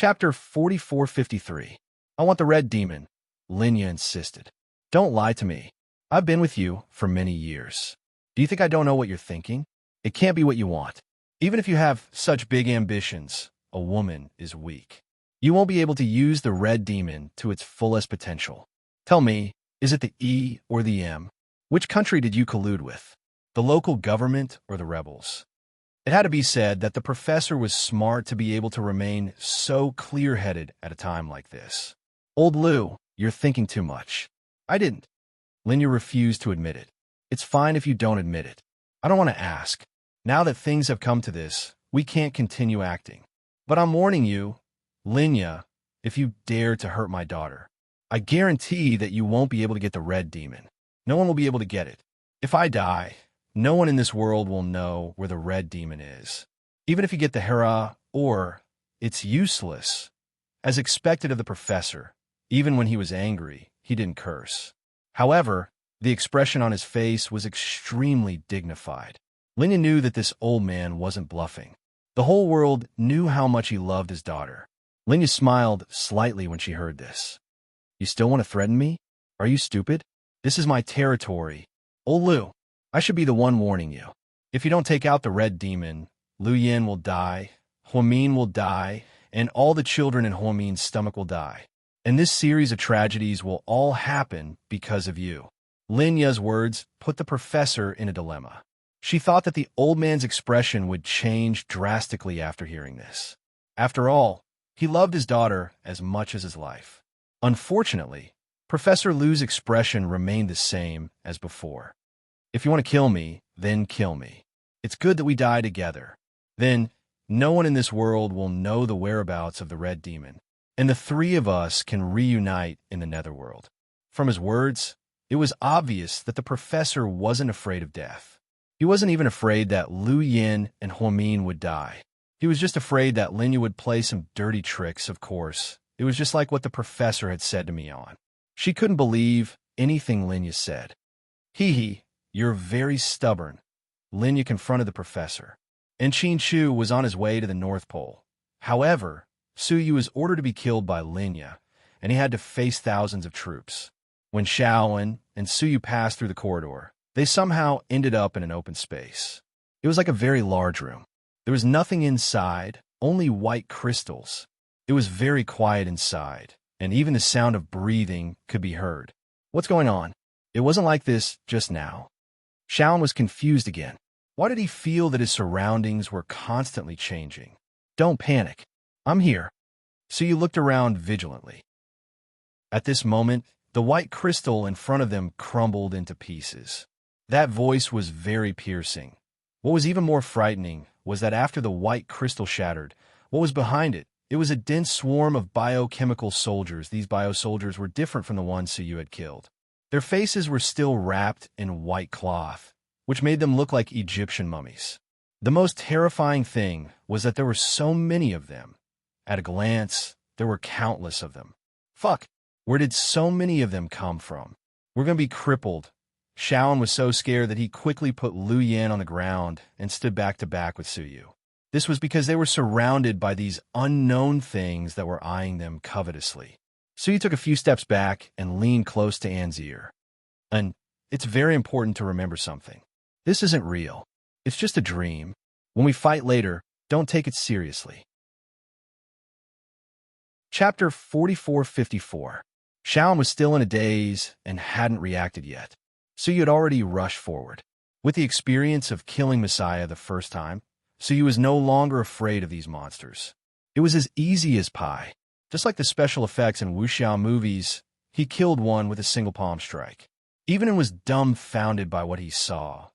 Chapter 4453. I want the red demon, Linya insisted. Don't lie to me. I've been with you for many years. Do you think I don't know what you're thinking? It can't be what you want. Even if you have such big ambitions, a woman is weak. You won't be able to use the red demon to its fullest potential. Tell me, is it the E or the M? Which country did you collude with? The local government or the rebels? It had to be said that the professor was smart to be able to remain so clear-headed at a time like this. Old Lou, you're thinking too much. I didn't. Linya refused to admit it. It's fine if you don't admit it. I don't want to ask. Now that things have come to this, we can't continue acting. But I'm warning you, Linya, if you dare to hurt my daughter, I guarantee that you won't be able to get the red demon. No one will be able to get it. If I die, no one in this world will know where the red demon is. Even if you get the Hera, or it's useless. As expected of the professor, even when he was angry, he didn't curse. However, the expression on his face was extremely dignified. Linya knew that this old man wasn't bluffing. The whole world knew how much he loved his daughter. Linya smiled slightly when she heard this. You still want to threaten me? Are you stupid? This is my territory. Old Lu, I should be the one warning you. If you don't take out the red demon, Lu Yin will die, Huamin will die, and all the children in Huamin's stomach will die. And this series of tragedies will all happen because of you. Linya's words put the professor in a dilemma. She thought that the old man's expression would change drastically after hearing this. After all, he loved his daughter as much as his life. Unfortunately, Professor Lu's expression remained the same as before. If you want to kill me, then kill me. It's good that we die together. Then, no one in this world will know the whereabouts of the red demon, and the three of us can reunite in the netherworld. From his words, it was obvious that the professor wasn't afraid of death. He wasn't even afraid that Lu Yin and Huamin would die. He was just afraid that Linya would play some dirty tricks, of course. It was just like what the professor had said to me on. She couldn't believe anything Linya said. Hee, you're very stubborn, Linya confronted the professor. And Qin Chu was on his way to the North Pole. However, Suyu was ordered to be killed by Linya, and he had to face thousands of troops. When Shaowen and Suyu passed through the corridor, they somehow ended up in an open space. It was like a very large room. There was nothing inside, only white crystals. It was very quiet inside, and even the sound of breathing could be heard. What's going on? It wasn't like this just now. Shaowen was confused again. Why did he feel that his surroundings were constantly changing? Don't panic. I'm here. Suyu looked around vigilantly. At this moment, the white crystal in front of them crumbled into pieces. That voice was very piercing. What was even more frightening was that after the white crystal shattered, what was behind it? It was a dense swarm of biochemical soldiers. These biosoldiers were different from the ones Suyu had killed. Their faces were still wrapped in white cloth, which made them look like Egyptian mummies. The most terrifying thing was that there were so many of them. At a glance, there were countless of them. Fuck, where did so many of them come from? We're going to be crippled. Shaowen was so scared that he quickly put Lu Yin on the ground and stood back to back with Suyu. This was because they were surrounded by these unknown things that were eyeing them covetously. Suyu took a few steps back and leaned close to Anne's ear. And it's very important to remember something. This isn't real. It's just a dream. When we fight later, don't take it seriously. Chapter 4454. Shaowen was still in a daze and hadn't reacted yet. Suyu had already rushed forward. With the experience of killing Messiah the first time, Suyu was no longer afraid of these monsters. It was as easy as pie. Just like the special effects in wuxia movies, he killed one with a single palm strike. Even was dumbfounded by what he saw.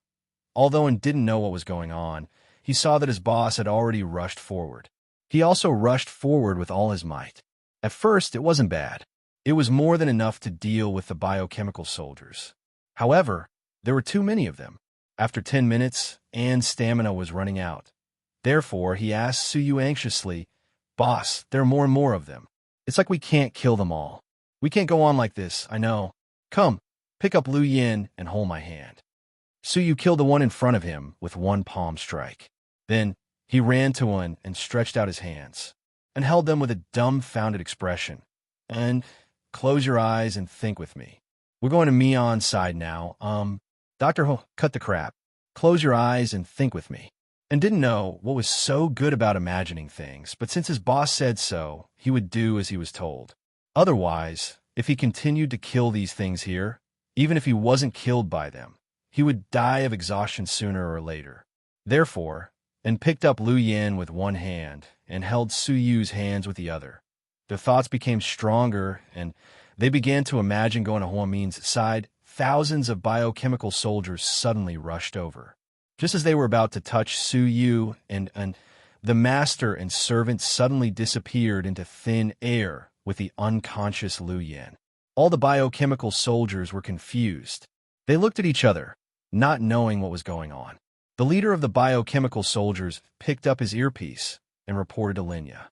Although and didn't know what was going on, he saw that his boss had already rushed forward. He also rushed forward with all his might. At first, it wasn't bad. It was more than enough to deal with the biochemical soldiers. However, there were too many of them. After 10 minutes, Anne's stamina was running out. Therefore, he asked Suyu anxiously, Boss, there are more and more of them. It's like we can't kill them all. We can't go on like this, I know. Come, pick up Lu Yin and hold my hand. Suyu killed the one in front of him with one palm strike. Then, he ran to one and stretched out his hands. and held them with a dumbfounded expression. And close your eyes and think with me. We're going to Mion's side now. Dr. Ho, cut the crap. Close your eyes and think with me. And didn't know what was so good about imagining things, but since his boss said so, he would do as he was told. Otherwise, if he continued to kill these things here, even if he wasn't killed by them, he would die of exhaustion sooner or later. Therefore, and picked up Lu Yin with one hand and held Su Yu's hands with the other. Their thoughts became stronger, and they began to imagine going to Huo Min's side. Thousands of biochemical soldiers suddenly rushed over. Just as they were about to touch Su Yu, and the master and servant suddenly disappeared into thin air with the unconscious Lu Yin. All the biochemical soldiers were confused. They looked at each other, not knowing what was going on. The leader of the biochemical soldiers picked up his earpiece and reported to Linya.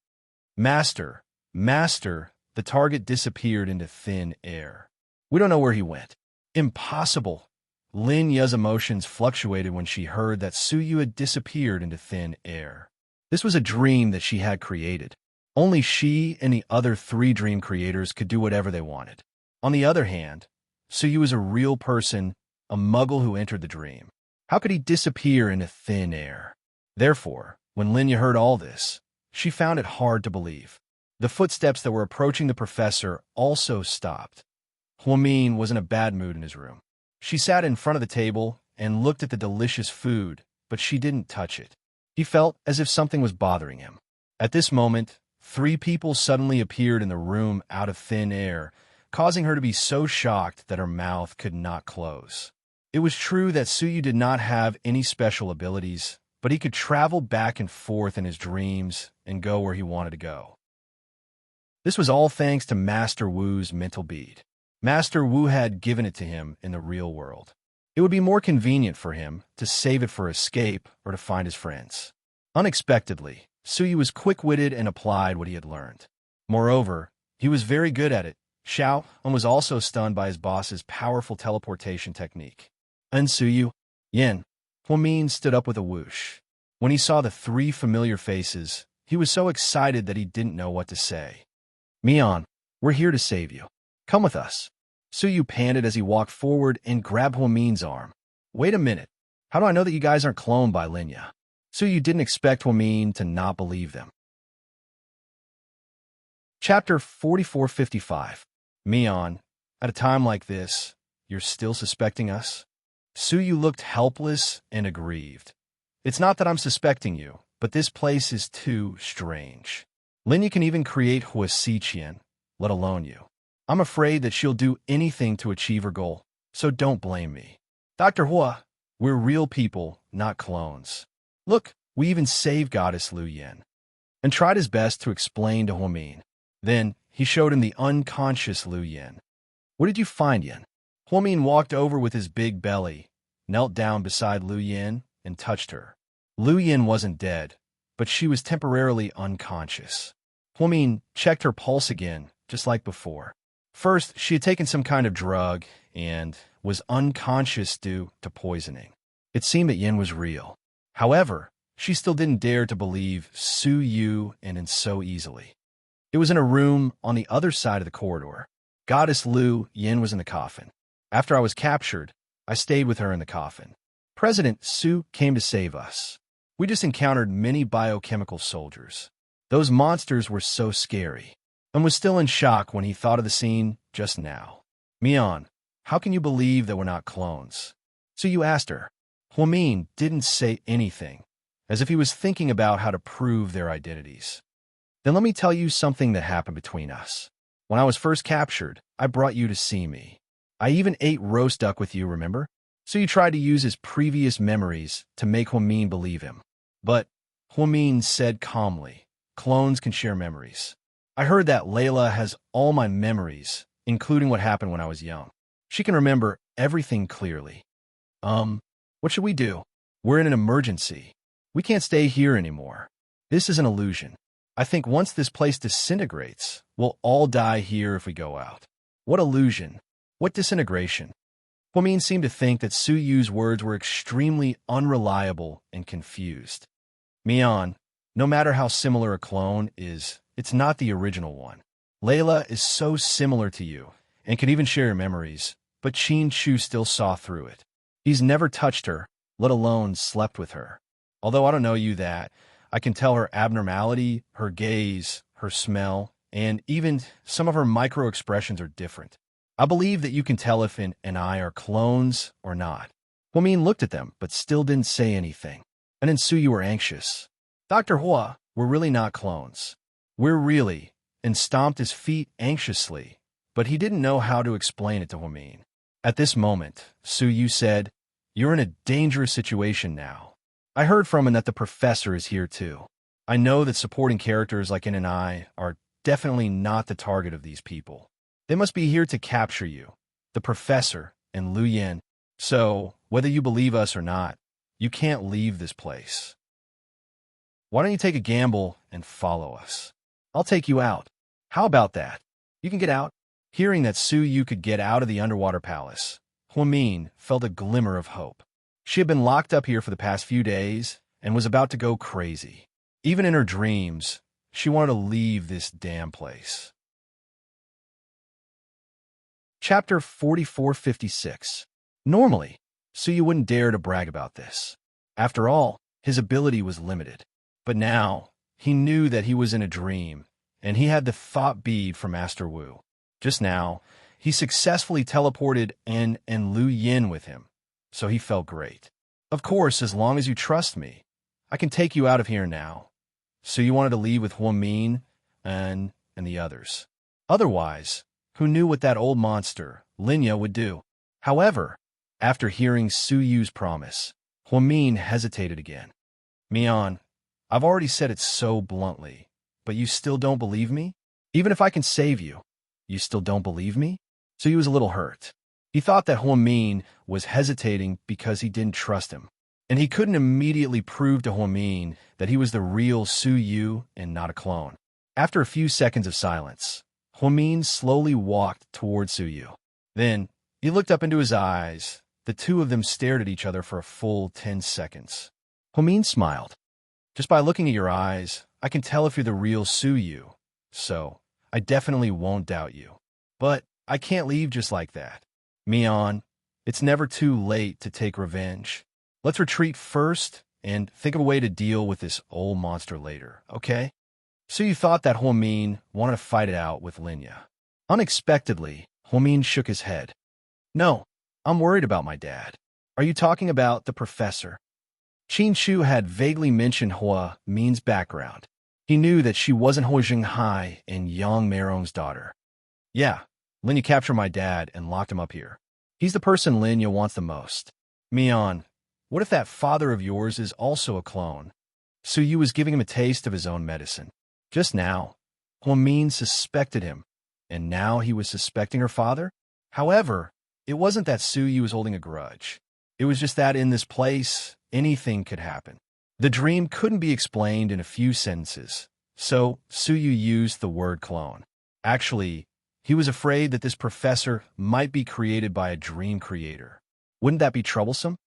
Master, the target disappeared into thin air. We don't know where he went. Impossible. Linya's emotions fluctuated when she heard that Su Yu had disappeared into thin air. This was a dream that she had created. Only she and the other 3 dream creators could do whatever they wanted. On the other hand, Su Yu was a real person, a muggle who entered the dream. How could he disappear into thin air? Therefore, when Linya heard all this, she found it hard to believe. The footsteps that were approaching the professor also stopped. Huo Min was in a bad mood in his room. She sat in front of the table and looked at the delicious food, but she didn't touch it. He felt as if something was bothering him. At this moment, 3 people suddenly appeared in the room out of thin air, causing her to be so shocked that her mouth could not close. It was true that Su Yu did not have any special abilities, but he could travel back and forth in his dreams and go where he wanted to go. This was all thanks to Master Wu's mental bead. Master Wu had given it to him in the real world. It would be more convenient for him to save it for escape or to find his friends. Unexpectedly, Su Yu was quick-witted and applied what he had learned. Moreover, he was very good at it. Xiao Un was also stunned by his boss's powerful teleportation technique. And Su Yu, Yin, Huo Min stood up with a whoosh. When he saw the 3 familiar faces, he was so excited that he didn't know what to say. Mion, we're here to save you. Come with us. Su Yu panted as he walked forward and grabbed Huo Min's arm. Wait a minute. How do I know that you guys aren't cloned by Linya? Su Yu didn't expect Huo Min to not believe them. Chapter 4455. Mion, at a time like this, you're still suspecting us? Su Yu looked helpless and aggrieved. It's not that I'm suspecting you, but this place is too strange. Linya can even create Hua Xiqian, let alone you. I'm afraid that she'll do anything to achieve her goal, so don't blame me. Dr. Hua, we're real people, not clones. Look, we even saved Goddess Lu Yin. And tried his best to explain to Huo Min. Then, he showed him the unconscious Lu Yin. What did you find, Yin? Huo Min walked over with his big belly, knelt down beside Lu Yin, and touched her. Lu Yin wasn't dead, but she was temporarily unconscious. Huo Min checked her pulse again, just like before. First, she had taken some kind of drug and was unconscious due to poisoning. It seemed that Yin was real. However, she still didn't dare to believe Su Yu and so easily. It was in a room on the other side of the corridor. Goddess Lu Yin was in the coffin. After I was captured, I stayed with her in the coffin. President Su came to save us. We just encountered many biochemical soldiers. Those monsters were so scary, and was still in shock when he thought of the scene just now. Mion, how can you believe that we're not clones? So you asked her. Huo Min didn't say anything, as if he was thinking about how to prove their identities. Then let me tell you something that happened between us. When I was first captured, I brought you to see me. I even ate roast duck with you, remember? So you tried to use his previous memories to make Huo Min believe him. But Huo Min said calmly, clones can share memories. I heard that Layla has all my memories, including what happened when I was young. She can remember everything clearly. What should we do? We're in an emergency. We can't stay here anymore. This is an illusion. I think once this place disintegrates, we'll all die here if we go out. What illusion? What disintegration? Huo Min seemed to think that Su Yu's words were extremely unreliable and confused. Mion, no matter how similar a clone is, it's not the original one. Layla is so similar to you, and can even share your memories, but Qin Chu still saw through it. He's never touched her, let alone slept with her. Although I don't know you that, I can tell her abnormality, her gaze, her smell, and even some of her micro-expressions are different. I believe that you can tell if An and I are clones or not. Huamin looked at them, but still didn't say anything. And then Su, you were anxious. Dr. Hua, we're really not clones. We're really, and stomped his feet anxiously, but he didn't know how to explain it to Huamin. At this moment, Su Yu said, "You're in a dangerous situation now. I heard from him that the professor is here too. I know that supporting characters like In and I are definitely not the target of these people. They must be here to capture you, the professor, and Lu Yin. So, whether you believe us or not, you can't leave this place. Why don't you take a gamble and follow us? I'll take you out. How about that? You can get out." Hearing that Su Yu could get out of the underwater palace, Huamin felt a glimmer of hope. She had been locked up here for the past few days and was about to go crazy. Even in her dreams, she wanted to leave this damn place. Chapter 4456. Normally, Su Yu wouldn't dare to brag about this. After all, his ability was limited. But now, he knew that he was in a dream, and he had the thought bead from Master Wu. Just now, he successfully teleported An and Lu Yin with him, so he felt great. Of course, as long as you trust me, I can take you out of here now. So you wanted to leave with Huamin and the others. Otherwise, who knew what that old monster, Linya, would do? However, after hearing Su Yu's promise, Huamin hesitated again. "Mian, I've already said it so bluntly, but you still don't believe me? Even if I can save you, you still don't believe me?" So he was a little hurt. He thought that Huamin was hesitating because he didn't trust him, and he couldn't immediately prove to Huamin that he was the real Su Yu and not a clone. After a few seconds of silence, Huamin slowly walked toward Su Yu. Then, he looked up into his eyes. The two of them stared at each other for a full 10 seconds. Huamin smiled. "Just by looking at your eyes, I can tell if you're the real Su Yu, so I definitely won't doubt you. But I can't leave just like that. Mian, it's never too late to take revenge. Let's retreat first and think of a way to deal with this old monster later, okay?" So you thought that Huamin wanted to fight it out with Linya. Unexpectedly, Huamin shook his head. "No, I'm worried about my dad. Are you talking about the professor?" Qin Chu had vaguely mentioned Hua Min's background. He knew that she wasn't Hua Jinghai and Yang Meirong's daughter. "Yeah, Linya captured my dad and locked him up here. He's the person Linya wants the most. Mian, what if that father of yours is also a clone?" Su Yu was giving him a taste of his own medicine. Just now, Huamin suspected him, and now he was suspecting her father? However, it wasn't that Su Yu was holding a grudge. It was just that in this place, anything could happen. The dream couldn't be explained in a few sentences, so Su Yu used the word clone. Actually, he was afraid that this professor might be created by a dream creator. Wouldn't that be troublesome?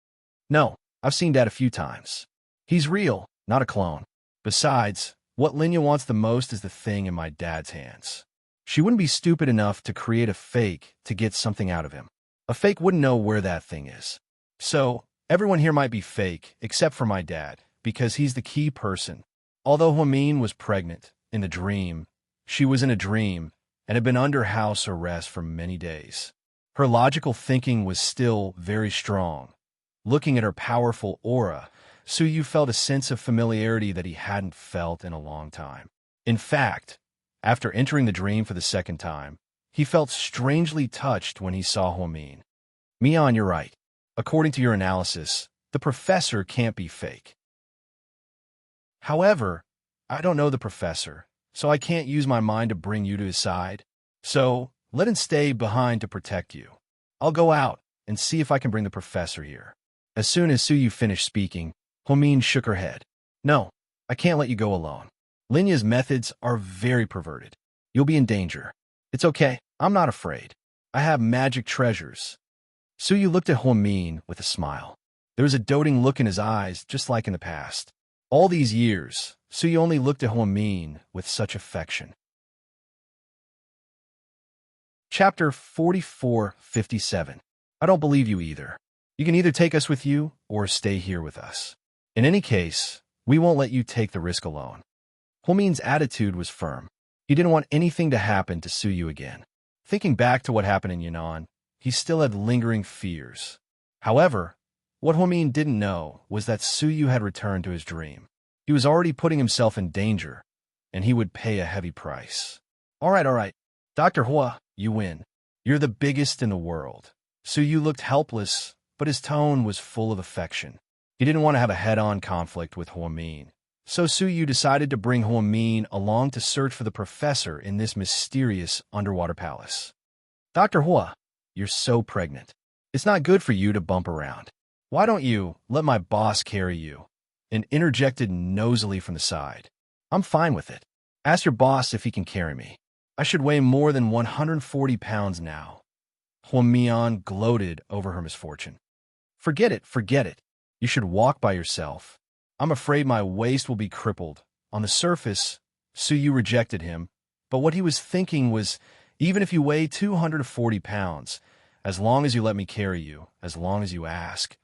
"No, I've seen Dad a few times. He's real, not a clone. Besides, what Linya wants the most is the thing in my dad's hands. She wouldn't be stupid enough to create a fake to get something out of him. A fake wouldn't know where that thing is. So, everyone here might be fake, except for my dad, because he's the key person. Although Huamin was pregnant, in the dream, she was in a dream, and had been under house arrest for many days. Her logical thinking was still very strong. Looking at her powerful aura, Su Yu felt a sense of familiarity that he hadn't felt in a long time. In fact, after entering the dream for the second time, he felt strangely touched when he saw Huamin. "Mian, you're right. According to your analysis, the professor can't be fake. However, I don't know the professor, so I can't use my mind to bring you to his side. So, let him stay behind to protect you. I'll go out and see if I can bring the professor here." As soon as Su Yu finished speaking, Huamin shook her head. "No, I can't let you go alone. Linya's methods are very perverted. You'll be in danger. It's okay, I'm not afraid. I have magic treasures." Su Yu looked at Huamin with a smile. There was a doting look in his eyes, just like in the past. All these years, Suyu only looked at Huamin with such affection. Chapter 4457. I don't believe you either. You can either take us with you or stay here with us. In any case, we won't let you take the risk alone. Huamin's attitude was firm. He didn't want anything to happen to Suyu again. Thinking back to what happened in Yunnan, he still had lingering fears. However, what Huamin didn't know was that Suyu had returned to his dream. He was already putting himself in danger, and he would pay a heavy price. All right. Dr. Hua, you win. You're the biggest in the world. Suyu looked helpless, but his tone was full of affection. He didn't want to have a head-on conflict with Huamin. So Suyu decided to bring Huamin along to search for the professor in this mysterious underwater palace. Dr. Hua, you're so pregnant. It's not good for you to bump around. Why don't you let my boss carry you? And interjected nosily from the side. I'm fine with it. Ask your boss if he can carry me. I should weigh more than 140 pounds now. Huamian gloated over her misfortune. Forget it. You should walk by yourself. I'm afraid my waist will be crippled. On the surface, Suyu rejected him, but what he was thinking was, even if you weigh 240 pounds, as long as you let me carry you, as long as you ask,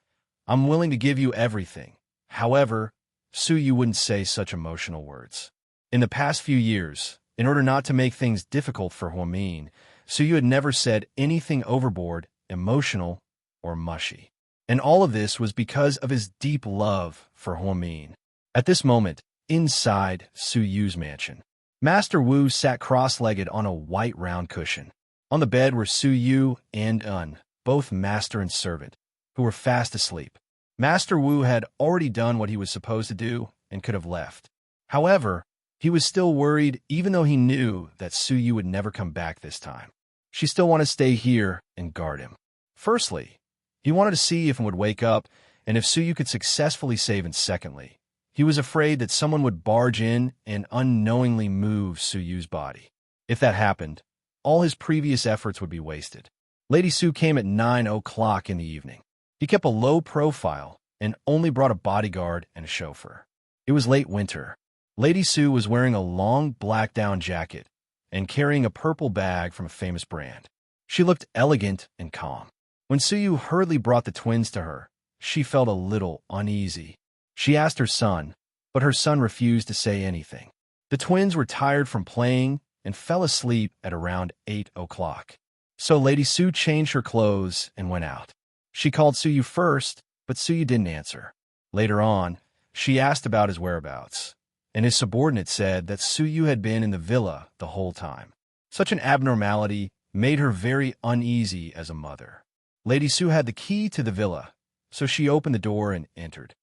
I'm willing to give you everything. However, Suyu wouldn't say such emotional words. In the past few years, in order not to make things difficult for Huamin, Suyu had never said anything overboard, emotional, or mushy. And all of this was because of his deep love for Huamin. At this moment, inside Suyu's mansion, Master Wu sat cross-legged on a white round cushion. On the bed were Suyu and Un, both master and servant, who were fast asleep. Master Wu had already done what he was supposed to do and could have left. However, he was still worried even though he knew that Suyu would never come back this time. She still wanted to stay here and guard him. Firstly, he wanted to see if he would wake up and if Suyu could successfully save him. Secondly, he was afraid that someone would barge in and unknowingly move Suyu's body. If that happened, all his previous efforts would be wasted. Lady Su came at 9 o'clock in the evening. He kept a low profile and only brought a bodyguard and a chauffeur. It was late winter. Lady Su was wearing a long black down jacket and carrying a purple bag from a famous brand. She looked elegant and calm. When Suyu hurriedly brought the twins to her, she felt a little uneasy. She asked her son, but her son refused to say anything. The twins were tired from playing and fell asleep at around 8 o'clock. So Lady Su changed her clothes and went out. She called Suyu first, but Suyu didn't answer. Later on, she asked about his whereabouts, and his subordinate said that Suyu had been in the villa the whole time. Such an abnormality made her very uneasy as a mother. Lady Su had the key to the villa, so she opened the door and entered.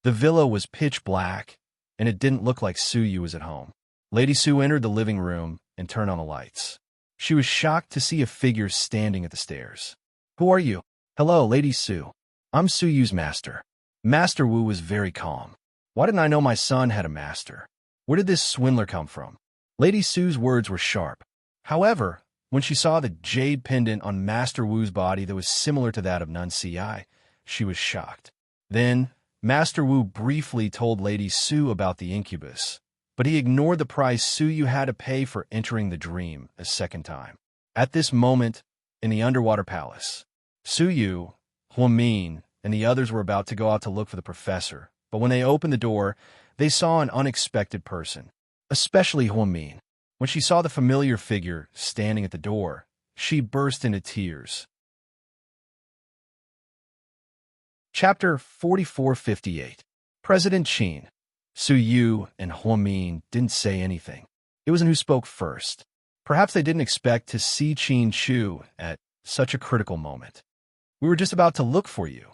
The villa was pitch black, and it didn't look like Suyu was at home. Lady Su entered the living room and turned on the lights. She was shocked to see a figure standing at the stairs. Who are you? Hello, Lady Su. I'm Suyu's master. Master Wu was very calm. Why didn't I know my son had a master? Where did this swindler come from? Lady Su's words were sharp. However, when she saw the jade pendant on Master Wu's body that was similar to that of Nun Si, she was shocked. Then, Master Wu briefly told Lady Su about the incubus, but he ignored the price Suyu had to pay for entering the dream a second time. At this moment, in the underwater palace, Suyu, Huamin, and the others were about to go out to look for the professor, but when they opened the door, they saw an unexpected person, especially Huamin. When she saw the familiar figure standing at the door, she burst into tears. Chapter 4458. President Qin. Suyu and Huamin didn't say anything. It wasn't who spoke first. Perhaps they didn't expect to see Qin Chu at such a critical moment. We were just about to look for you,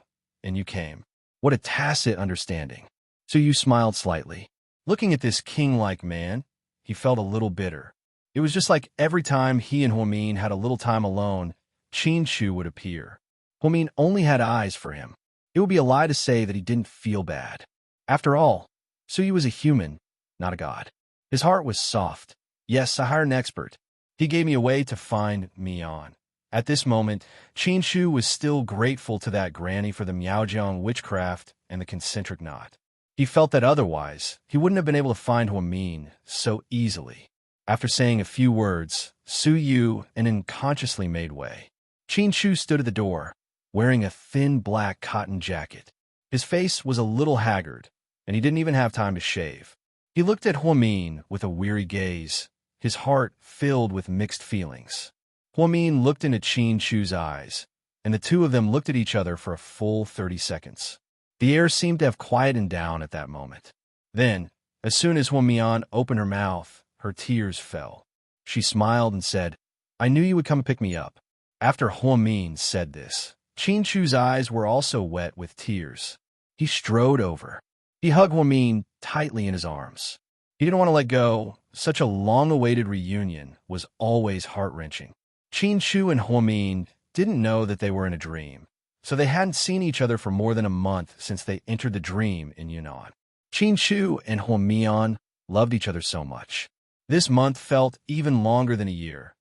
and you came. What a tacit understanding. Suyu smiled slightly. Looking at this king-like man, he felt a little bitter. It was just like every time he and Huamin had a little time alone, Qin Chu would appear. Huamin only had eyes for him. It would be a lie to say that he didn't feel bad. After all, Suyu was a human, not a god. His heart was soft. Yes, I hired an expert. He gave me a way to find Mian. At this moment, Qin Chu was still grateful to that granny for the Miaojiang witchcraft and the concentric knot. He felt that otherwise, he wouldn't have been able to find Huamin so easily. After saying a few words, Su Yu and unconsciously made way. Qin Shu stood at the door, wearing a thin black cotton jacket. His face was a little haggard, and he didn't even have time to shave. He looked at Huamin with a weary gaze, his heart filled with mixed feelings. Huamin looked into Qin Shu's eyes, and the two of them looked at each other for a full 30 seconds. The air seemed to have quietened down at that moment. Then, as soon as Huamian opened her mouth, her tears fell. She smiled and said, "I knew you would come pick me up." After Huamin said this, Qin Shu's eyes were also wet with tears. He strode over. He hugged Huamin tightly in his arms. He didn't want to let go. Such a long-awaited reunion was always heart-wrenching. Qin Shu and Huamin didn't know that they were in a dream, so they hadn't seen each other for more than a month since they entered the dream in Yunnan. Qin Shu and Huamian loved each other so much. This month felt even longer than a year.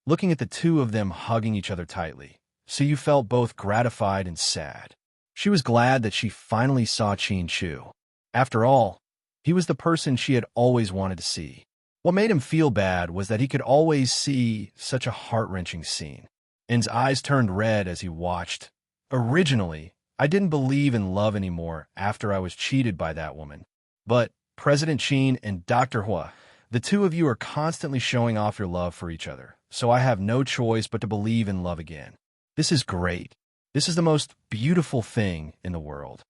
Looking at the two of them hugging each other tightly, Su Yu felt both gratified and sad. She was glad that she finally saw Qin Shu. After all, he was the person she had always wanted to see. What made him feel bad was that he could always see such a heart-wrenching scene. In's eyes turned red as he watched. Originally, I didn't believe in love anymore after I was cheated by that woman. But President Qin and Dr. Hua, the two of you are constantly showing off your love for each other, so I have no choice but to believe in love again. This is great. This is the most beautiful thing in the world.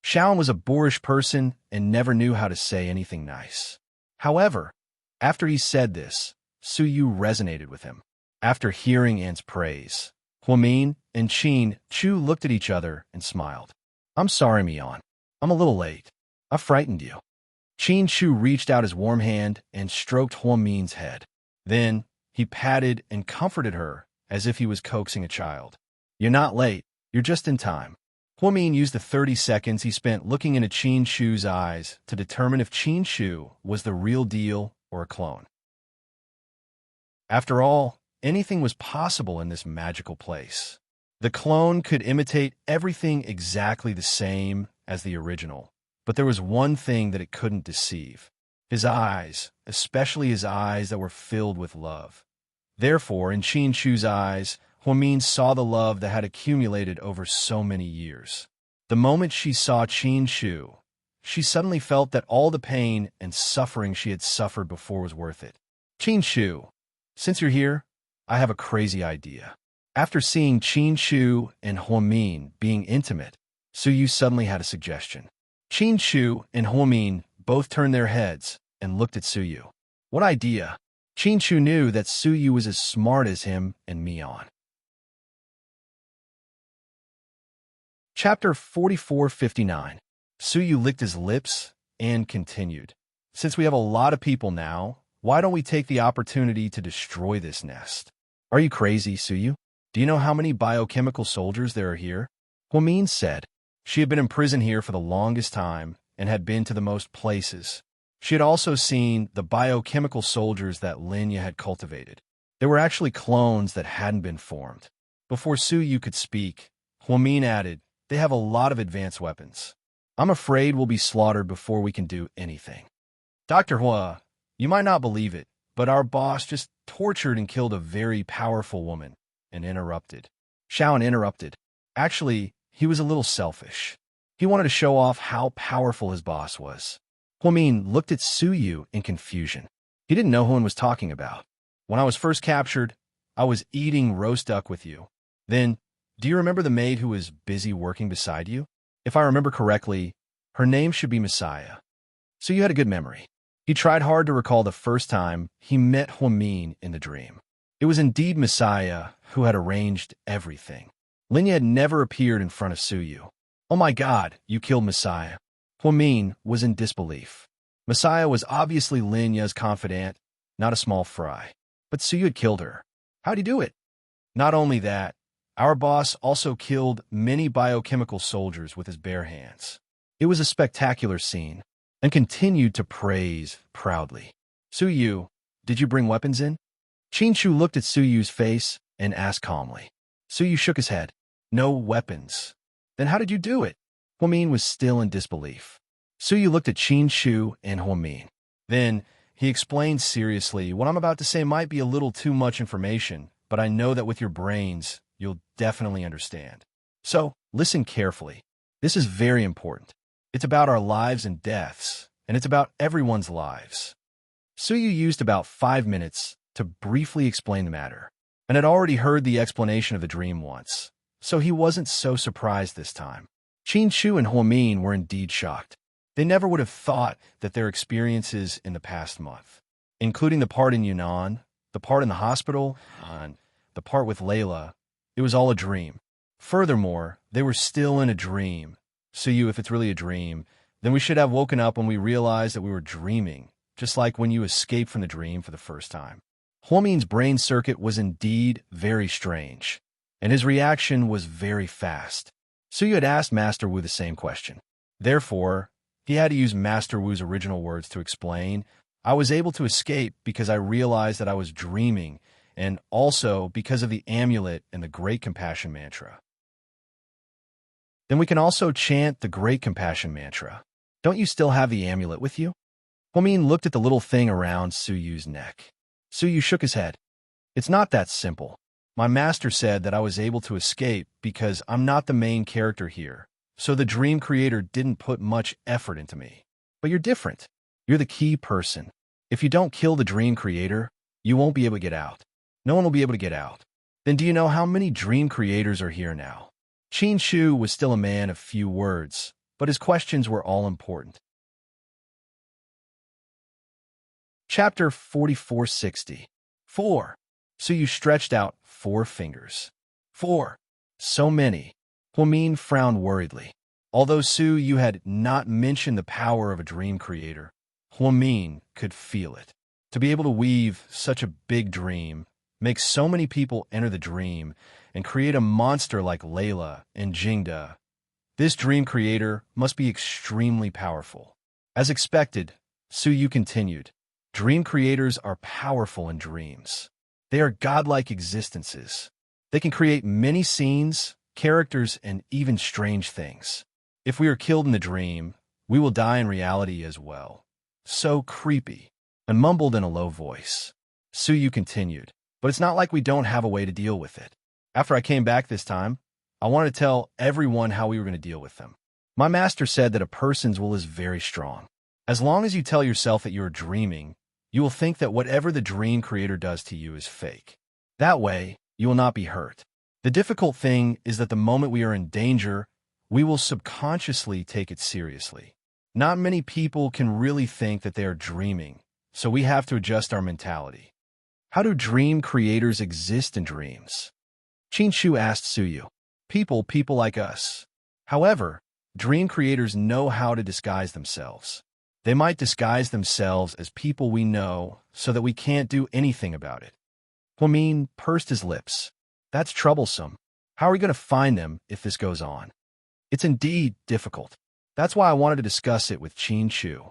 Shaon was a boorish person and never knew how to say anything nice. However, after he said this, Su Yu resonated with him. After hearing An's praise, Huamin and Qin Shu looked at each other and smiled. "I'm sorry, Mian. I'm a little late. I frightened you." Qin Shu reached out his warm hand and stroked Huamin's head. Then, he patted and comforted her as if he was coaxing a child. "You're not late. You're just in time." Huamin used the 30 seconds he spent looking into Qin Shu's eyes to determine if Qin Shu was the real deal or a clone. After all, anything was possible in this magical place. The clone could imitate everything exactly the same as the original, but there was one thing that it couldn't deceive: his eyes, especially his eyes that were filled with love. Therefore, in Qin Shu's eyes, Huamin saw the love that had accumulated over so many years. The moment she saw Qin Shu, she suddenly felt that all the pain and suffering she had suffered before was worth it. "Qin Shu, since you're here, I have a crazy idea." After seeing Qin Shu and Huamin being intimate, Su Yu suddenly had a suggestion. Qin Shu and Huamin both turned their heads and looked at Su Yu. What idea? Qin Shu knew that Su Yu was as smart as him and Mian. Chapter 4459. Su Yu licked his lips and continued. "Since we have a lot of people now, why don't we take the opportunity to destroy this nest?" "Are you crazy, Su Yu? Do you know how many biochemical soldiers there are here?" Huamin said. She had been in prison here for the longest time and had been to the most places. She had also seen the biochemical soldiers that Linya had cultivated. They were actually clones that hadn't been formed. Before Su Yu could speak, Huamin added, "They have a lot of advanced weapons. I'm afraid we'll be slaughtered before we can do anything." "Dr. Hua, you might not believe it, but our boss just tortured and killed a very powerful woman," and interrupted. Shaon interrupted. Actually, he was a little selfish. He wanted to show off how powerful his boss was. Huamin looked at Su Yu in confusion. He didn't know who one was talking about. "When I was first captured, I was eating roast duck with you. Then, do you remember the maid who was busy working beside you? If I remember correctly, her name should be Messiah." So you had a good memory. He tried hard to recall the first time he met Huamin in the dream. It was indeed Messiah who had arranged everything. Linya had never appeared in front of Su Yu. "Oh my God, you killed Messiah." Huamin was in disbelief. Messiah was obviously Linya's confidant, not a small fry. But Su Yu had killed her. How'd he do it? Not only that, our boss also killed many biochemical soldiers with his bare hands. It was a spectacular scene, and continued to praise proudly. "Su Yu, did you bring weapons in?" Qin Shu looked at Su Yu's face and asked calmly. Su Yu shook his head. "No weapons." "Then how did you do it?" Huamin was still in disbelief. Suyu looked at Qin Shu and Huamin. Then, he explained seriously, what I'm about to say might be a little too much information, but I know that with your brains, you'll definitely understand. So, listen carefully. This is very important. It's about our lives and deaths, and it's about everyone's lives. Suyu used about 5 minutes to briefly explain the matter, and had already heard the explanation of the dream once, so he wasn't so surprised this time. Qin Shu and Huamin were indeed shocked. They never would have thought that their experiences in the past month, including the part in Yunnan, the part in the hospital, and the part with Layla, it was all a dream. Furthermore, they were still in a dream. Suyu, if it's really a dream, then we should have woken up when we realized that we were dreaming, just like when you escaped from the dream for the first time. Huamin's brain circuit was indeed very strange, and his reaction was very fast. Suyu had asked Master Wu the same question. Therefore, he had to use Master Wu's original words to explain, I was able to escape because I realized that I was dreaming, and also because of the amulet and the Great Compassion Mantra. Then we can also chant the Great Compassion Mantra. Don't you still have the amulet with you? Huamin looked at the little thing around Suyu's neck. Suyu shook his head. It's not that simple. My master said that I was able to escape because I'm not the main character here, so the dream creator didn't put much effort into me. But you're different. You're the key person. If you don't kill the dream creator, you won't be able to get out. No one will be able to get out. Then do you know how many dream creators are here now? Qin Shu was still a man of few words, but his questions were all important. Chapter 4460. 4. Suyu stretched out 4 fingers. 4. So many. Huamin frowned worriedly. Although Suyu had not mentioned the power of a dream creator, Huamin could feel it. To be able to weave such a big dream, make so many people enter the dream, and create a monster like Layla and Jingda, this dream creator must be extremely powerful. As expected, Suyu continued, dream creators are powerful in dreams. They are godlike existences. They can create many scenes, characters, and even strange things. If we are killed in the dream, we will die in reality as well. So creepy, and mumbled in a low voice. Suyu continued, but it's not like we don't have a way to deal with it. After I came back this time, I wanted to tell everyone how we were going to deal with them. My master said that a person's will is very strong. As long as you tell yourself that you are dreaming, you will think that whatever the dream creator does to you is fake. That way, you will not be hurt. The difficult thing is that the moment we are in danger, we will subconsciously take it seriously. Not many people can really think that they are dreaming, so we have to adjust our mentality. How do dream creators exist in dreams? Qin Shu asked Suyu. People like us. However, dream creators know how to disguise themselves. They might disguise themselves as people we know so that we can't do anything about it. Huamin pursed his lips. That's troublesome. How are we going to find them if this goes on? It's indeed difficult. That's why I wanted to discuss it with Qin Shu.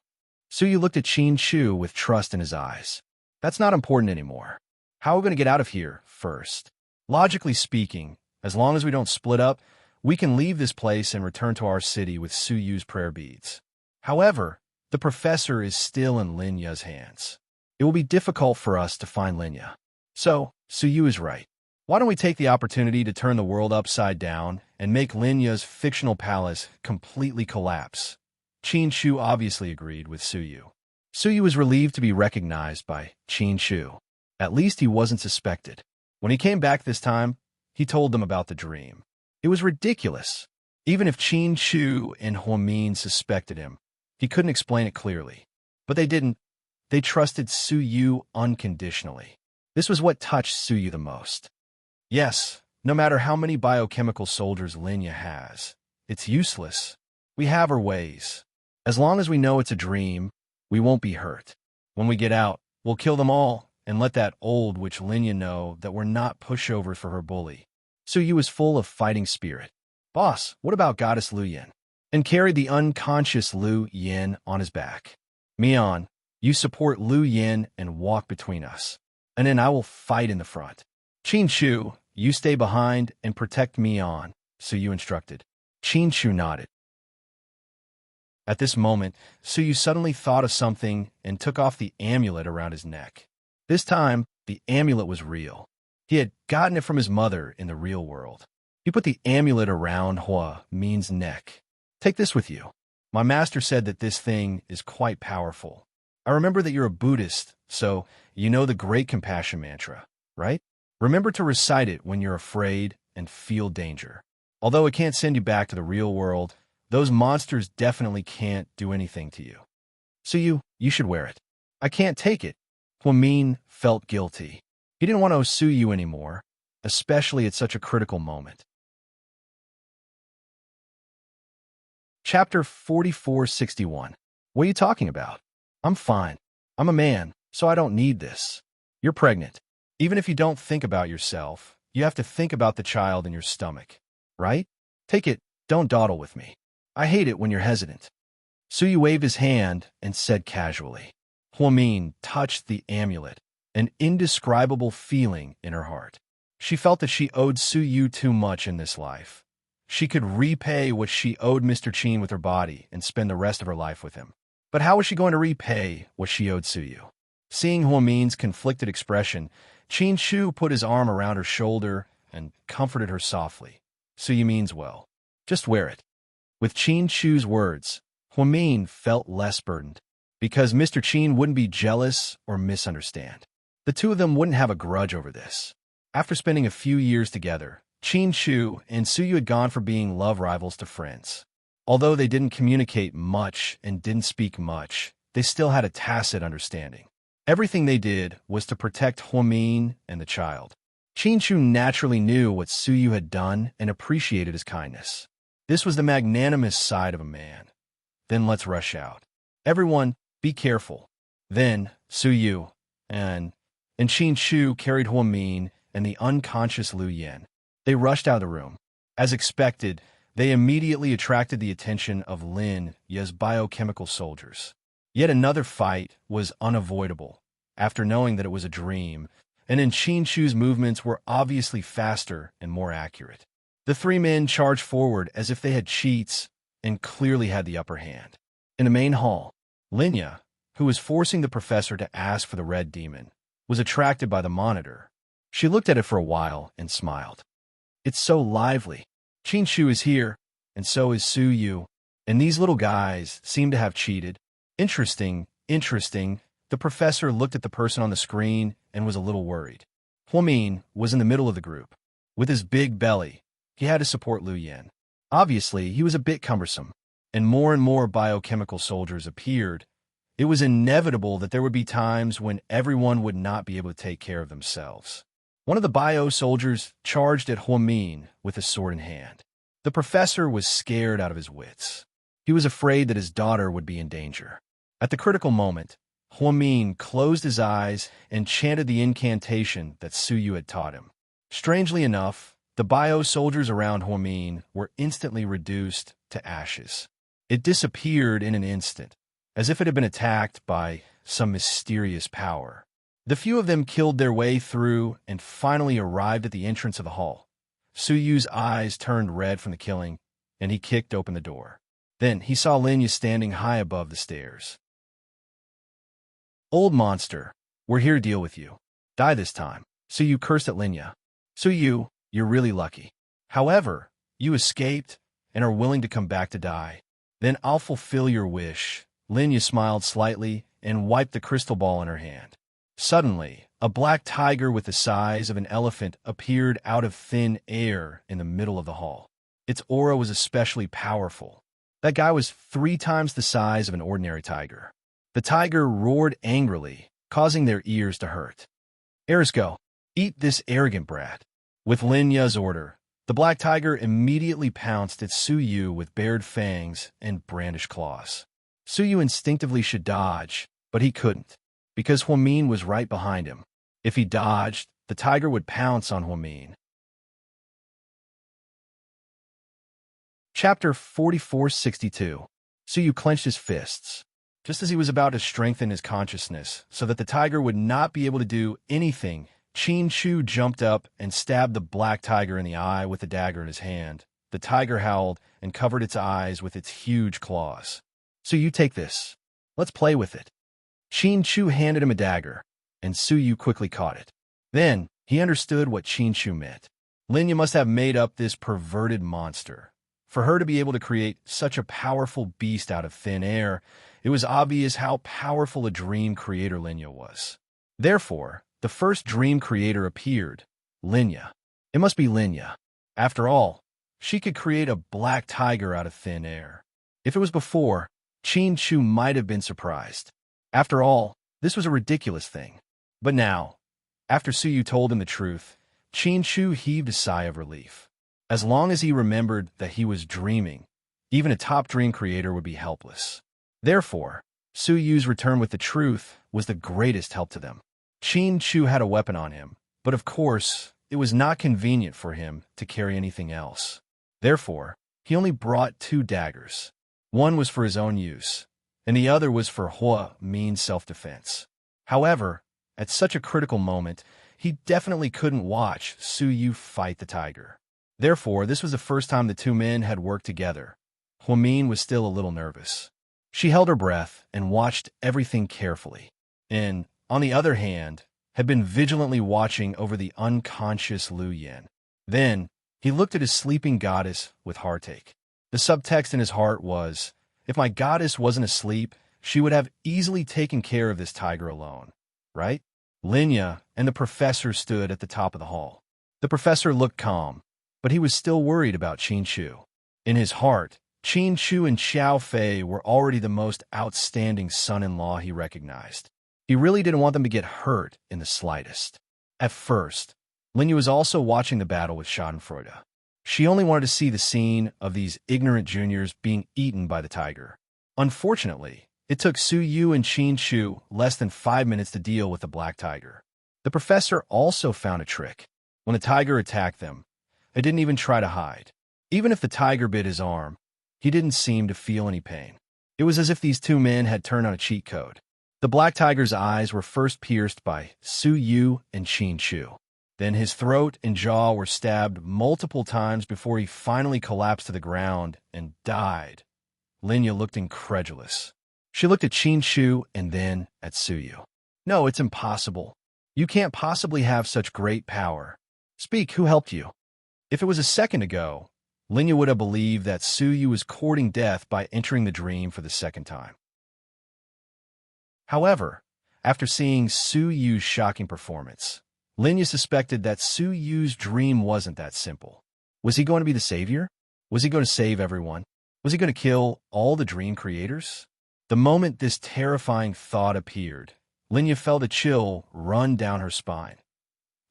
Suyu looked at Qin Shu with trust in his eyes. That's not important anymore. How are we going to get out of here first? Logically speaking, as long as we don't split up, we can leave this place and return to our city with Suyu's prayer beads. However, the professor is still in Linya's hands. It will be difficult for us to find Linya. So, Suyu is right. Why don't we take the opportunity to turn the world upside down and make Linya's fictional palace completely collapse? Qin Shu obviously agreed with Suyu. Suyu was relieved to be recognized by Qin Shu. At least he wasn't suspected. When he came back this time, he told them about the dream. It was ridiculous. Even if Qin Shu and Huamin suspected him, he couldn't explain it clearly. But they didn't. They trusted Suyu unconditionally. This was what touched Suyu the most. Yes, no matter how many biochemical soldiers Linya has, it's useless. We have our ways. As long as we know it's a dream, we won't be hurt. When we get out, we'll kill them all and let that old witch Linya know that we're not pushovers for her bully. Suyu was full of fighting spirit. Boss, what about Goddess Lu Yin? And carried the unconscious Lu Yin on his back. Mian, you support Lu Yin and walk between us. And then I will fight in the front. Qin Shu, you stay behind and protect Mian, Suyu instructed. Qin Shu nodded. At this moment, Suyu suddenly thought of something and took off the amulet around his neck. This time, the amulet was real. He had gotten it from his mother in the real world. He put the amulet around Hua Min's neck. Take this with you. My master said that this thing is quite powerful. I remember that you're a Buddhist, so you know the Great Compassion Mantra, right? Remember to recite it when you're afraid and feel danger. Although it can't send you back to the real world, those monsters definitely can't do anything to you. So you should wear it. I can't take it. Hua Min felt guilty. He didn't want to sue you anymore, especially at such a critical moment. Chapter 4461. What are you talking about? I'm fine. I'm a man, so I don't need this. You're pregnant. Even if you don't think about yourself, you have to think about the child in your stomach, right? Take it, don't dawdle with me. I hate it when you're hesitant. Suyu waved his hand and said casually. Hua Min touched the amulet, an indescribable feeling in her heart. She felt that she owed Suyu too much in this life. She could repay what she owed Mr. Qin with her body and spend the rest of her life with him. But how was she going to repay what she owed Suyu? Seeing Hua Min's conflicted expression, Qin Shu put his arm around her shoulder and comforted her softly. Suyu means well. Just wear it. With Qin Shu's words, Hua Min felt less burdened, because Mr. Qin wouldn't be jealous or misunderstand. The two of them wouldn't have a grudge over this. After spending a few years together, Qin Shu and Suyu had gone from being love rivals to friends. Although they didn't communicate much and didn't speak much, they still had a tacit understanding. Everything they did was to protect Hua Min and the child. Qin Shu naturally knew what Suyu had done and appreciated his kindness. This was the magnanimous side of a man. Then let's rush out. Everyone, be careful. Then Suyu and Qin Shu carried Hua Min and the unconscious Liu Yan. They rushed out of the room. As expected, they immediately attracted the attention of Lin Ye's biochemical soldiers. Yet another fight was unavoidable, after knowing that it was a dream, and Qin Shu's movements were obviously faster and more accurate. The three men charged forward as if they had cheats and clearly had the upper hand. In the main hall, Linya, who was forcing the professor to ask for the red demon, was attracted by the monitor. She looked at it for a while and smiled. It's so lively. Qin Shu is here, and so is Suyu, and these little guys seem to have cheated. Interesting. The professor looked at the person on the screen and was a little worried. Hua Min was in the middle of the group. With his big belly, he had to support Liu Yan. Obviously, he was a bit cumbersome, and more biochemical soldiers appeared. It was inevitable that there would be times when everyone would not be able to take care of themselves. One of the bio soldiers charged at Hua Min with a sword in hand. The professor was scared out of his wits. He was afraid that his daughter would be in danger. At the critical moment, Hua Min closed his eyes and chanted the incantation that Suyu had taught him. Strangely enough, the bio soldiers around Hua Min were instantly reduced to ashes. It disappeared in an instant, as if it had been attacked by some mysterious power. The few of them killed their way through and finally arrived at the entrance of the hall. Suyu's eyes turned red from the killing, and he kicked open the door. Then he saw Linya standing high above the stairs. Old monster, we're here to deal with you. Die this time. Suyu cursed at Linya. Suyu, you're really lucky. However, you escaped and are willing to come back to die. Then I'll fulfill your wish. Linya smiled slightly and wiped the crystal ball in her hand. Suddenly, a black tiger with the size of an elephant appeared out of thin air in the middle of the hall. Its aura was especially powerful. That guy was 3 times the size of an ordinary tiger. The tiger roared angrily, causing their ears to hurt. Erisco, eat this arrogant brat. With Linya's order, the black tiger immediately pounced at Suyu with bared fangs and brandished claws. Suyu instinctively should dodge, but he couldn't, because Hua Min was right behind him. If he dodged, the tiger would pounce on Hua Min. Chapter 4462. Suyu clenched his fists, just as he was about to strengthen his consciousness so that the tiger would not be able to do anything. Qin Shu jumped up and stabbed the black tiger in the eye with the dagger in his hand. The tiger howled and covered its eyes with its huge claws. So you take this. Let's play with it. Qin Chu handed him a dagger, and Su Yu quickly caught it. Then, he understood what Qin Chu meant. Linya must have made up this perverted monster. For her to be able to create such a powerful beast out of thin air, it was obvious how powerful a dream creator Linya was. Therefore, the first dream creator appeared, Linya. It must be Linya. After all, she could create a black tiger out of thin air. If it was before, Qin Chu might have been surprised. After all, this was a ridiculous thing. But now, after Su Yu told him the truth, Qin Chu heaved a sigh of relief. As long as he remembered that he was dreaming, even a top dream creator would be helpless. Therefore, Su Yu's return with the truth was the greatest help to them. Qin Chu had a weapon on him, but of course, it was not convenient for him to carry anything else. Therefore, he only brought 2 daggers. One was for his own use, and the other was for Hua Min's self-defense. However, at such a critical moment, he definitely couldn't watch Su Yu fight the tiger. Therefore, this was the first time the 2 men had worked together. Hua Min was still a little nervous. She held her breath and watched everything carefully, and, on the other hand, had been vigilantly watching over the unconscious Liu Yan. Then, he looked at his sleeping goddess with heartache. The subtext in his heart was, if my goddess wasn't asleep, she would have easily taken care of this tiger alone, right? Linya and the professor stood at the top of the hall. The professor looked calm, but he was still worried about Qin Chu. In his heart, Qin Chu and Xiao Fei were already the most outstanding son-in-law he recognized. He really didn't want them to get hurt in the slightest. At first, Linya was also watching the battle with Schadenfreude. She only wanted to see the scene of these ignorant juniors being eaten by the tiger. Unfortunately, it took Su Yu and Qin Chu less than 5 minutes to deal with the black tiger. The professor also found a trick. When the tiger attacked them, it didn't even try to hide. Even if the tiger bit his arm, he didn't seem to feel any pain. It was as if these 2 men had turned on a cheat code. The black tiger's eyes were first pierced by Su Yu and Qin Chu. Then his throat and jaw were stabbed multiple times before he finally collapsed to the ground and died. Linya looked incredulous. She looked at Qin Chu and then at Su Yu. No, it's impossible. You can't possibly have such great power. Speak, who helped you? If it was a second ago, Linya would have believed that Su Yu was courting death by entering the dream for the second time. However, after seeing Su Yu's shocking performance, Linya suspected that Su Yu's dream wasn't that simple. Was he going to be the savior? Was he going to save everyone? Was he going to kill all the dream creators? The moment this terrifying thought appeared, Linya felt a chill run down her spine.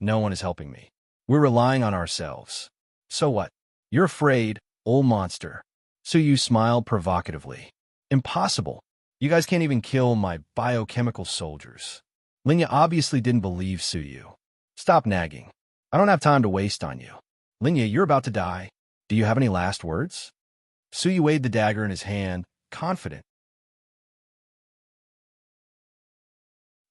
No one is helping me. We're relying on ourselves. So what? You're afraid, old monster. Su Yu smiled provocatively. Impossible. You guys can't even kill my biochemical soldiers. Linya obviously didn't believe Su Yu. Stop nagging. I don't have time to waste on you. Linya, you're about to die. Do you have any last words? Su Yu weighed the dagger in his hand, confident.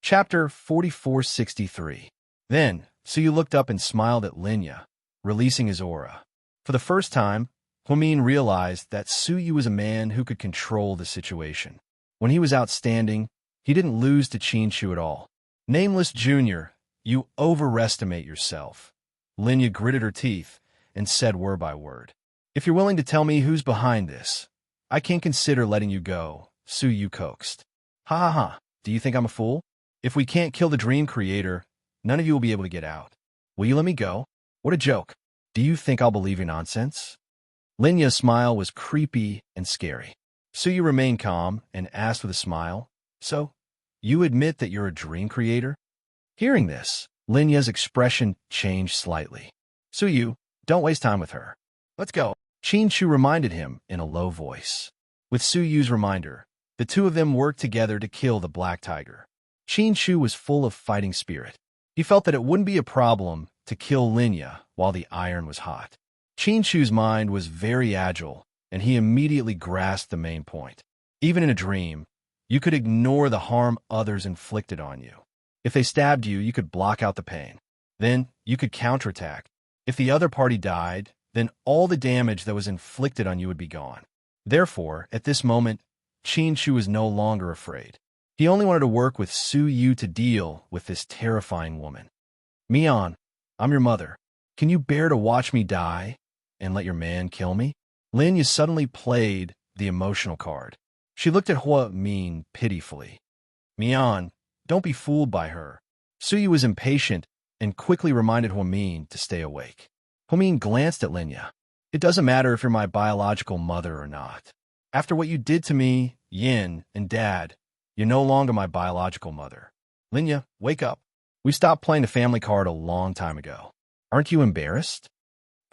Chapter 4463. Then, Su Yu looked up and smiled at Linya, releasing his aura. For the first time, Hua Min realized that Su Yu was a man who could control the situation. When he was outstanding, he didn't lose to Qin Chu at all. Nameless Junior, you overestimate yourself. Linya gritted her teeth and said word by word. If you're willing to tell me who's behind this, I can consider letting you go, Su Yu coaxed. Ha ha ha, do you think I'm a fool? If we can't kill the dream creator, none of you will be able to get out. Will you let me go? What a joke. Do you think I'll believe your nonsense? Linya's smile was creepy and scary. Su Yu remained calm and asked with a smile, so, you admit that you're a dream creator? Hearing this, Linya's expression changed slightly. Su Yu, don't waste time with her. Let's go. Qin Chu reminded him in a low voice. With Su Yu's reminder, the 2 of them worked together to kill the black tiger. Qin Chu was full of fighting spirit. He felt that it wouldn't be a problem to kill Linya while the iron was hot. Qin Chu's mind was very agile, and he immediately grasped the main point. Even in a dream, you could ignore the harm others inflicted on you. If they stabbed you, you could block out the pain. Then, you could counterattack. If the other party died, then all the damage that was inflicted on you would be gone. Therefore, at this moment, Qin Shu was no longer afraid. He only wanted to work with Su Yu to deal with this terrifying woman. Mian, I'm your mother. Can you bear to watch me die and let your man kill me? Lin Yu suddenly played the emotional card. She looked at Hua Min pitifully. Mian, don't be fooled by her. Su Yu was impatient and quickly reminded Hua Min to stay awake. Hua Min glanced at Lin Yu. It doesn't matter if you're my biological mother or not. After what you did to me, Yin, and Dad, you're no longer my biological mother. Lin Yu, wake up. We stopped playing the family card a long time ago. Aren't you embarrassed?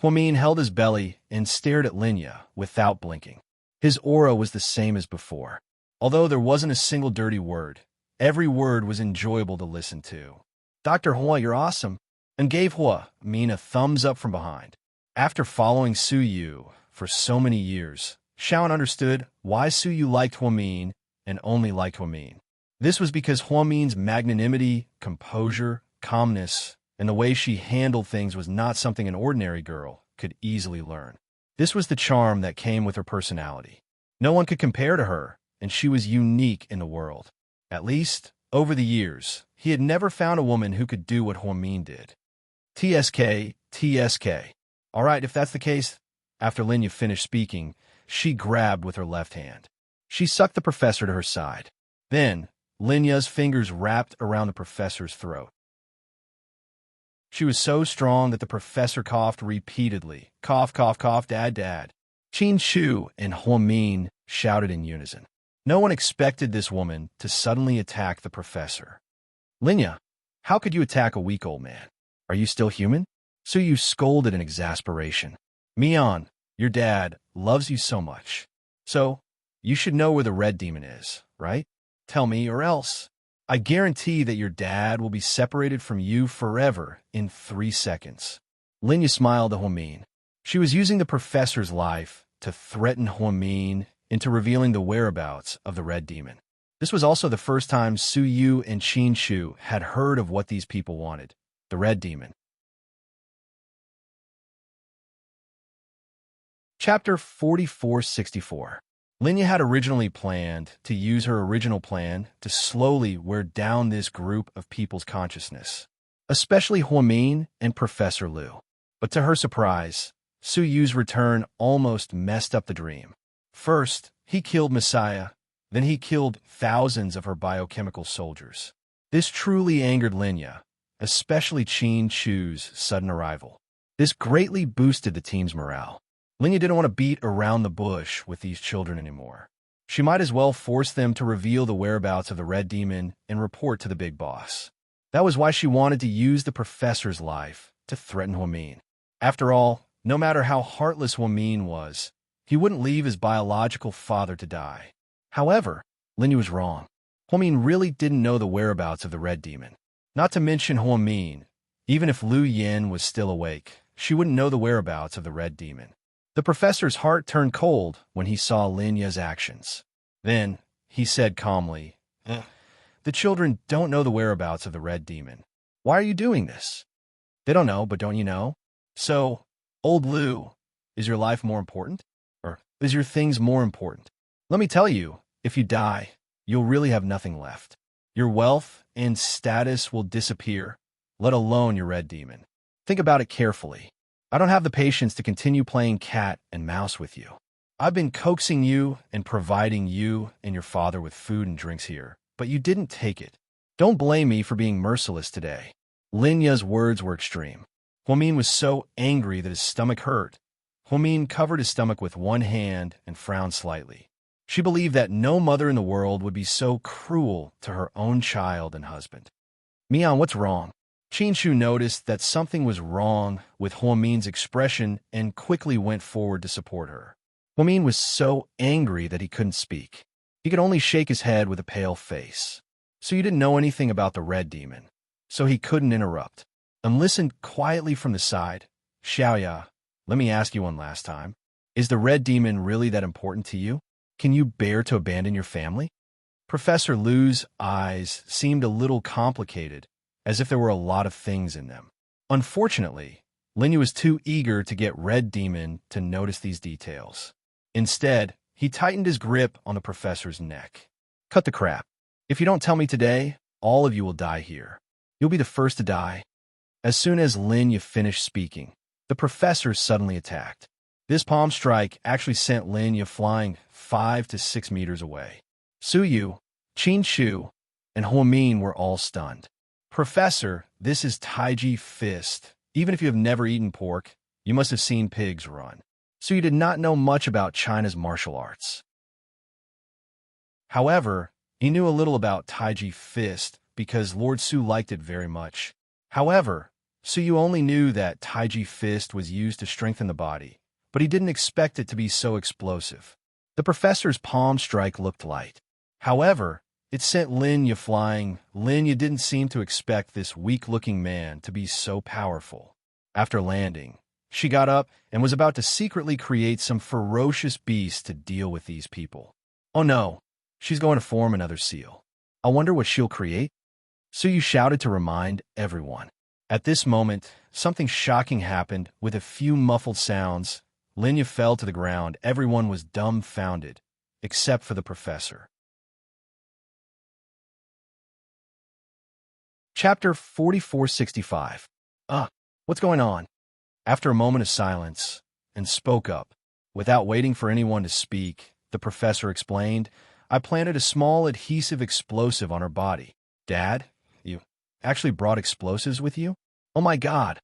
Hua Min held his belly and stared at Lin Yu without blinking. His aura was the same as before. Although there wasn't a single dirty word, every word was enjoyable to listen to. Dr. Hua, you're awesome, and gave Hua Min a thumbs up from behind. After following Su Yu for so many years, Shaoan understood why Su Yu liked Hua Min and only liked Hua Min. This was because Hua Min's magnanimity, composure, calmness, and the way she handled things was not something an ordinary girl could easily learn. This was the charm that came with her personality. No one could compare to her, and she was unique in the world. At least, over the years, he had never found a woman who could do what Hua Min did. TSK, TSK. All right, if that's the case. After Lin Yu finished speaking, she grabbed with her left hand. She sucked the professor to her side. Then, Lin Yu's fingers wrapped around the professor's throat. She was so strong that the professor coughed repeatedly. Cough, cough, cough, dad, dad. Qin Shu and Hua Min shouted in unison. No one expected this woman to suddenly attack the professor. Lin Yu, how could you attack a weak old man? Are you still human? Su Yu scolded in exasperation. Mian, your dad loves you so much. So, you should know where the red demon is, right? Tell me or else. I guarantee that your dad will be separated from you forever in 3 seconds. Lin Yu smiled at Hua Min. She was using the professor's life to threaten Hua Min into revealing the whereabouts of the red demon. This was also the first time Su Yu and Qin Shu had heard of what these people wanted, the red demon. Chapter 4464. Lin Yu had originally planned to use her original plan to slowly wear down this group of people's consciousness, especially Hua Min and Professor Liu. But to her surprise, Su Yu's return almost messed up the dream. First, he killed Messiah, then he killed thousands of her biochemical soldiers. This truly angered Lin Yu, especially Qin Shu's sudden arrival. This greatly boosted the team's morale. Lin Yu didn't want to beat around the bush with these children anymore. She might as well force them to reveal the whereabouts of the red demon and report to the big boss. That was why she wanted to use the professor's life to threaten Hua Min. After all, no matter how heartless Hua Min was, he wouldn't leave his biological father to die. However, Lin Yu was wrong. Hua Min really didn't know the whereabouts of the red demon. Not to mention Hua Min, even if Liu Yin was still awake, she wouldn't know the whereabouts of the red demon. The professor's heart turned cold when he saw Lin Yu's actions. Then, he said calmly, The children don't know the whereabouts of the red demon. Why are you doing this? They don't know, but don't you know? So, old Liu, is your life more important? Or is your things more important? Let me tell you, if you die, you'll really have nothing left. Your wealth and status will disappear, let alone your red demon. Think about it carefully. I don't have the patience to continue playing cat and mouse with you. I've been coaxing you and providing you and your father with food and drinks here, but you didn't take it. Don't blame me for being merciless today. Lin Yu's words were extreme. Hua Min was so angry that his stomach hurt. Hua Min covered his stomach with one hand and frowned slightly. She believed that no mother in the world would be so cruel to her own child and husband. Mian, what's wrong? Qin Shu noticed that something was wrong with Hua Min's expression and quickly went forward to support her. Hua Min was so angry that he couldn't speak. He could only shake his head with a pale face. So you didn't know anything about the red demon, so he couldn't interrupt. And listened quietly from the side. Xiaoya, let me ask you one last time. Is the red demon really that important to you? Can you bear to abandon your family? Professor Liu's eyes seemed a little complicated, as if there were a lot of things in them. Unfortunately, Lin Yu was too eager to get red demon to notice these details. Instead, He tightened his grip on the professor's neck. Cut the crap. If you don't tell me today, all of you will die here. You'll be the first to die. As soon as Linya finished speaking, the professor suddenly attacked. This palm strike actually sent Linya flying 5 to 6 meters away. Suyu, Qin Shu, and Huamin were all stunned. Professor, this is Taiji Fist. Even if you have never eaten pork, you must have seen pigs run. So you did not know much about China's martial arts. However, he knew a little about Taiji Fist because Lord Su liked it very much. However, Suyu only knew that Taiji Fist was used to strengthen the body, but he didn't expect it to be so explosive. The professor's palm strike looked light. However, it sent Linya flying. Linya didn't seem to expect this weak-looking man to be so powerful. After landing, she got up and was about to secretly create some ferocious beast to deal with these people. Oh no, she's going to form another seal. I wonder what she'll create? Suyu shouted to remind everyone. At this moment, something shocking happened. With a few muffled sounds, Linya fell to the ground. Everyone was dumbfounded, except for the professor. Chapter 4465. What's going on? After a moment of silence, and spoke up. Without waiting for anyone to speak, the professor explained, I planted a small adhesive explosive on her body. Dad, you actually brought explosives with you? Oh my God,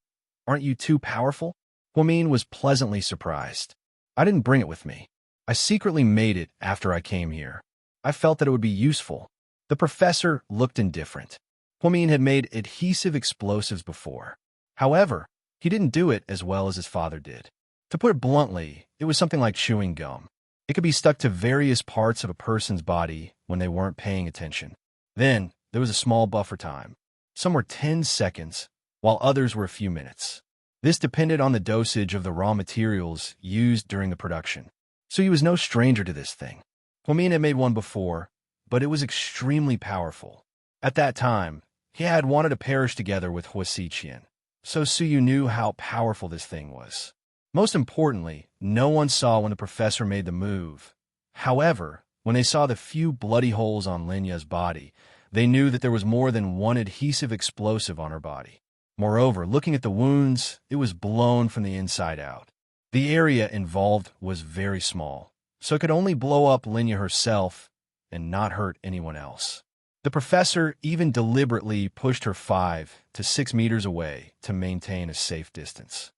aren't you too powerful? Huamin was pleasantly surprised. I didn't bring it with me. I secretly made it after I came here. I felt that it would be useful. The professor looked indifferent. Huamin had made adhesive explosives before. However, he didn't do it as well as his father did. To put it bluntly, it was something like chewing gum. It could be stuck to various parts of a person's body when they weren't paying attention. Then, there was a small buffer time. Some were 10 seconds, while others were a few minutes. This depended on the dosage of the raw materials used during the production. So he was no stranger to this thing. Huamin had made one before, but it was extremely powerful. At that time, he had wanted to perish together with Hua Xiqian, so Suyu knew how powerful this thing was. Most importantly, no one saw when the professor made the move. However, when they saw the few bloody holes on Linya's body, they knew that there was more than one adhesive explosive on her body. Moreover, looking at the wounds, it was blown from the inside out. The area involved was very small, so it could only blow up Linya herself and not hurt anyone else. The professor even deliberately pushed her 5 to 6 meters away to maintain a safe distance.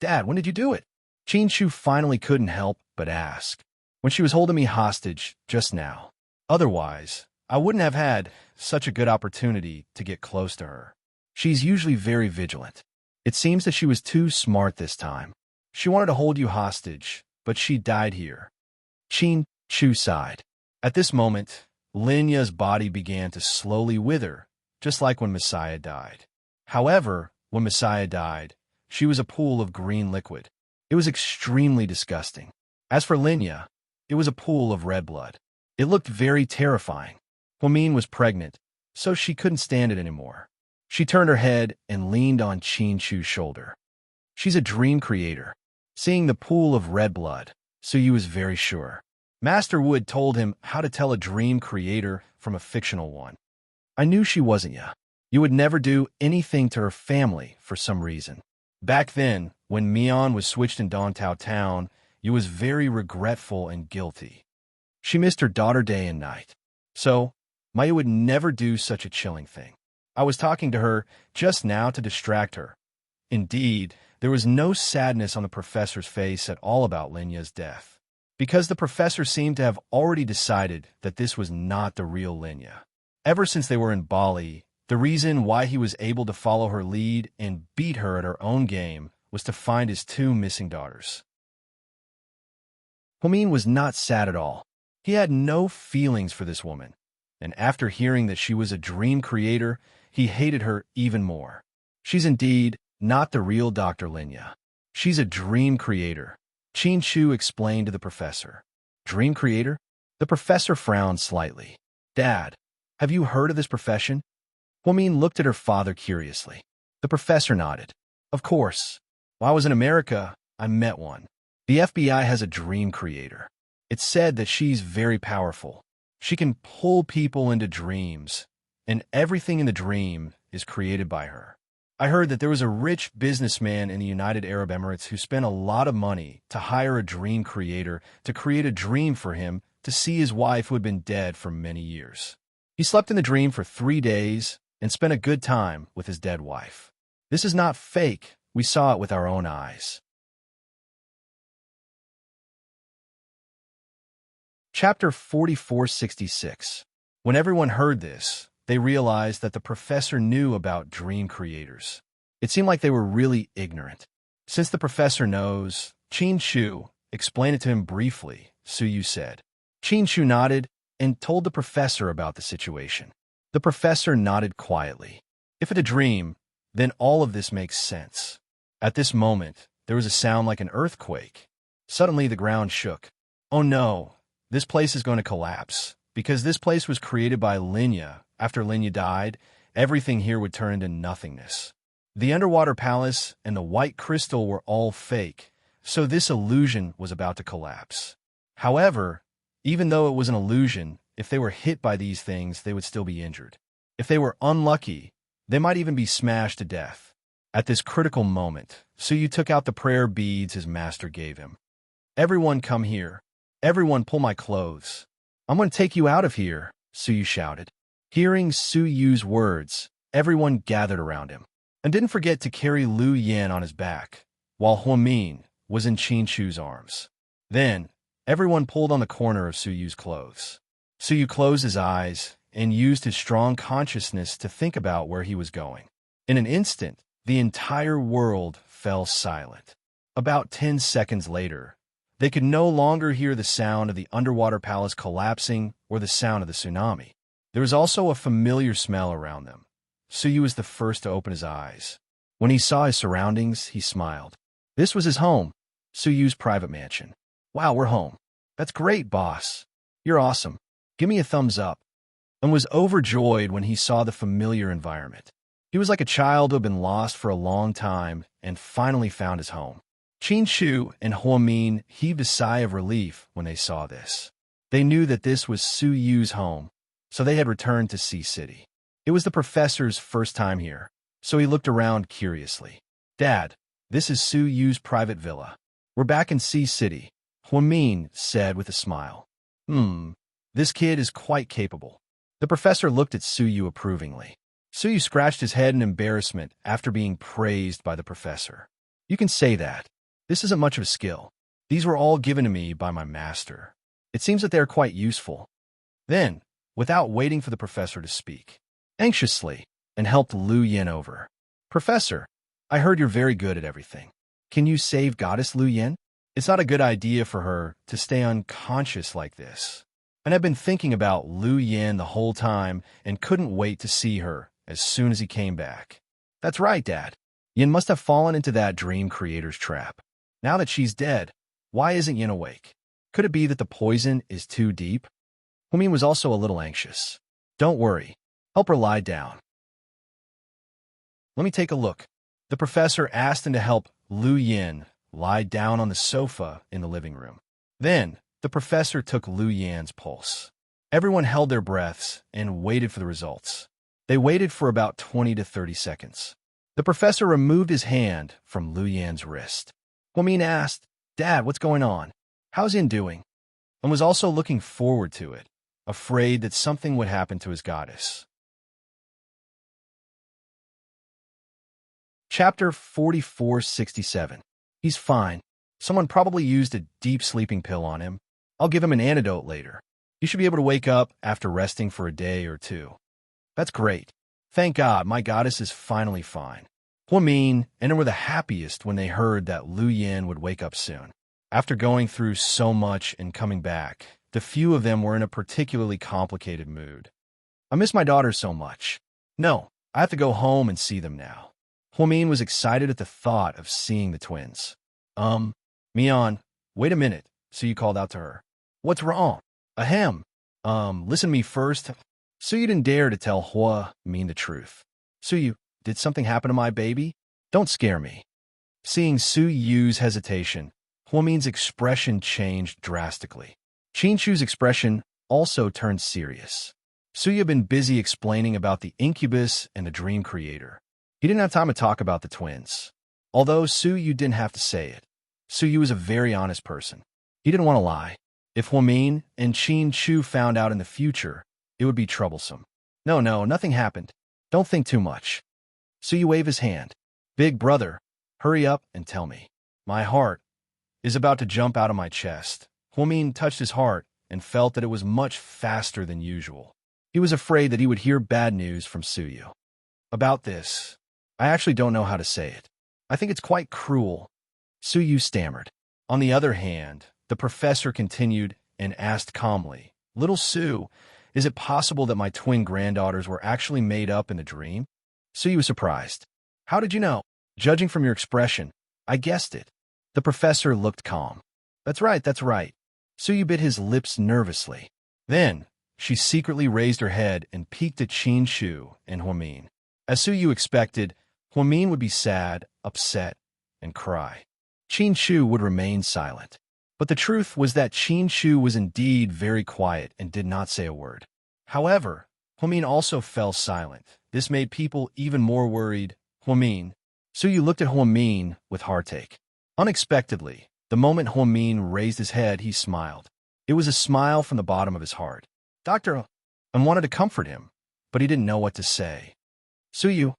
Dad, when did you do it? Qin Shu finally couldn't help but ask. When she was holding me hostage just now. Otherwise, I wouldn't have had such a good opportunity to get close to her. She's usually very vigilant. It seems that she was too smart this time. She wanted to hold you hostage, but she died here. Qin Shu sighed. At this moment, Linya's body began to slowly wither, just like when Messiah died. However, when Messiah died, she was a pool of green liquid. It was extremely disgusting. As for Linya, it was a pool of red blood. It looked very terrifying. Huamin was pregnant, so she couldn't stand it anymore. She turned her head and leaned on Qin Shu's shoulder. She's a dream creator. Seeing the pool of red blood, Suyu was very sure. Master Wood told him how to tell a dream creator from a fictional one. I knew she wasn't ya. You would never do anything to her family for some reason. Back then, when Mian was switched in Dantao Town, you was very regretful and guilty. She missed her daughter day and night. So, Maya would never do such a chilling thing. I was talking to her just now to distract her. Indeed, there was no sadness on the professor's face at all about Linya's death, because the professor seemed to have already decided that this was not the real Linya. Ever since they were in Bali, the reason why he was able to follow her lead and beat her at her own game was to find his 2 missing daughters. Huamin was not sad at all. He had no feelings for this woman, and after hearing that she was a dream creator, he hated her even more. She's indeed not the real Dr. Linya. She's a dream creator, Qin Shu explained to the professor. Dream creator? The professor frowned slightly. Dad, have you heard of this profession? Huamin looked at her father curiously. The professor nodded. Of course. While I was in America, I met one. The FBI has a dream creator. It's said that she's very powerful. She can pull people into dreams, and everything in the dream is created by her. I heard that there was a rich businessman in the United Arab Emirates who spent a lot of money to hire a dream creator to create a dream for him to see his wife who had been dead for many years. He slept in the dream for 3 days and spent a good time with his dead wife. This is not fake. We saw it with our own eyes. Chapter 4466. When everyone heard this, they realized that the professor knew about dream creators. It seemed like they were really ignorant. Since the professor knows, Qin Shu, explain it to him briefly, Suyu said. Qin Shu nodded and told the professor about the situation. The professor nodded quietly. If it's a dream, then all of this makes sense. At this moment, there was a sound like an earthquake. Suddenly, the ground shook. Oh no, this place is going to collapse. Because this place was created by Linya. After Linya died, everything here would turn into nothingness. The underwater palace and the white crystal were all fake, so this illusion was about to collapse. However, even though it was an illusion, if they were hit by these things, they would still be injured. If they were unlucky, they might even be smashed to death. At this critical moment, Suyu took out the prayer beads his master gave him. Everyone come here. Everyone pull my clothes. I'm going to take you out of here, Suyu shouted. Hearing Suyu's words, everyone gathered around him. And didn't forget to carry Lu Yan on his back, while Huamin was in Qin Shu's arms. Then, everyone pulled on the corner of Suyu's clothes. Suyu closed his eyes and used his strong consciousness to think about where he was going. In an instant, the entire world fell silent. About 10 seconds later, they could no longer hear the sound of the underwater palace collapsing or the sound of the tsunami. There was also a familiar smell around them. Suyu was the first to open his eyes. When he saw his surroundings, he smiled. This was his home, Suyu's private mansion. Wow, we're home. That's great, boss. You're awesome. Give me a thumbs up. And was overjoyed when he saw the familiar environment. He was like a child who had been lost for a long time and finally found his home. Qin Shu and Huamin heaved a sigh of relief when they saw this. They knew that this was Suyu's home, so they had returned to Sea City. It was the professor's first time here, so he looked around curiously. Dad, this is Suyu's private villa. We're back in Sea City, Huamin said with a smile. This kid is quite capable. The professor looked at Suyu approvingly. Suyu scratched his head in embarrassment after being praised by the professor. You can say that. This isn't much of a skill. These were all given to me by my master. It seems that they are quite useful. Then, without waiting for the professor to speak, anxiously, and helped Lu Yin over. Professor, I heard you're very good at everything. Can you save Goddess Lu Yin? It's not a good idea for her to stay unconscious like this. And I've been thinking about Lu Yin the whole time and couldn't wait to see her as soon as he came back. That's right, Dad. Yin must have fallen into that dream creator's trap. Now that she's dead, why isn't Yin awake? Could it be that the poison is too deep? Humin was also a little anxious. Don't worry. Help her lie down. Let me take a look. The professor asked him to help Lu Yin lie down on the sofa in the living room. Then, the professor took Lu Yan's pulse. Everyone held their breaths and waited for the results. They waited for about 20 to 30 seconds. The professor removed his hand from Lu Yan's wrist. Huamin asked, Dad, what's going on? How's Yin doing? And was also looking forward to it, afraid that something would happen to his goddess. Chapter 4467. He's fine. Someone probably used a deep sleeping pill on him. I'll give him an antidote later. He should be able to wake up after resting for a day or two. That's great. Thank God, my goddess is finally fine. Huamin and they were the happiest when they heard that Lu Yin would wake up soon. After going through so much and coming back, the few of them were in a particularly complicated mood. I miss my daughter so much. No, I have to go home and see them now. Huamin was excited at the thought of seeing the twins. Mian, wait a minute, Suyu called out to her. What's wrong? Ahem. Listen to me first. Suyu didn't dare to tell Huamin the truth. Suyu, did something happen to my baby? Don't scare me. Seeing Suyu's hesitation, Huamin's expression changed drastically. Chinshu's expression also turned serious. Suyu had been busy explaining about the incubus and the dream creator. He didn't have time to talk about the twins. Although Suyu didn't have to say it, Suyu was a very honest person. He didn't want to lie. If Huamin and Chinshu found out in the future, it would be troublesome. No, nothing happened. Don't think too much. Suyu waved his hand. Big brother, hurry up and tell me. My heart is about to jump out of my chest. Huamin touched his heart and felt that it was much faster than usual. He was afraid that he would hear bad news from Suyu. About this, I actually don't know how to say it. I think it's quite cruel. Suyu stammered. On the other hand, the professor continued and asked calmly, Little Su, is it possible that my twin granddaughters were actually made up in the dream? Suyu was surprised. How did you know? Judging from your expression, I guessed it. The professor looked calm. That's right. Suyu bit his lips nervously. Then, she secretly raised her head and peeked at Chinshu and Huamin. As Suyu expected, Huamin would be sad, upset, and cry. Chinshu would remain silent. But the truth was that Chinshu was indeed very quiet and did not say a word. However, Huamin also fell silent. This made people even more worried. Huamin. Suyu looked at Huamin with heartache. Unexpectedly, the moment Huamin raised his head, he smiled. It was a smile from the bottom of his heart. Doctor, I wanted to comfort him, but he didn't know what to say. Suyu,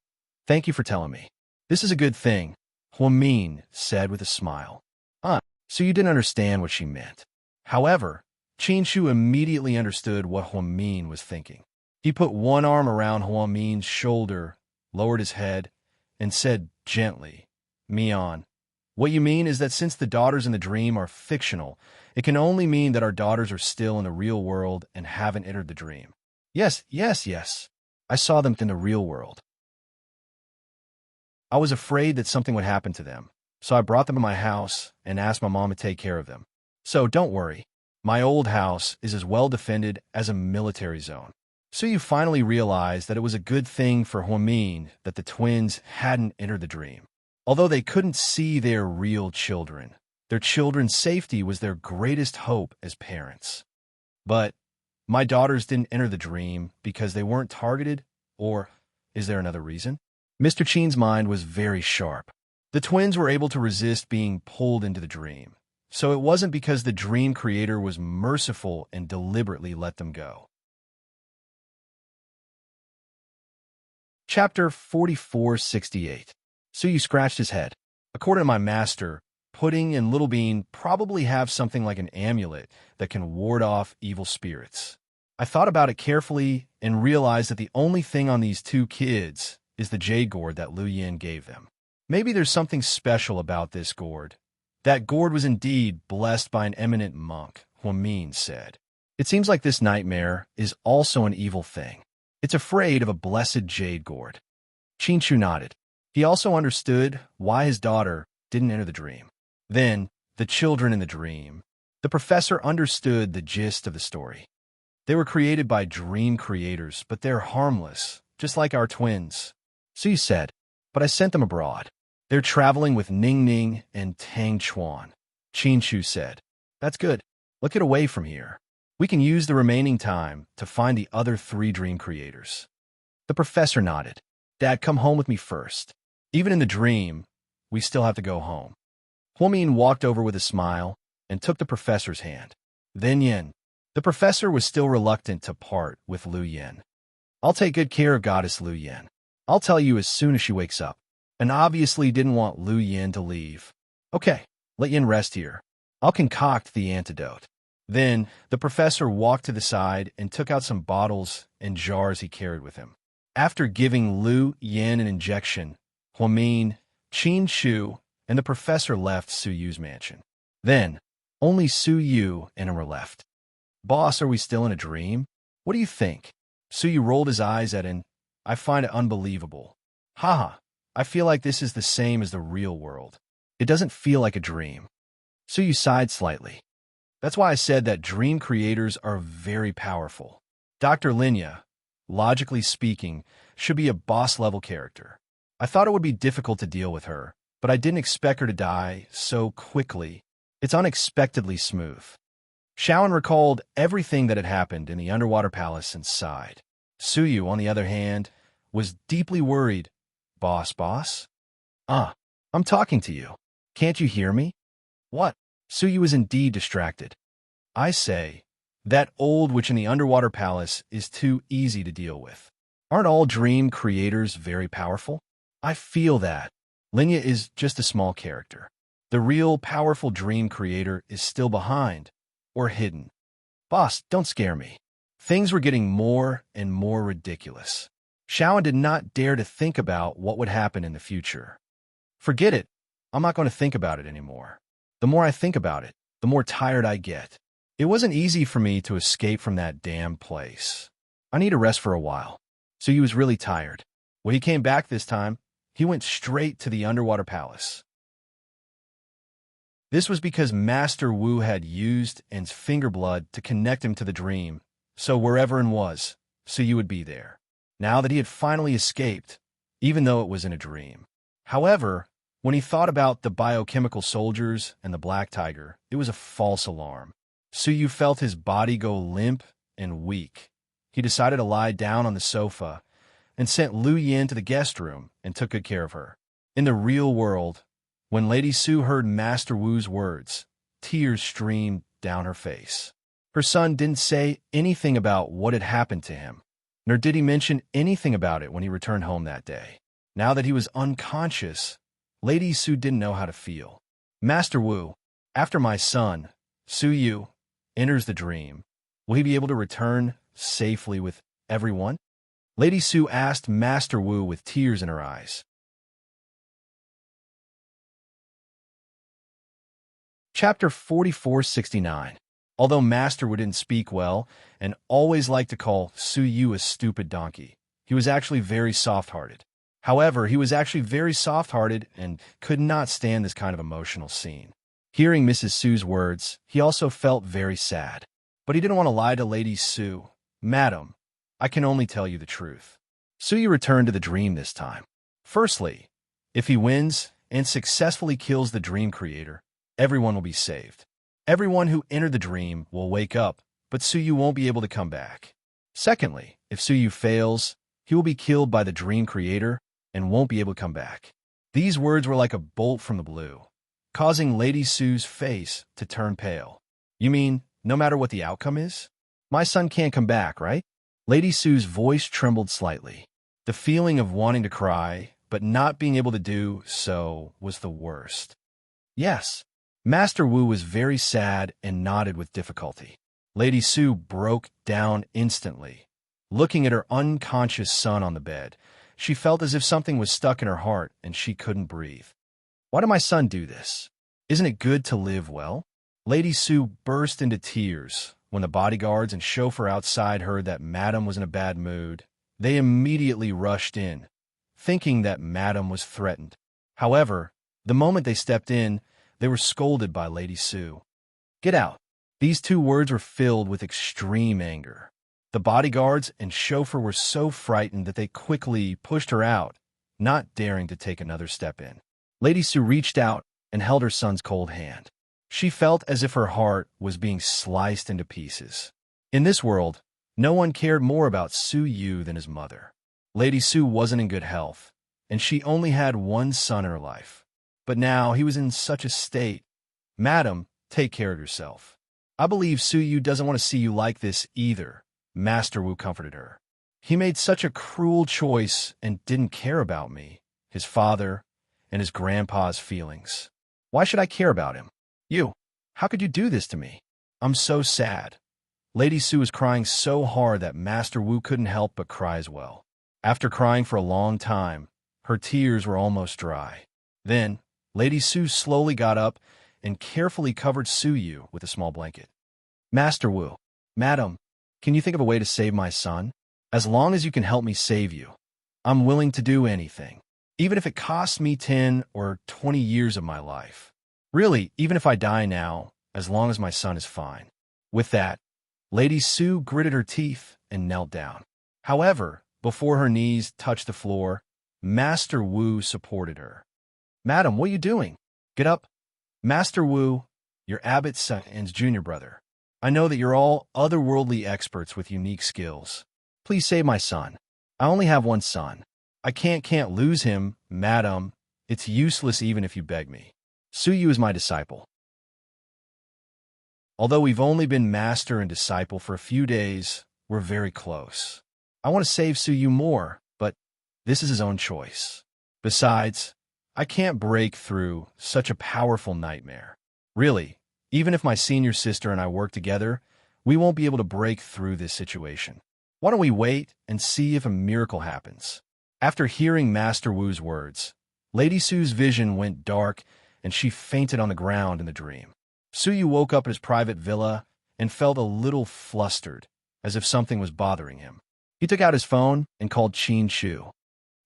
thank you for telling me. This is a good thing, Huamin said with a smile. Suyu didn't understand what she meant. However, Chinshu immediately understood what Huamin was thinking. He put one arm around Huamin's shoulder, lowered his head, and said gently, Mian, what you mean is that since the daughters in the dream are fictional, it can only mean that our daughters are still in the real world and haven't entered the dream. Yes. I saw them in the real world. I was afraid that something would happen to them, so I brought them to my house and asked my mom to take care of them. So don't worry. My old house is as well defended as a military zone. Suyu finally realized that it was a good thing for Huamin that the twins hadn't entered the dream. Although they couldn't see their real children, their children's safety was their greatest hope as parents. But my daughters didn't enter the dream because they weren't targeted, or is there another reason? Mr. Chin's mind was very sharp. The twins were able to resist being pulled into the dream, so it wasn't because the dream creator was merciful and deliberately let them go. Chapter 4468. Suyu scratched his head. According to my master, Pudding and Little Bean probably have something like an amulet that can ward off evil spirits. I thought about it carefully and realized that the only thing on these two kids is the jade gourd that Lu Yin gave them. Maybe there's something special about this gourd. That gourd was indeed blessed by an eminent monk, Huamin said. It seems like this nightmare is also an evil thing. It's afraid of a blessed jade gourd. Chinshu nodded. He also understood why his daughter didn't enter the dream. Then, the children in the dream. The professor understood the gist of the story. They were created by dream creators, but they're harmless, just like our twins. Suyu said, but I sent them abroad. They're traveling with Ning Ning and Tang Chuan. Chinshu said, that's good. Let's get away from here. We can use the remaining time to find the other 3 dream creators. The professor nodded. Dad, come home with me first. Even in the dream, we still have to go home. Huamin walked over with a smile and took the professor's hand. Then Yin. The professor was still reluctant to part with Lu Yin. I'll take good care of Goddess Lu Yin. I'll tell you as soon as she wakes up. And obviously didn't want Lu Yin to leave. Okay, let Yin rest here. I'll concoct the antidote. Then, the professor walked to the side and took out some bottles and jars he carried with him. After giving Lu Yin an injection, Huamin, Chinshu, and the professor left Suyu's mansion. Then, only Suyu and him were left. Boss, are we still in a dream? What do you think? Suyu rolled his eyes at him. I find it unbelievable. Haha, I feel like this is the same as the real world. It doesn't feel like a dream. Suyu sighed slightly. That's why I said that dream creators are very powerful. Dr. Linya, logically speaking, should be a boss-level character. I thought it would be difficult to deal with her, but I didn't expect her to die so quickly. It's unexpectedly smooth. Shaoan recalled everything that had happened in the underwater palace and sighed. Suyu, on the other hand, was deeply worried. Boss? I'm talking to you. Can't you hear me? What? Suyu was indeed distracted. I say, that old witch in the underwater palace is too easy to deal with. Aren't all dream creators very powerful? I feel that. Linya is just a small character. The real powerful dream creator is still behind, or hidden. Boss, don't scare me. Things were getting more and more ridiculous. Shaoan did not dare to think about what would happen in the future. Forget it. I'm not going to think about it anymore. The more I think about it, the more tired I get. It wasn't easy for me to escape from that damn place. I need a rest for a while. So he was really tired. When he came back this time, he went straight to the underwater palace. This was because Master Wu had used En's finger blood to connect him to the dream, so wherever En was, Suyu would be there. Now that he had finally escaped, even though it was in a dream. However, when he thought about the biochemical soldiers and the black tiger, it was a false alarm. Suyu felt his body go limp and weak. He decided to lie down on the sofa and sent Lu Yin to the guest room and took good care of her. In the real world, when Lady Su heard Master Wu's words, tears streamed down her face. Her son didn't say anything about what had happened to him, nor did he mention anything about it when he returned home that day. Now that he was unconscious, Lady Su didn't know how to feel. Master Wu, after my son, Suyu, enters the dream, will he be able to return safely with everyone? Lady Su asked Master Wu with tears in her eyes. Chapter 4469. Although Master Wu didn't speak well and always liked to call Suyu a stupid donkey, he was actually very soft-hearted. However, he was actually very soft-hearted and could not stand this kind of emotional scene. Hearing Mrs. Su's words, he also felt very sad. But he didn't want to lie to Lady Su. Madam, I can only tell you the truth. Suyu returned to the dream this time. Firstly, if he wins and successfully kills the dream creator, everyone will be saved. Everyone who entered the dream will wake up, but Suyu won't be able to come back. Secondly, if Suyu fails, he will be killed by the dream creator and won't be able to come back. These words were like a bolt from the blue, causing Lady Su's face to turn pale. You mean, no matter what the outcome is? My son can't come back, right? Lady Su's voice trembled slightly. The feeling of wanting to cry, but not being able to do so, was the worst. Yes. Master Wu was very sad and nodded with difficulty. Lady Su broke down instantly. Looking at her unconscious son on the bed, she felt as if something was stuck in her heart and she couldn't breathe. Why did my son do this? Isn't it good to live well? Lady Su burst into tears when the bodyguards and chauffeur outside heard that Madame was in a bad mood. They immediately rushed in, thinking that Madame was threatened. However, the moment they stepped in, they were scolded by Lady Su. Get out. These two words were filled with extreme anger. The bodyguards and chauffeur were so frightened that they quickly pushed her out, not daring to take another step in. Lady Su reached out and held her son's cold hand. She felt as if her heart was being sliced into pieces. In this world, no one cared more about Suyu than his mother. Lady Su wasn't in good health, and she only had one son in her life. But now he was in such a state. Madam, take care of yourself. I believe Suyu doesn't want to see you like this either, Master Wu comforted her. He made such a cruel choice and didn't care about me, his father, and his grandpa's feelings. Why should I care about him? You, how could you do this to me? I'm so sad. Lady Su was crying so hard that Master Wu couldn't help but cry as well. After crying for a long time, her tears were almost dry. Then, Lady Su slowly got up and carefully covered Suyu with a small blanket. Master Wu, Madam, can you think of a way to save my son? As long as you can help me save you, I'm willing to do anything, even if it costs me 10 or 20 years of my life. Really, even if I die now, as long as my son is fine. With that, Lady Su gritted her teeth and knelt down. However, before her knees touched the floor, Master Wu supported her. Madam, what are you doing? Get up. Master Wu, your abbot's son's junior brother. I know that you're all otherworldly experts with unique skills. Please save my son. I only have one son. I can't lose him, madam. It's useless even if you beg me. Suyu is my disciple. Although we've only been master and disciple for a few days, we're very close. I want to save Suyu more, but this is his own choice. Besides, I can't break through such a powerful nightmare. Really, even if my senior sister and I work together, we won't be able to break through this situation. Why don't we wait and see if a miracle happens? After hearing Master Wu's words, Lady Su's vision went dark and she fainted on the ground in the dream. Suyu woke up at his private villa and felt a little flustered, as if something was bothering him. He took out his phone and called Qin Shu.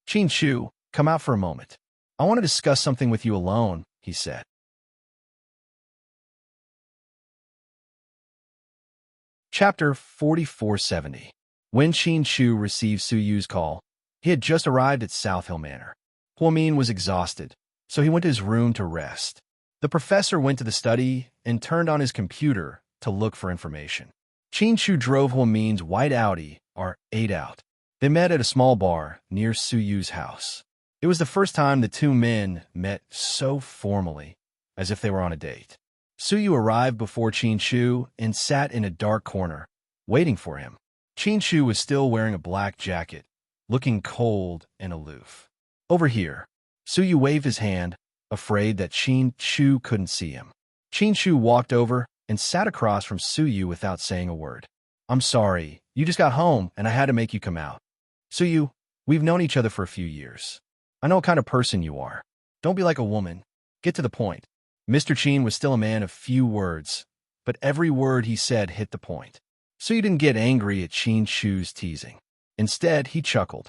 Qin Shu, come out for a moment. I want to discuss something with you alone, he said. Chapter 4470. When Qin Shu received Suyu's call, he had just arrived at South Hill Manor. Huomin was exhausted, so he went to his room to rest. The professor went to the study and turned on his computer to look for information. Qin Shu drove Huomin's white Audi R8 out. They met at a small bar near Suyu's house. It was the first time the two men met so formally, as if they were on a date. Suyu arrived before Qin Shu and sat in a dark corner, waiting for him. Qin Shu was still wearing a black jacket, looking cold and aloof. Over here. Suyu waved his hand, afraid that Qin Shu couldn't see him. Qin Shu walked over and sat across from Suyu without saying a word. I'm sorry, you just got home and I had to make you come out. Suyu, we've known each other for a few years. I know what kind of person you are. Don't be like a woman. Get to the point. Mr. Qin was still a man of few words, but every word he said hit the point. Suyu didn't get angry at Qin Shu's teasing. Instead, he chuckled.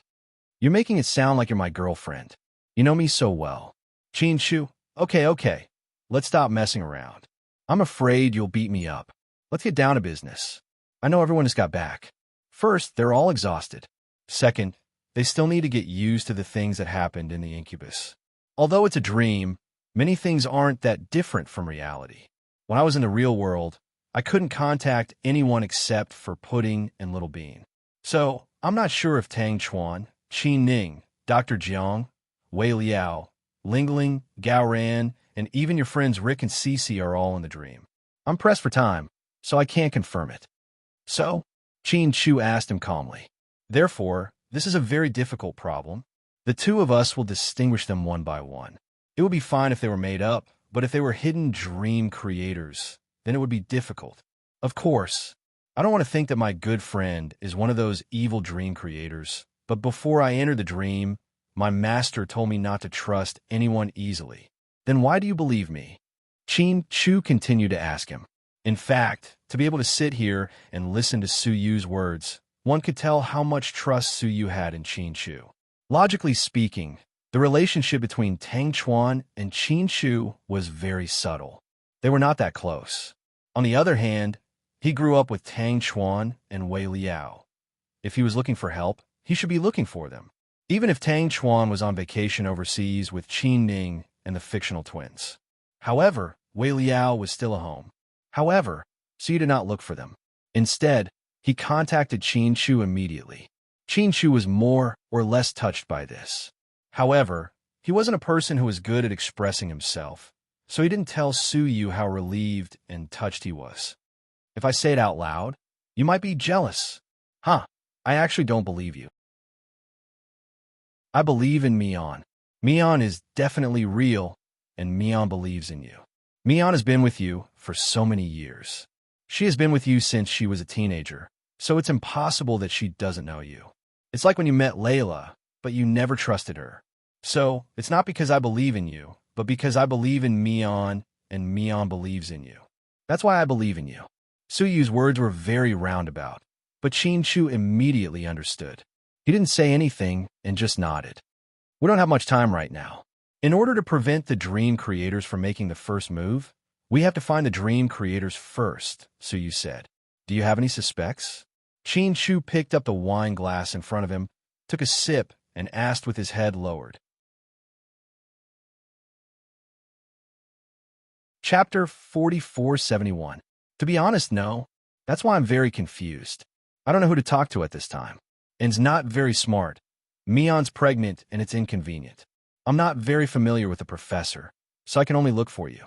You're making it sound like you're my girlfriend. You know me so well. Qin Shu, okay. Let's stop messing around. I'm afraid you'll beat me up. Let's get down to business. I know everyone has got back. First, they're all exhausted. Second, they still need to get used to the things that happened in the incubus. Although it's a dream, many things aren't that different from reality. When I was in the real world, I couldn't contact anyone except for Pudding and Little Bean. So, I'm not sure if Tang Chuan, Qin Ning, Dr. Jiang, Wei Liao, Lingling, Gao Ran, and even your friends Rick and Cece are all in the dream. I'm pressed for time, so I can't confirm it. So? Qin Shu asked him calmly. Therefore, this is a very difficult problem. The two of us will distinguish them one by one. It would be fine if they were made up, but if they were hidden dream creators, then it would be difficult. Of course, I don't want to think that my good friend is one of those evil dream creators, but before I entered the dream, my master told me not to trust anyone easily. Then why do you believe me? Qin Shu continued to ask him. In fact, to be able to sit here and listen to Suyu's words, one could tell how much trust Suyu had in Qin Shu. Logically speaking, the relationship between Tang Chuan and Qin Shu was very subtle. They were not that close. On the other hand, he grew up with Tang Chuan and Wei Liao. If he was looking for help, he should be looking for them. Even if Tang Chuan was on vacation overseas with Qin Ning and the fictional twins. However, Wei Liao was still at home. However, Suyu did not look for them. Instead, he contacted Qin Shu immediately. Qin Shu was more or less touched by this. However, he wasn't a person who was good at expressing himself, so he didn't tell Suyu how relieved and touched he was. If I say it out loud, you might be jealous. I actually don't believe you. I believe in Mian. Mian is definitely real, and Mian believes in you. Mian has been with you for so many years. She has been with you since she was a teenager, so it's impossible that she doesn't know you. It's like when you met Layla, but you never trusted her. So, it's not because I believe in you, but because I believe in Mian, and Mian believes in you. That's why I believe in you. Suyu's words were very roundabout, but Qin Shu immediately understood. He didn't say anything and just nodded. We don't have much time right now. In order to prevent the dream creators from making the first move, we have to find the dream creators first, Suyu said. Do you have any suspects? Qin Shu picked up the wine glass in front of him, took a sip, and asked with his head lowered. Chapter 4471. To be honest, no. That's why I'm very confused. I don't know who to talk to at this time. In's not very smart. Mion's pregnant and it's inconvenient. I'm not very familiar with the professor, so I can only look for you.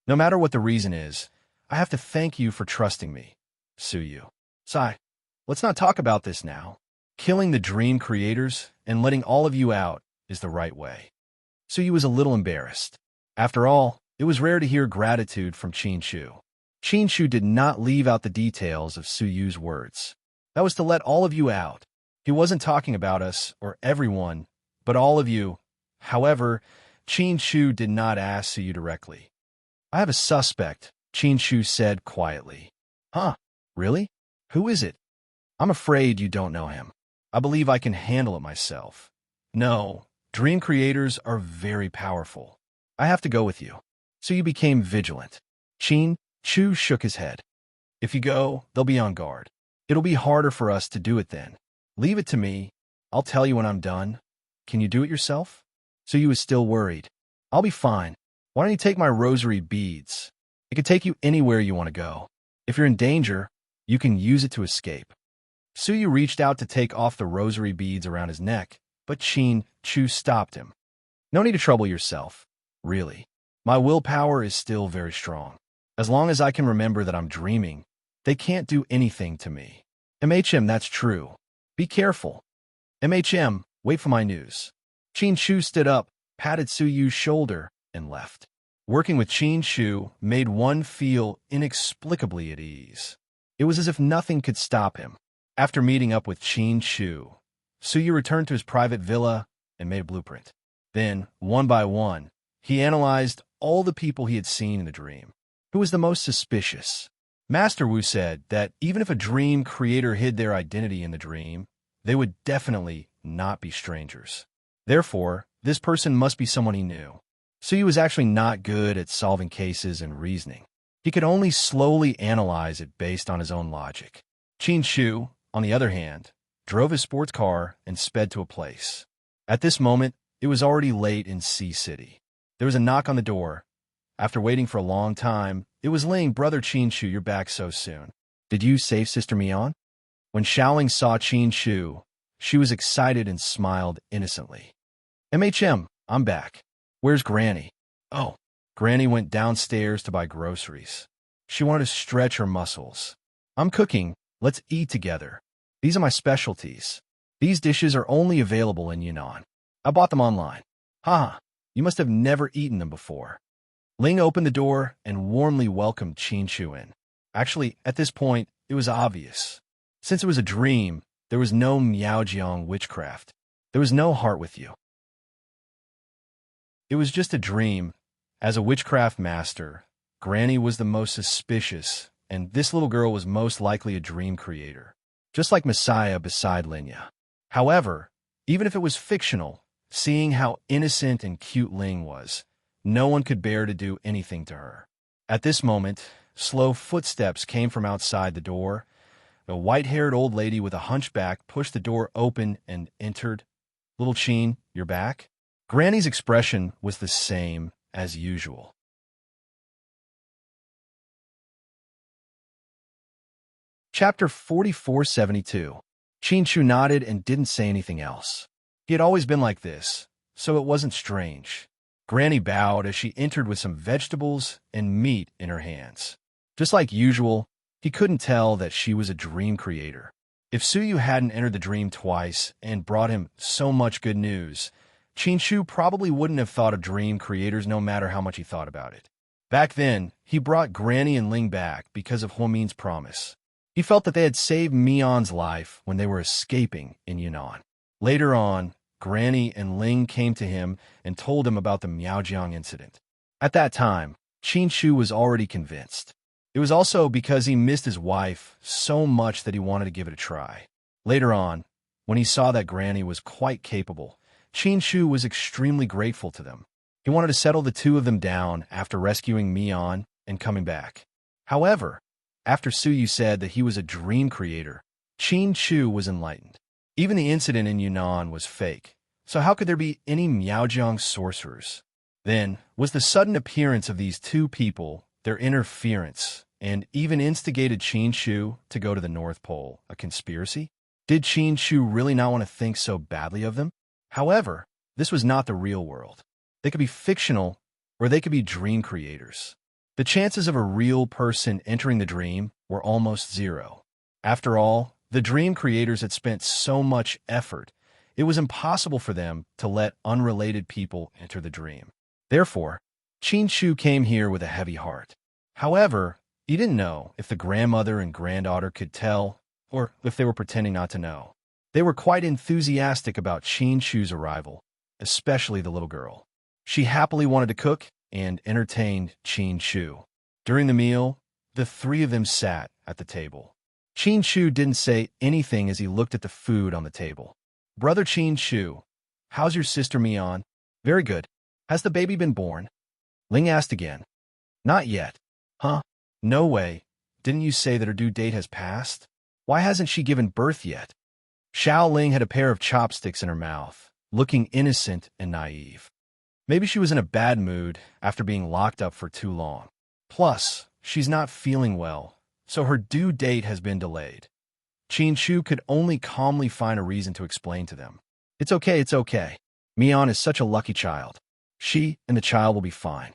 No matter what the reason is, I have to thank you for trusting me, Suyu. Sai, let's not talk about this now. Killing the dream creators and letting all of you out is the right way. Suyu was a little embarrassed. After all, it was rare to hear gratitude from Qinshu. Qinshu did not leave out the details of Suyu's words. That was to let all of you out. He wasn't talking about us or everyone, but all of you. However, Qinshu did not ask Suyu directly. I have a suspect, Qinshu said quietly. Huh? Really? Who is it? I'm afraid you don't know him. I believe I can handle it myself. No, dream creators are very powerful. I have to go with you. So you became vigilant. Qinshu shook his head. If you go, they'll be on guard. It'll be harder for us to do it then. Leave it to me. I'll tell you when I'm done. Can you do it yourself? So you was still worried. I'll be fine. Why don't you take my rosary beads? It could take you anywhere you want to go. If you're in danger, you can use it to escape. Suyu reached out to take off the rosary beads around his neck, but Qinshu stopped him. No need to trouble yourself. Really. My willpower is still very strong. As long as I can remember that I'm dreaming, they can't do anything to me. That's true. Be careful. Wait for my news. Qinshu stood up, patted Suyu's shoulder, and left. Working with Qinshu made one feel inexplicably at ease. It was as if nothing could stop him. After meeting up with Qinshu, Suyu returned to his private villa and made a blueprint. Then, one by one, he analyzed all the people he had seen in the dream. Who was the most suspicious? Master Wu said that even if a dream creator hid their identity in the dream, they would definitely not be strangers. Therefore, this person must be someone he knew. Suyu was actually not good at solving cases and reasoning. He could only slowly analyze it based on his own logic. Qinshu, on the other hand, drove his sports car and sped to a place. At this moment, it was already late in Sea City. There was a knock on the door. After waiting for a long time, it was Ling. Brother Qinshu, you're back so soon. Did you save Sister Mion? When Xiaoling saw Qinshu, she was excited and smiled innocently. I'm back. Where's Granny? Oh, Granny went downstairs to buy groceries. She wanted to stretch her muscles. I'm cooking. Let's eat together. These are my specialties. These dishes are only available in Yunnan. I bought them online. Haha, you must have never eaten them before. Ling opened the door and warmly welcomed Qinshu in. Actually, at this point, it was obvious. Since it was a dream, there was no Miaojiang witchcraft. There was no heart with you. It was just a dream. As a witchcraft master, Granny was the most suspicious, and this little girl was most likely a dream creator, just like Messiah beside Linya. However, even if it was fictional, seeing how innocent and cute Ling was, no one could bear to do anything to her. At this moment, slow footsteps came from outside the door. A white-haired old lady with a hunchback pushed the door open and entered. Little Qin, you're back? Granny's expression was the same as usual. Chapter 4472. Qinshu nodded and didn't say anything else. He had always been like this, so it wasn't strange. Granny bowed as she entered with some vegetables and meat in her hands. Just like usual, he couldn't tell that she was a dream creator. If Suyu hadn't entered the dream twice and brought him so much good news, Qinshu probably wouldn't have thought of dream creators no matter how much he thought about it. Back then, he brought Granny and Ling back because of Huomin's promise. He felt that they had saved Mion's life when they were escaping in Yunnan. Later on, Granny and Ling came to him and told him about the Miaojiang incident. At that time, Qinshu was already convinced. It was also because he missed his wife so much that he wanted to give it a try. Later on, when he saw that Granny was quite capable, Qinshu was extremely grateful to them. He wanted to settle the two of them down after rescuing Mion and coming back. However, after Suyu said that he was a dream creator, Qinshu was enlightened. Even the incident in Yunnan was fake, so how could there be any Miaojiang sorcerers? Then was the sudden appearance of these two people, their interference, and even instigated Qin Shu to go to the North Pole. A conspiracy? Did Qin Shu really not want to think so badly of them? However, this was not the real world. They could be fictional, or they could be dream creators. The chances of a real person entering the dream were almost zero. After all, the dream creators had spent so much effort, it was impossible for them to let unrelated people enter the dream. Therefore, Qin Shu came here with a heavy heart. However, he didn't know if the grandmother and granddaughter could tell, or if they were pretending not to know. They were quite enthusiastic about Qin Shu's arrival, especially the little girl. She happily wanted to cook and entertained Qin Shu. During the meal, the three of them sat at the table. Qin Shu didn't say anything as he looked at the food on the table. "Brother Qin Shu, how's your sister Mian?" "Very good. Has the baby been born?" Ling asked again. "Not yet." "Huh? No way. Didn't you say that her due date has passed? Why hasn't she given birth yet?" Xiao Ling had a pair of chopsticks in her mouth, looking innocent and naive. Maybe she was in a bad mood after being locked up for too long. Plus, she's not feeling well, so her due date has been delayed. Qin Shu could only calmly find a reason to explain to them. It's okay. Mian is such a lucky child. She and the child will be fine."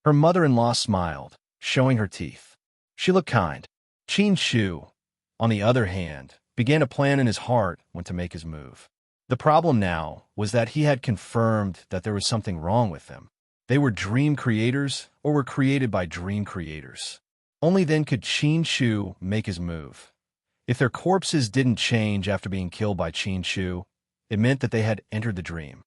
Her mother-in-law smiled, showing her teeth. She looked kind. Qin Shu, on the other hand, began to plan in his heart when to make his move. The problem now was that he had confirmed that there was something wrong with them. They were dream creators or were created by dream creators. Only then could Qin Shu make his move. If their corpses didn't change after being killed by Qin Shu, it meant that they had entered the dream.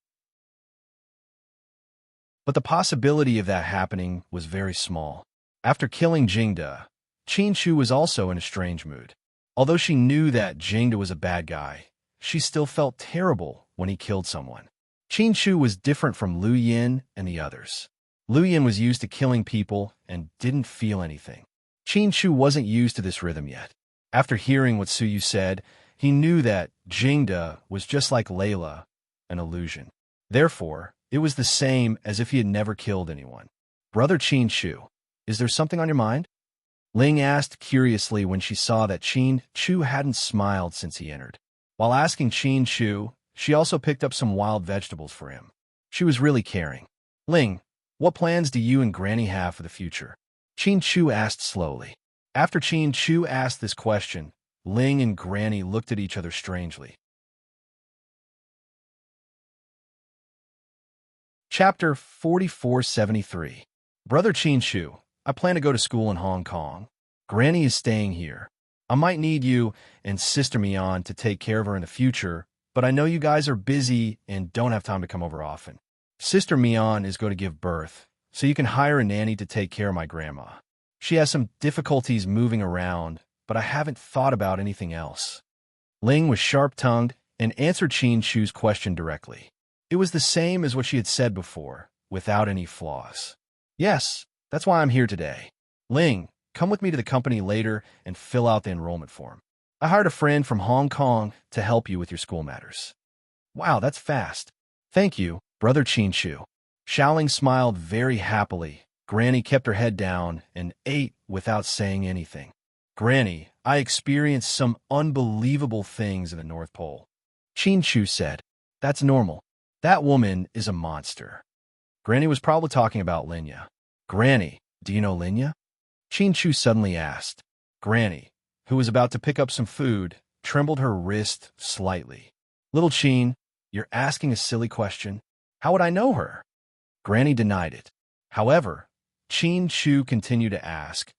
But the possibility of that happening was very small. After killing Jingde, Qin Shu was also in a strange mood. Although she knew that Jingde was a bad guy, she still felt terrible when he killed someone. Qin Shu was different from Liu Yin and the others. Liu Yin was used to killing people and didn't feel anything. Qin Shu wasn't used to this rhythm yet. After hearing what Su Yu said, he knew that Jingde was just like Layla, an illusion. Therefore, it was the same as if he had never killed anyone. "Brother Qin Shu, is there something on your mind?" Ling asked curiously when she saw that Qin Shu hadn't smiled since he entered. While asking Qin Shu, she also picked up some wild vegetables for him. She was really caring. "Ling, what plans do you and Granny have for the future?" Qin Shu asked slowly. After Qin Shu asked this question, Ling and Granny looked at each other strangely. Chapter 4473. "Brother Qin Shu, I plan to go to school in Hong Kong. Granny is staying here. I might need you and Sister Mian to take care of her in the future, but I know you guys are busy and don't have time to come over often. Sister Mian is going to give birth, so you can hire a nanny to take care of my grandma. She has some difficulties moving around, but I haven't thought about anything else." Ling was sharp-tongued and answered Qin Shu's question directly. It was the same as what she had said before, without any flaws. "Yes, that's why I'm here today. Ling, come with me to the company later and fill out the enrollment form. I hired a friend from Hong Kong to help you with your school matters." "Wow, that's fast. Thank you, Brother Qin Shu." Xiaoling smiled very happily. Granny kept her head down and ate without saying anything. "Granny, I experienced some unbelievable things in the North Pole." Qin Shu said, "That's normal. That woman is a monster." Granny was probably talking about Linya. "Granny, do you know Linya?" Qin Shu suddenly asked. Granny, who was about to pick up some food, trembled her wrist slightly. "Little Qin, you're asking a silly question. How would I know her?" Granny denied it. However, Qin Shu continued to ask,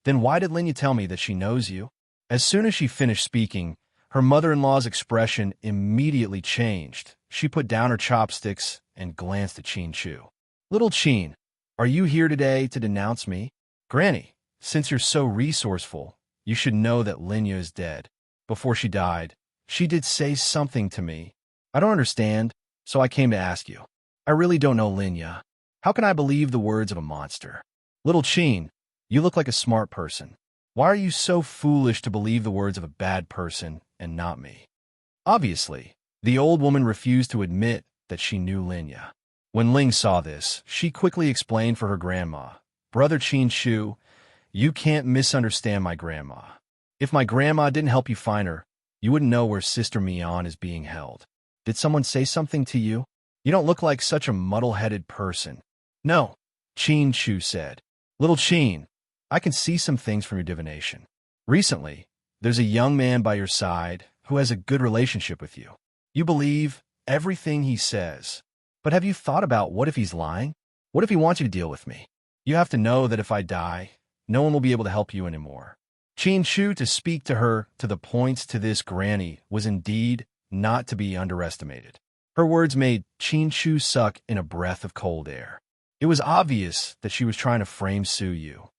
"Then why did Linya tell me that she knows you?" As soon as she finished speaking, her mother-in-law's expression immediately changed. She put down her chopsticks and glanced at Qin Shu. "Little Qin, are you here today to denounce me?" "Granny, since you're so resourceful, you should know that Linya is dead. Before she died, she did say something to me. I don't understand, so I came to ask you. I really don't know Linya. How can I believe the words of a monster?" "Little Qin, you look like a smart person. Why are you so foolish to believe the words of a bad person and not me?" Obviously, the old woman refused to admit that she knew Linya. When Ling saw this, she quickly explained for her grandma, "Brother Qin Shu, You can't misunderstand my grandma. If my grandma didn't help you find her, you wouldn't know where Sister Mian is being held. Did someone say something to you? You don't look like such a muddle-headed person. No, Chin Chu said. Little Chin, I can see some things from your divination. Recently, there's a young man by your side who has a good relationship with you. You believe everything he says. But have you thought about what if he's lying? What if he wants you to deal with me? You have to know that if I die, no one will be able to help you anymore. Chin Chu to speak to her to the points to this granny was indeed not to be underestimated. Her words made Chin Chu suck in a breath of cold air. It was obvious that she was trying to frame Su Yu.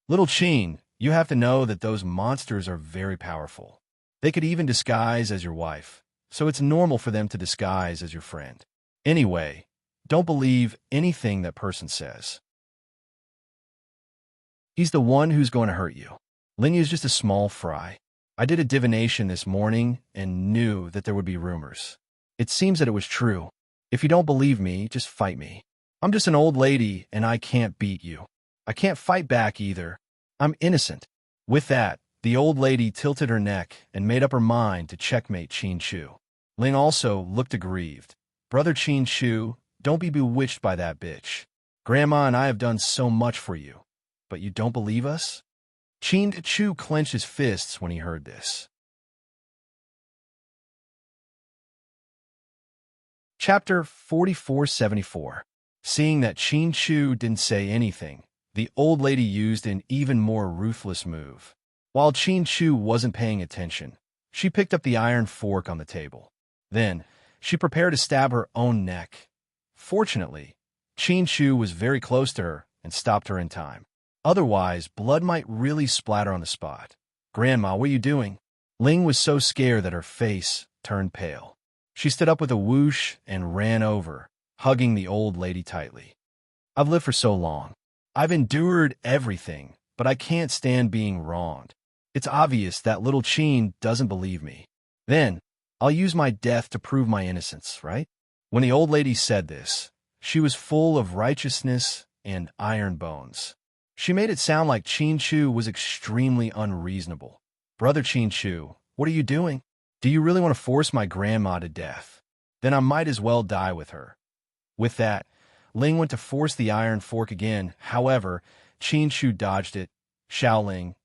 Little Chin, you have to know that those monsters are very powerful. They could even disguise as your wife, so it's normal for them to disguise as your friend. Anyway, don't believe anything that person says. He's the one who's going to hurt you. Lin Yu's just a small fry. I did a divination this morning and knew that there would be rumors. It seems that it was true. If you don't believe me, just fight me. I'm just an old lady and I can't beat you. I can't fight back either. I'm innocent. With that, the old lady tilted her neck and made up her mind to checkmate Chin Chu. Ling also looked aggrieved. Brother Chin Chu, don't be bewitched by that bitch. Grandma and I have done so much for you. But you don't believe us? Chin Chu clenched his fists when he heard this. Chapter 4474. Seeing that Chin Chu didn't say anything, the old lady used an even more ruthless move. While Chin Chu wasn't paying attention, she picked up the iron fork on the table. Then, she prepared to stab her own neck. Fortunately, Chin Chu was very close to her and stopped her in time. Otherwise, blood might really splatter on the spot. Grandma, what are you doing? Ling was so scared that her face turned pale. She stood up with a whoosh and ran over, hugging the old lady tightly. I've lived for so long. I've endured everything, but I can't stand being wronged. It's obvious that little Chin doesn't believe me. Then, I'll use my death to prove my innocence, right? When the old lady said this, she was full of righteousness and iron bones. She made it sound like Chin Chu was extremely unreasonable. Brother Chin Chu, what are you doing? Do you really want to force my grandma to death? Then I might as well die with her. With that, Ling went to force the iron fork again. However, Chin Chu dodged it. Xiao Ling,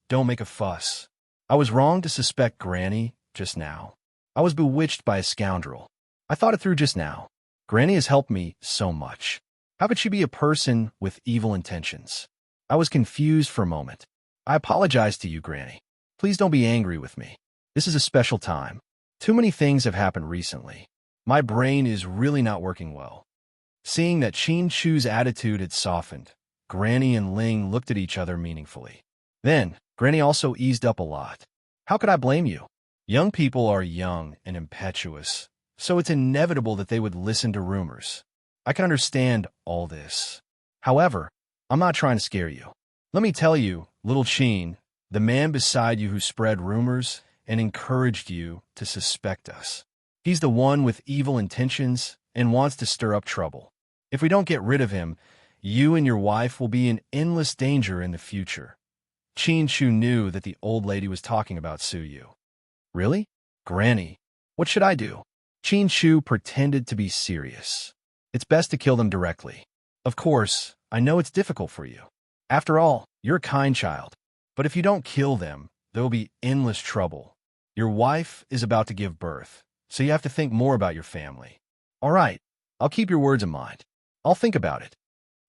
don't make a fuss. I was wrong to suspect Granny just now. I was bewitched by a scoundrel. I thought it through just now. Granny has helped me so much. How could she be a person with evil intentions? I was confused for a moment. I apologize to you, Granny. Please don't be angry with me. This is a special time. Too many things have happened recently. My brain is really not working well. Seeing that Chin Chu's attitude had softened, Granny and Ling looked at each other meaningfully. Then, Granny also eased up a lot. How could I blame you? Young people are young and impetuous, so it's inevitable that they would listen to rumors. I can understand all this. However, I'm not trying to scare you. Let me tell you, little Chin, the man beside you who spread rumors and encouraged you to suspect us. He's the one with evil intentions and wants to stir up trouble. If we don't get rid of him, you and your wife will be in endless danger in the future. Chin Chu knew that the old lady was talking about Su Yu. Really? Granny, what should I do? Chin Chu pretended to be serious. It's best to kill them directly. Of course, I know it's difficult for you. After all, you're a kind child. But if you don't kill them, there will be endless trouble. Your wife is about to give birth, so you have to think more about your family. All right, I'll keep your words in mind. I'll think about it.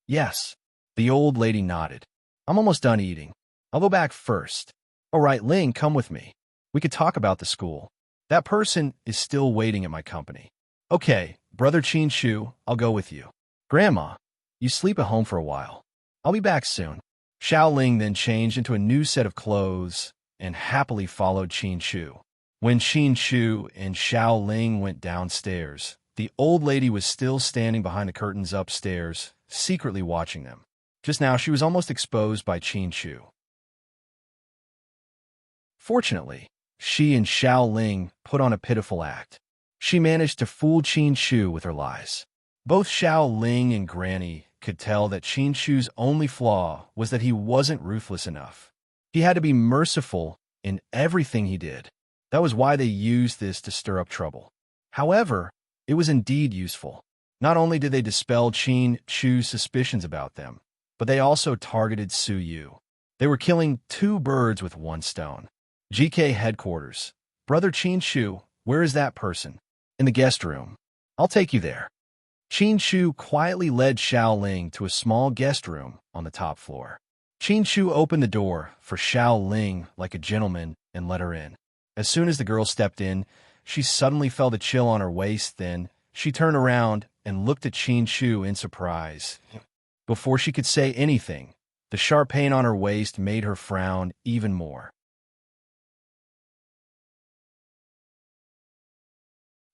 Yes, the old lady nodded. I'm almost done eating. I'll go back first. All right, Ling, come with me. We could talk about the school. That person is still waiting at my company. Okay, Brother Chin Chu, I'll go with you. Grandma, you sleep at home for a while. I'll be back soon. Xiao Ling then changed into a new set of clothes and happily followed Chin Chu. When Chin Chu and Xiao Ling went downstairs, the old lady was still standing behind the curtains upstairs, secretly watching them. Just now, she was almost exposed by Chin Chu. Fortunately, she and Xiao Ling put on a pitiful act. She managed to fool Chin Chu with her lies. Both Xiao Ling and Granny could tell that Qin Shu's only flaw was that he wasn't ruthless enough. He had to be merciful in everything he did. That was why they used this to stir up trouble. However, it was indeed useful. Not only did they dispel Qin Shu's suspicions about them, but they also targeted Su Yu. They were killing two birds with one stone. GK headquarters. Brother Qin Shu, where is that person? In the guest room. I'll take you there. Qin Shu quietly led Xiao Ling to a small guest room on the top floor. Qin Shu opened the door for Xiao Ling like a gentleman and let her in. As soon as the girl stepped in, she suddenly felt a chill on her waist. Then she turned around and looked at Qin Shu in surprise. Before she could say anything, the sharp pain on her waist made her frown even more.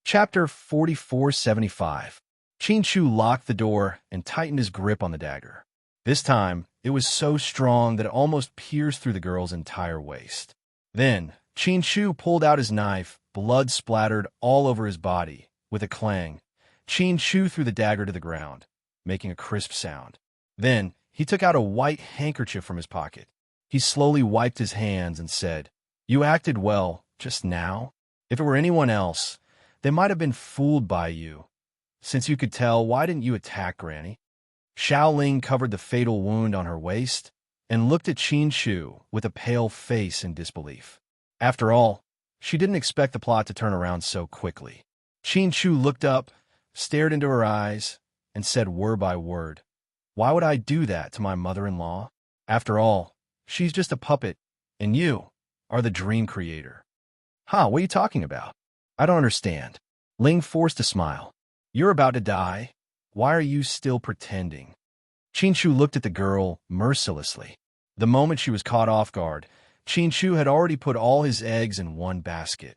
Chapter 4475. Qin Shu locked the door and tightened his grip on the dagger. This time, it was so strong that it almost pierced through the girl's entire waist. Then, Qin Shu pulled out his knife, blood splattered all over his body. With a clang, Qin Shu threw the dagger to the ground, making a crisp sound. Then, he took out a white handkerchief from his pocket. He slowly wiped his hands and said, "You acted well just now. If it were anyone else, they might have been fooled by you. Since you could tell, why didn't you attack Granny?" Xiao Ling covered the fatal wound on her waist and looked at Qin Shu with a pale face in disbelief. After all, she didn't expect the plot to turn around so quickly. Qin Shu looked up, stared into her eyes, and said word by word, "Why would I do that to my mother-in-law? After all, she's just a puppet, and you are the dream creator." "Huh, what are you talking about? I don't understand." Ling forced a smile. "You're about to die. Why are you still pretending?" Qin Shu looked at the girl mercilessly. The moment she was caught off guard, Qin Shu had already put all his eggs in one basket,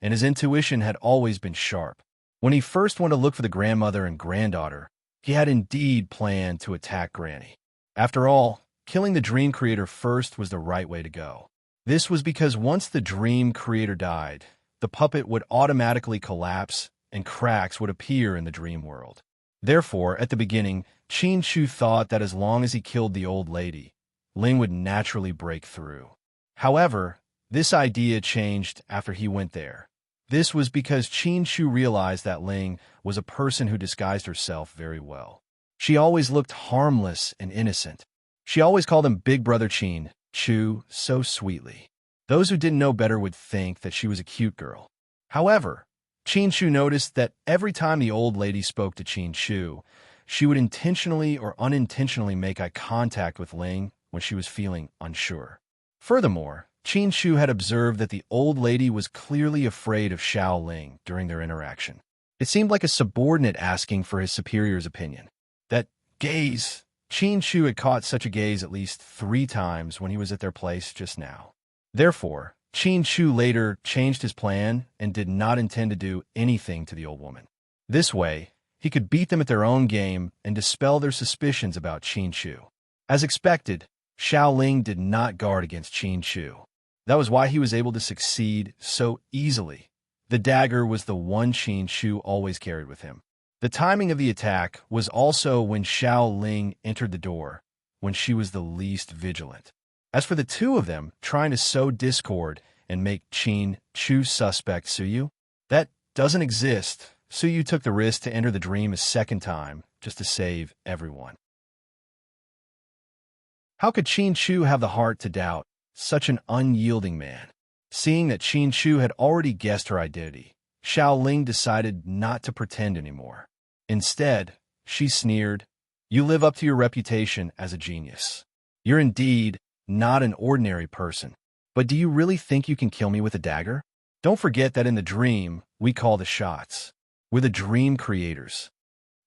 and his intuition had always been sharp. When he first went to look for the grandmother and granddaughter, he had indeed planned to attack Granny. After all, killing the dream creator first was the right way to go. This was because once the dream creator died, the puppet would automatically collapse and cracks would appear in the dream world. Therefore, at the beginning, Qin Shu thought that as long as he killed the old lady, Ling would naturally break through. However, this idea changed after he went there. This was because Qin Shu realized that Ling was a person who disguised herself very well. She always looked harmless and innocent. She always called him Big Brother Qin Shu so sweetly. Those who didn't know better would think that she was a cute girl. However, Qin Shu noticed that every time the old lady spoke to Qin Shu, she would intentionally or unintentionally make eye contact with Ling when she was feeling unsure. Furthermore, Qin Shu had observed that the old lady was clearly afraid of Xiao Ling during their interaction. It seemed like a subordinate asking for his superior's opinion. That gaze! Qin Shu had caught such a gaze at least 3 times when he was at their place just now. Therefore, Qin Shu later changed his plan and did not intend to do anything to the old woman. This way, he could beat them at their own game and dispel their suspicions about Qin Shu. As expected, Xiao Ling did not guard against Qin Shu. That was why he was able to succeed so easily. The dagger was the one Qin Shu always carried with him. The timing of the attack was also when Xiao Ling entered the door, when she was the least vigilant. As for the two of them trying to sow discord and make Qin Shu suspect Su Yu, that doesn't exist. Su Yu took the risk to enter the dream a second time just to save everyone. How could Qin Shu have the heart to doubt such an unyielding man? Seeing that Qin Shu had already guessed her identity, Xiao Ling decided not to pretend anymore. Instead, she sneered, "You live up to your reputation as a genius. You're indeed not an ordinary person. But do you really think you can kill me with a dagger? Don't forget that in the dream, we call the shots. We're the dream creators.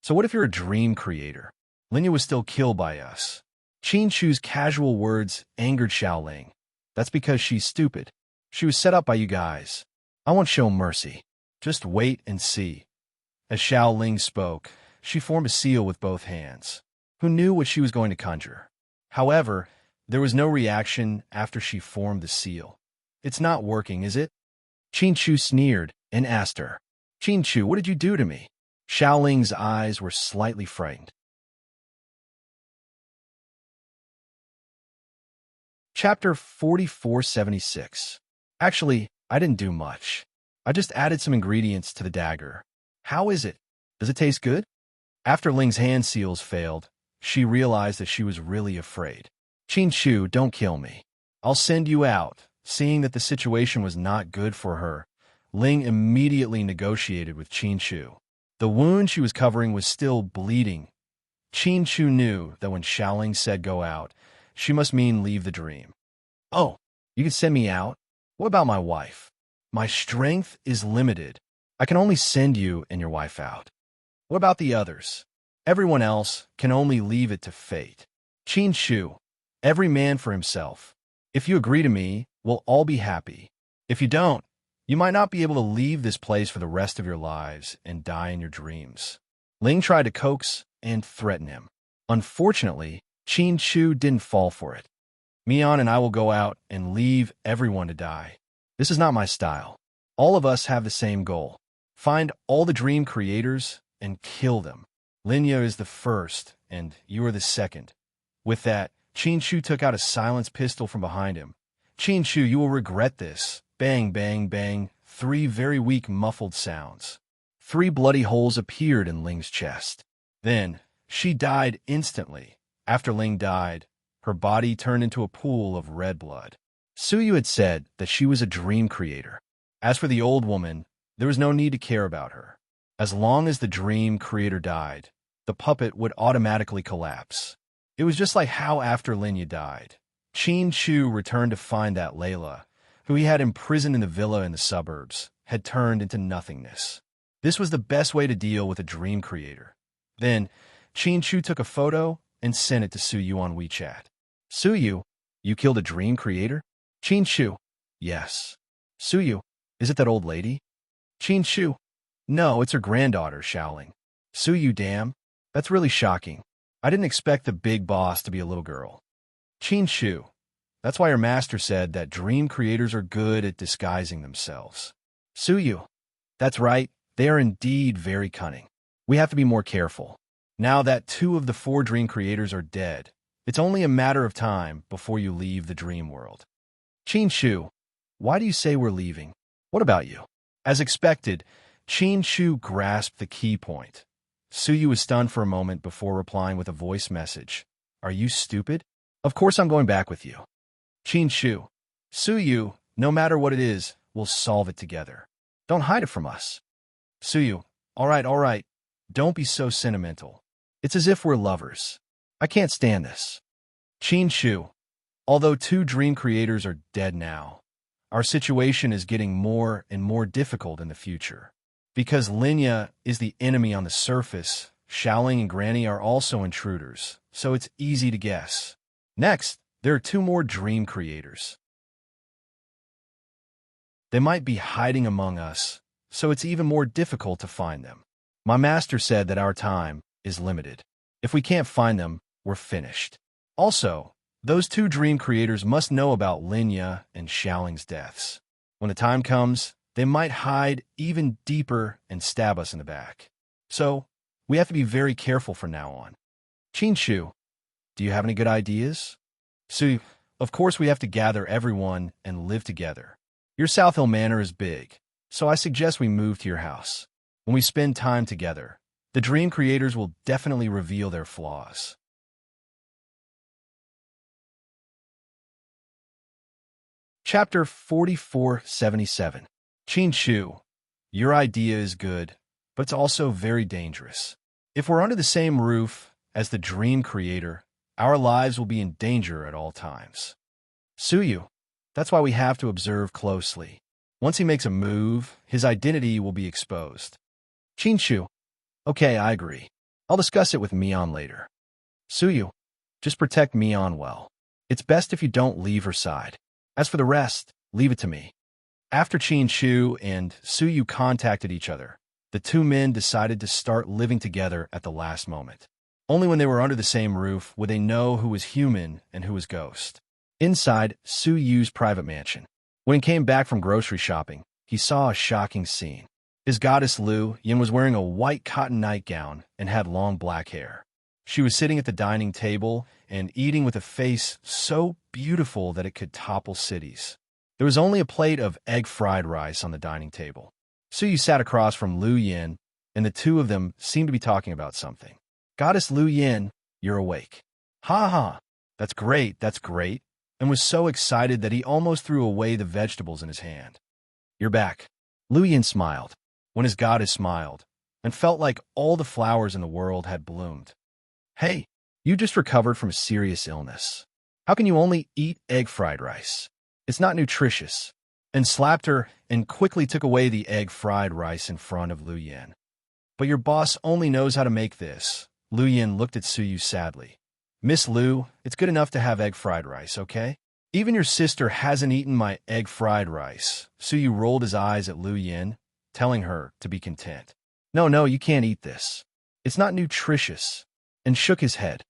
So what if you're a dream creator? Linya was still killed by us." Qin Shu's casual words angered Xiao Ling. "That's because she's stupid. She was set up by you guys. I won't show mercy. Just wait and see." As Xiao Ling spoke, she formed a seal with both hands. Who knew what she was going to conjure? However, there was no reaction after she formed the seal. "It's not working, is it?" Qin Shu sneered and asked her. "Qin Shu, what did you do to me?" Xiao Ling's eyes were slightly frightened. Chapter 4476. Actually, I didn't do much. I just added some ingredients to the dagger. How is it? Does it taste good? After Ling's hand seals failed, she realized that she was really afraid. Qin don't kill me. I'll send you out. Seeing that the situation was not good for her, Ling immediately negotiated with Qin. The wound she was covering was still bleeding. Qin knew that when Xiaoling said go out, she must mean leave the dream. Oh, you can send me out? What about my wife? My strength is limited. I can only send you and your wife out. What about the others? Everyone else can only leave it to fate. Qin, every man for himself. If you agree to me, we'll all be happy. If you don't, you might not be able to leave this place for the rest of your lives and die in your dreams. Ling tried to coax and threaten him. Unfortunately, Qin didn't fall for it. Mian and I will go out and leave everyone to die. This is not my style. All of us have the same goal. Find all the dream creators and kill them. Linya is the first, and you are the second. With that, Qin took out a silenced pistol from behind him. Qin, you will regret this. Bang, bang, bang. 3 very weak muffled sounds. 3 bloody holes appeared in Ling's chest. Then, she died instantly. After Ling died, her body turned into a pool of red blood. Suyu had said that she was a dream creator. As for the old woman, there was no need to care about her. As long as the dream creator died, the puppet would automatically collapse. It was just like how after Linya died, Qin returned to find that Layla, who he had imprisoned in the villa in the suburbs, had turned into nothingness. This was the best way to deal with a dream creator. Then, Qin took a photo and sent it to Suyu on WeChat. Suyu, you killed a dream creator? Qin, yes. Suyu, is it that old lady? Qin, no, it's her granddaughter, Xiaoling. Suyu, damn, that's really shocking. I didn't expect the big boss to be a little girl. Qin, that's why her master said that dream creators are good at disguising themselves. Suyu, that's right, they are indeed very cunning. We have to be more careful. Now that 2 of the 4 dream creators are dead, it's only a matter of time before you leave the dream world. Qin, why do you say we're leaving? What about you? As expected, Qin grasped the key point. Suyu was stunned for a moment before replying with a voice message. Are you stupid? Of course I'm going back with you. Qin, Suyu, no matter what it is, we'll solve it together. Don't hide it from us. Suyu, all right. Don't be so sentimental. It's as if we're lovers. I can't stand this. Qin, although 2 dream creators are dead now, our situation is getting more and more difficult in the future. Because Linya is the enemy on the surface, Xiaoling and Granny are also intruders, so it's easy to guess. Next, there are 2 more dream creators. They might be hiding among us, so it's even more difficult to find them. My master said that our time is limited. If we can't find them, we're finished. Also, those 2 dream creators must know about Linya and Xiaoling's deaths. When the time comes, they might hide even deeper and stab us in the back. So, we have to be very careful from now on. Qin, do you have any good ideas? Su, of course we have to gather everyone and live together. Your South Hill Manor is big, so I suggest we move to your house. When we spend time together, the dream creators will definitely reveal their flaws. Chapter 4477. Qin, your idea is good, but it's also very dangerous. If we're under the same roof as the dream creator, our lives will be in danger at all times. Suyu, that's why we have to observe closely. Once he makes a move, his identity will be exposed. Qin, okay, I agree. I'll discuss it with Mian later. Suyu, just protect Mian well. It's best if you don't leave her side. As for the rest, leave it to me. After Qin and Suyu contacted each other, the 2 men decided to start living together at the last moment. Only when they were under the same roof would they know who was human and who was ghost. Inside Suyu's private mansion, when he came back from grocery shopping, he saw a shocking scene. His goddess Lu Yin was wearing a white cotton nightgown and had long black hair. She was sitting at the dining table and eating with a face so beautiful that it could topple cities. There was only a plate of egg fried rice on the dining table. Suyu sat across from Lu Yin, and the two of them seemed to be talking about something. Goddess Lu Yin, you're awake. Ha ha, that's great, and was so excited that he almost threw away the vegetables in his hand. You're back. Lu Yin smiled, when his goddess smiled, and felt like all the flowers in the world had bloomed. Hey, you just recovered from a serious illness. How can you only eat egg fried rice? It's not nutritious. And slapped her and quickly took away the egg fried rice in front of Lu Yin. But your boss only knows how to make this. Lu Yin looked at Suyu sadly. Miss Lu, it's good enough to have egg fried rice, okay? Even your sister hasn't eaten my egg fried rice. Suyu rolled his eyes at Lu Yin, telling her to be content. No, you can't eat this. It's not nutritious. And shook his head.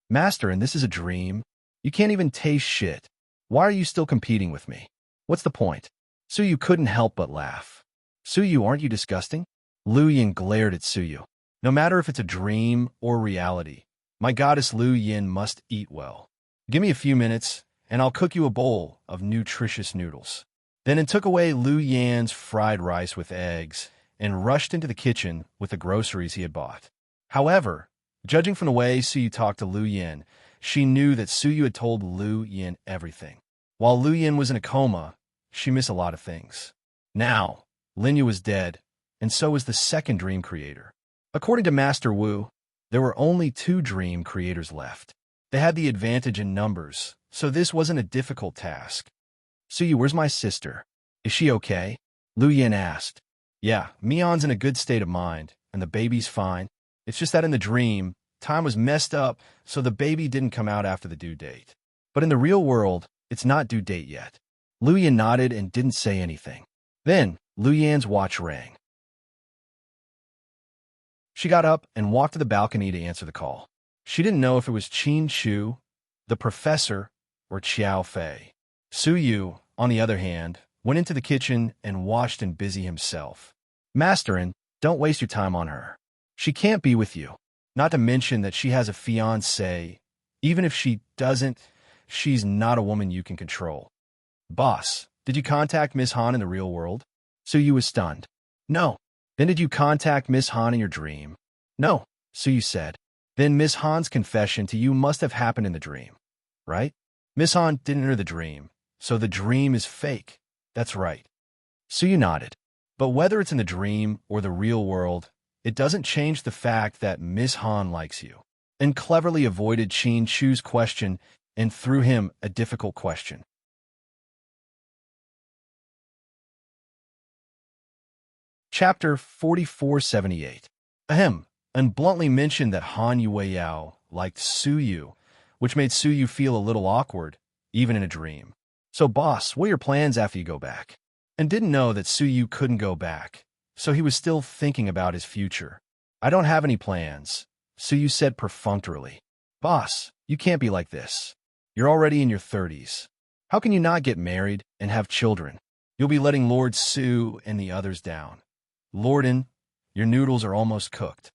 Master, and this is a dream. You can't even taste shit. Why are you still competing with me? What's the point? Suyu couldn't help but laugh. Suyu, aren't you disgusting? Lu Yin glared at Suyu. No matter if it's a dream or reality, my goddess Lu Yin must eat well. Give me a few minutes, and I'll cook you a bowl of nutritious noodles. Then took away Lu Yin's fried rice with eggs and rushed into the kitchen with the groceries he had bought. However, judging from the way Suyu talked to Lu Yin, she knew that Suyu had told Lu Yin everything. While Lu Yin was in a coma, she missed a lot of things. Now, Linya was dead, and so was the second dream creator. According to Master Wu, there were only 2 dream creators left. They had the advantage in numbers, so this wasn't a difficult task. Suyu, where's my sister? Is she okay? Lu Yin asked. Yeah, Mion's in a good state of mind, and the baby's fine. It's just that in the dream, time was messed up, so the baby didn't come out after the due date. But in the real world, it's not due date yet. Lu Yin nodded and didn't say anything. Then, Lu Yin's watch rang. She got up and walked to the balcony to answer the call. She didn't know if it was Qin Shu, the professor, or Qiao Fei. Suyu, on the other hand, went into the kitchen and washed and busy himself. Masterin, don't waste your time on her. She can't be with you. Not to mention that she has a fiancé. Even if she doesn't, she's not a woman you can control. Boss, did you contact Miss Han in the real world? Suyu was stunned. No. Then did you contact Miss Han in your dream? No, Suyu said. Then Miss Han's confession to you must have happened in the dream, right? Miss Han didn't enter the dream, so the dream is fake. That's right. Suyu nodded. But whether it's in the dream or the real world, it doesn't change the fact that Miss Han likes you, and cleverly avoided Qin Shu's question and threw him a difficult question. Chapter 4478. Ahem, and bluntly mentioned that Han Yueyao liked Suyu, which made Suyu feel a little awkward, even in a dream. So boss, what are your plans after you go back? And didn't know that Suyu couldn't go back, so he was still thinking about his future. I don't have any plans, Suyu said perfunctorily. Boss, you can't be like this. You're already in your 30s. How can you not get married and have children? You'll be letting Lord Su and the others down. Lorden, your noodles are almost cooked.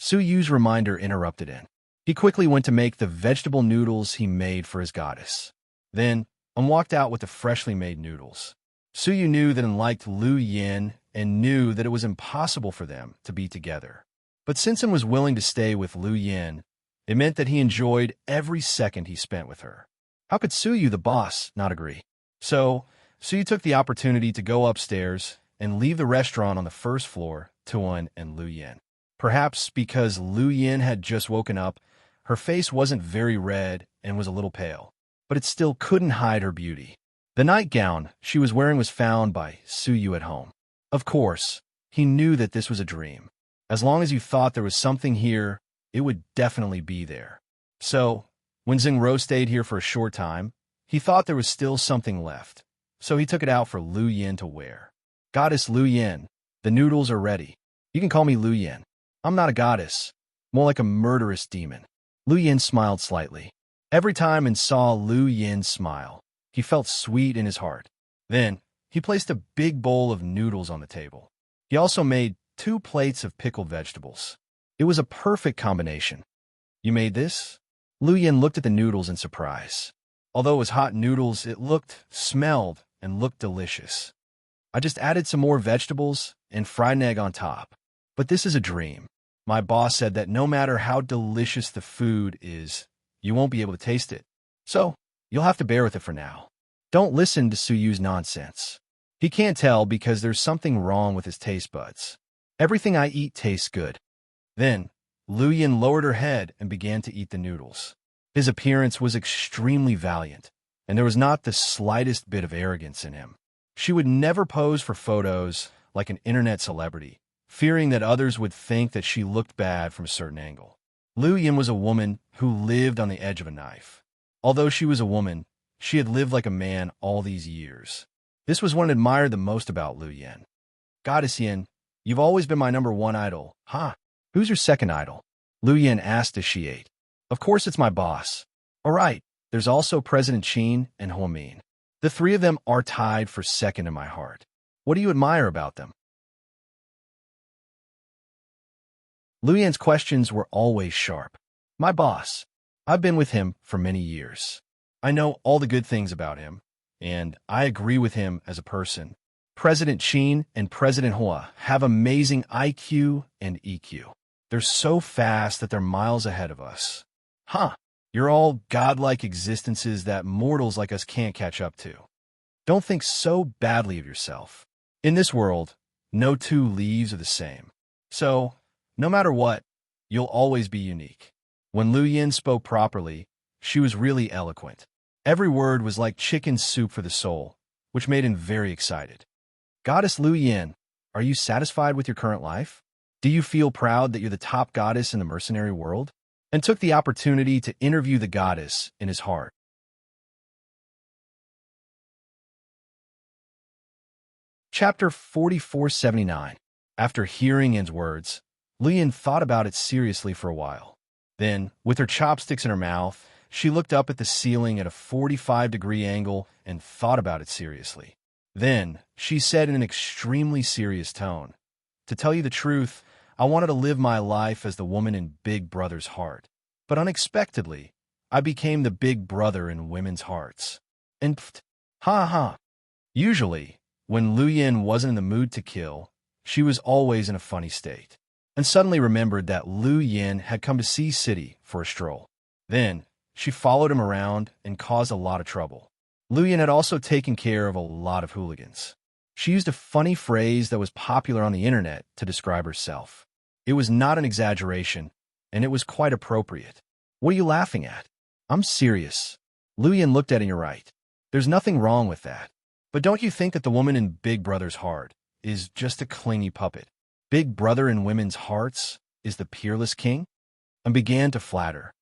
Suyu's reminder interrupted him. He quickly went to make the vegetable noodles he made for his goddess. Then, walked out with the freshly made noodles. Suyu knew that and liked Lu Yin and knew that it was impossible for them to be together. But since he was willing to stay with Lu Yin, it meant that he enjoyed every second he spent with her. How could Suyu, the boss, not agree? So, Suyu took the opportunity to go upstairs and leave the restaurant on the first floor to Wen and Lu Yin. Perhaps because Lu Yin had just woken up, her face wasn't very red and was a little pale, but it still couldn't hide her beauty. The nightgown she was wearing was found by Suyu at home. Of course, he knew that this was a dream. As long as you thought there was something here, it would definitely be there. So, when Xingro stayed here for a short time, he thought there was still something left, so he took it out for Lu Yin to wear. Goddess Lu Yin, the noodles are ready. You can call me Lu Yin. I'm not a goddess, more like a murderous demon. Lu Yin smiled slightly. Every time and saw Lu Yin smile, he felt sweet in his heart. Then, he placed a big bowl of noodles on the table. He also made 2 plates of pickled vegetables. It was a perfect combination. You made this? Lu Yin looked at the noodles in surprise. Although it was hot noodles, it smelled, and looked delicious. I just added some more vegetables and fried an egg on top. But this is a dream. My boss said that no matter how delicious the food is, you won't be able to taste it. So, you'll have to bear with it for now. Don't listen to Suyu's nonsense. He can't tell because there's something wrong with his taste buds. Everything I eat tastes good. Then, Lu Yin lowered her head and began to eat the noodles. His appearance was extremely valiant, and there was not the slightest bit of arrogance in him. She would never pose for photos like an internet celebrity, fearing that others would think that she looked bad from a certain angle. Lu Yin was a woman who lived on the edge of a knife. Although she was a woman, she had lived like a man all these years. This was what I admired the most about Lu Yin. Goddess Yin, you've always been my #1 idol, huh? Who's your second idol? Lu Yin asked as she ate. Of course it's my boss. All right, there's also President Qin and Huamin. The three of them are tied for second in my heart. What do you admire about them? Lu Yin's questions were always sharp. My boss. I've been with him for many years. I know all the good things about him, and I agree with him as a person. President Qin and President Hua have amazing IQ and EQ. They're so fast that they're miles ahead of us. Huh, you're all godlike existences that mortals like us can't catch up to. Don't think so badly of yourself. In this world, no two leaves are the same. So, no matter what, you'll always be unique. When Lu Yin spoke properly, she was really eloquent. Every word was like chicken soup for the soul, which made him very excited. Goddess Lu Yin, are you satisfied with your current life? Do you feel proud that you're the top goddess in the mercenary world? And took the opportunity to interview the goddess in his heart. Chapter 4479. After hearing Yin's words, Lu Yin thought about it seriously for a while. Then, with her chopsticks in her mouth, she looked up at the ceiling at a 45-degree angle and thought about it seriously. Then, she said in an extremely serious tone, "To tell you the truth, I wanted to live my life as the woman in Big Brother's heart. But unexpectedly, I became the big brother in women's hearts. And ha. Usually, when Lu Yin wasn't in the mood to kill, she was always in a funny state, and suddenly remembered that Lu Yin had come to Sea City for a stroll. Then, she followed him around and caused a lot of trouble. Lu Yin had also taken care of a lot of hooligans. She used a funny phrase that was popular on the internet to describe herself. It was not an exaggeration, and it was quite appropriate. What are you laughing at? I'm serious. Lu Yin looked at your right. There's nothing wrong with that. But don't you think that the woman in Big Brother's heart is just a clingy puppet? Big Brother in women's hearts is the peerless king? And began to flatter.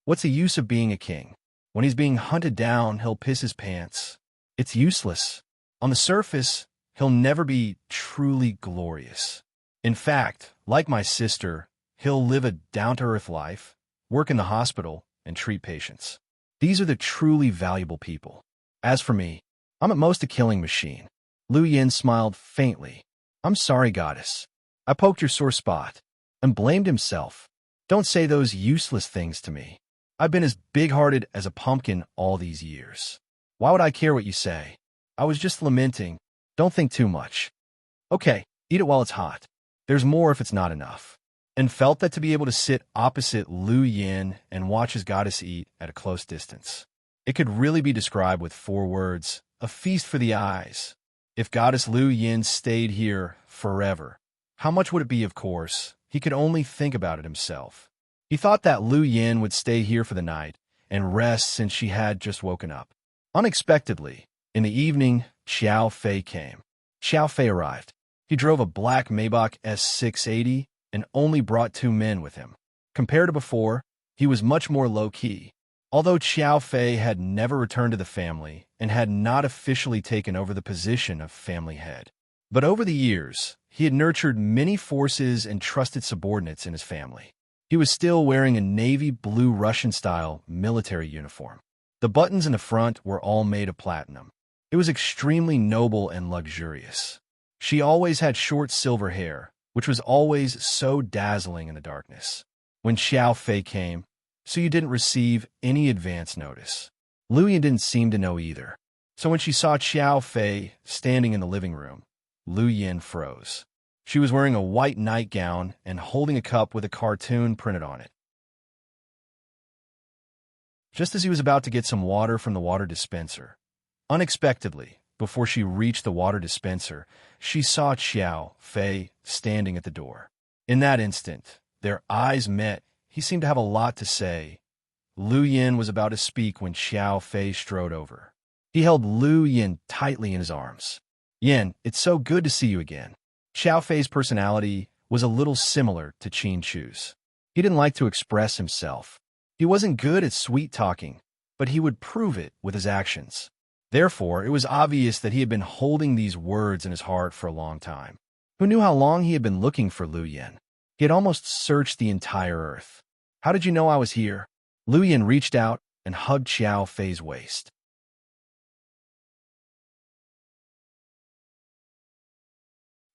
What's the use of being a king? When he's being hunted down, he'll piss his pants. It's useless. On the surface, he'll never be truly glorious. In fact, like my sister, he'll live a down-to-earth life, work in the hospital, and treat patients. These are the truly valuable people. As for me, I'm at most a killing machine. Lu Yin smiled faintly. I'm sorry, goddess. I poked your sore spot, and blamed himself. Don't say those useless things to me. I've been as big-hearted as a pumpkin all these years. Why would I care what you say? I was just lamenting. Don't think too much. Okay, eat it while it's hot. There's more if it's not enough. And felt that to be able to sit opposite Lu Yin and watch his goddess eat at a close distance. It could really be described with 4 words, a feast for the eyes. If goddess Lu Yin stayed here forever, how much would it be, of course? He could only think about it himself. He thought that Lu Yin would stay here for the night and rest since she had just woken up. Unexpectedly, in the evening, Xiao Fei came. Xiao Fei arrived. He drove a black Maybach S680 and only brought 2 men with him. Compared to before, he was much more low-key. Although Xiao Fei had never returned to the family and had not officially taken over the position of family head. But over the years, he had nurtured many forces and trusted subordinates in his family. He was still wearing a navy blue Russian-style military uniform. The buttons in the front were all made of platinum. It was extremely noble and luxurious. She always had short silver hair, which was always so dazzling in the darkness. When Xiao Fei came, So you didn't receive any advance notice. Lu Yin didn't seem to know either. So when she saw Xiao Fei standing in the living room, Lu Yin froze. She was wearing a white nightgown and holding a cup with a cartoon printed on it. Just as he was about to get some water from the water dispenser, unexpectedly, before she reached the water dispenser, she saw Xiao Fei standing at the door. In that instant, their eyes met. He seemed to have a lot to say. Lu Yin was about to speak when Xiao Fei strode over. He held Lu Yin tightly in his arms. "Yin, it's so good to see you again." Xiao Fei's personality was a little similar to Qin Chu's. He didn't like to express himself. He wasn't good at sweet-talking, but he would prove it with his actions. Therefore, it was obvious that he had been holding these words in his heart for a long time. Who knew how long he had been looking for Lu Yin? He had almost searched the entire earth. "How did you know I was here?" Lu Yin reached out and hugged Xiao Fei's waist.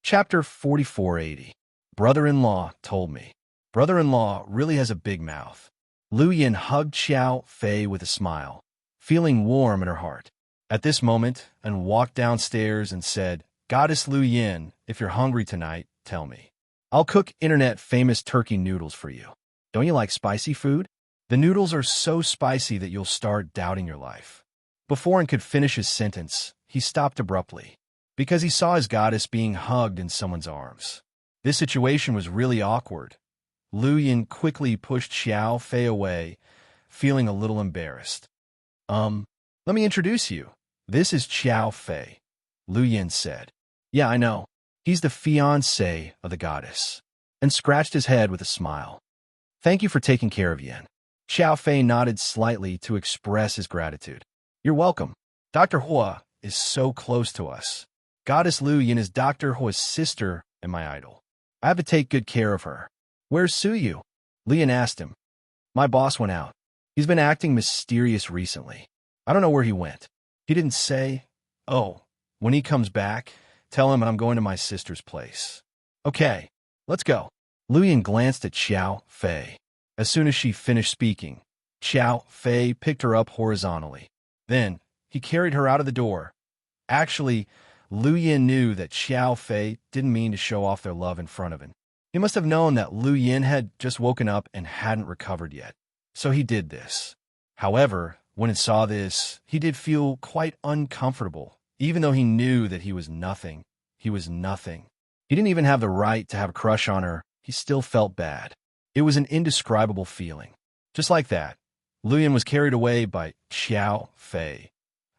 Chapter 4480. Brother-in-law told me. Brother-in-law really has a big mouth. Lu Yin hugged Xiao Fei with a smile, feeling warm in her heart. At this moment, and walked downstairs and said, "Goddess Lu Yin, if you're hungry tonight, tell me. I'll cook internet-famous turkey noodles for you. Don't you like spicy food? The noodles are so spicy that you'll start doubting your life." Before he could finish his sentence, he stopped abruptly, because he saw his goddess being hugged in someone's arms. This situation was really awkward. Lu Yin quickly pushed Xiao Fei away, feeling a little embarrassed. Let me introduce you. This is Xiao Fei," Lu Yin said. "Yeah, I know. He's the fiancé of the goddess," and scratched his head with a smile. "Thank you for taking care of Yin." Xiao Fei nodded slightly to express his gratitude. "You're welcome. Dr. Hua is so close to us. Goddess Lu Yin is Dr. Hua's sister and my idol. I have to take good care of her." "Where's Su Yu?" Lu Yin asked him. "My boss went out. He's been acting mysterious recently. I don't know where he went. He didn't say. Oh, when he comes back, tell him I'm going to my sister's place." "Okay, let's go." Lu Yin glanced at Xiao Fei. As soon as she finished speaking, Xiao Fei picked her up horizontally. Then, he carried her out of the door. Actually, Lu Yin knew that Xiao Fei didn't mean to show off their love in front of him. He must have known that Lu Yin had just woken up and hadn't recovered yet. So he did this. However, when he saw this, he did feel quite uncomfortable, even though he knew that he was nothing. He was nothing. He didn't even have the right to have a crush on her. He still felt bad. It was an indescribable feeling. Just like that, Lu Yin was carried away by Xiao Fei,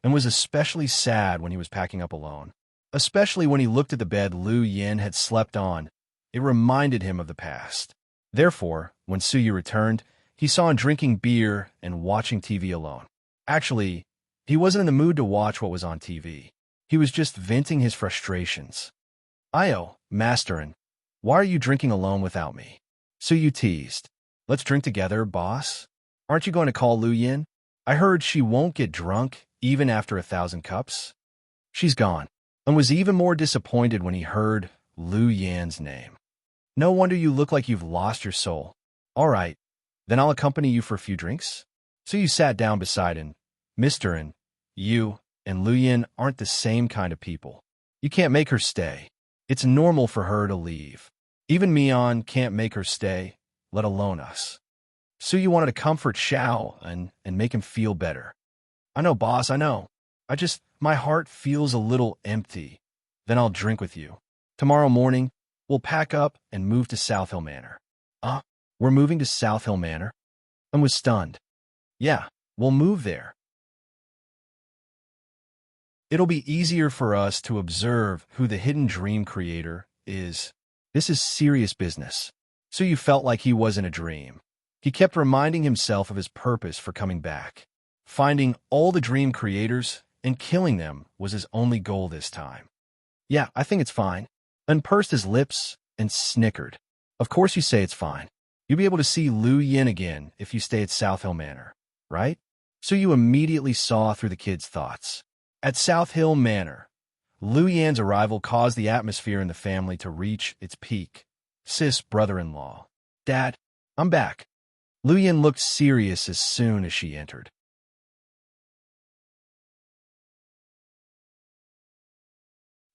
and was especially sad when he was packing up alone. Especially when he looked at the bed Lu Yin had slept on. It reminded him of the past. Therefore, when Su Yu returned, he saw him drinking beer and watching TV alone. Actually, he wasn't in the mood to watch what was on TV. He was just venting his frustrations. "Io, Masterin, why are you drinking alone without me?" Su Yu teased. "Let's drink together, boss. Aren't you going to call Lu Yin? I heard she won't get drunk even after 1,000 cups." "She's gone," and was even more disappointed when he heard Lu Yin's name. "No wonder you look like you've lost your soul. All right, then I'll accompany you for a few drinks." So you sat down beside him. "Mr. and you and Lu Yin aren't the same kind of people. You can't make her stay. It's normal for her to leave. Even Mian can't make her stay, let alone us." So you wanted to comfort Xiao and make him feel better. "I know, boss, I know. My heart feels a little empty. Then I'll drink with you. Tomorrow morning, we'll pack up and move to South Hill Manor." We're moving to South Hill Manor?" And was stunned. "Yeah, we'll move there. It'll be easier for us to observe who the hidden dream creator is. This is serious business." So you felt like he was in a dream. He kept reminding himself of his purpose for coming back. Finding all the dream creators and killing them was his only goal this time. "Yeah, I think it's fine." And pursed his lips and snickered. "Of course you say it's fine. You'll be able to see Lu Yin again if you stay at South Hill Manor, right?" So you immediately saw through the kid's thoughts. At South Hill Manor, Lu Yin's arrival caused the atmosphere in the family to reach its peak. "Sis, brother-in-law. Dad, I'm back." Lu Yin looked serious as soon as she entered.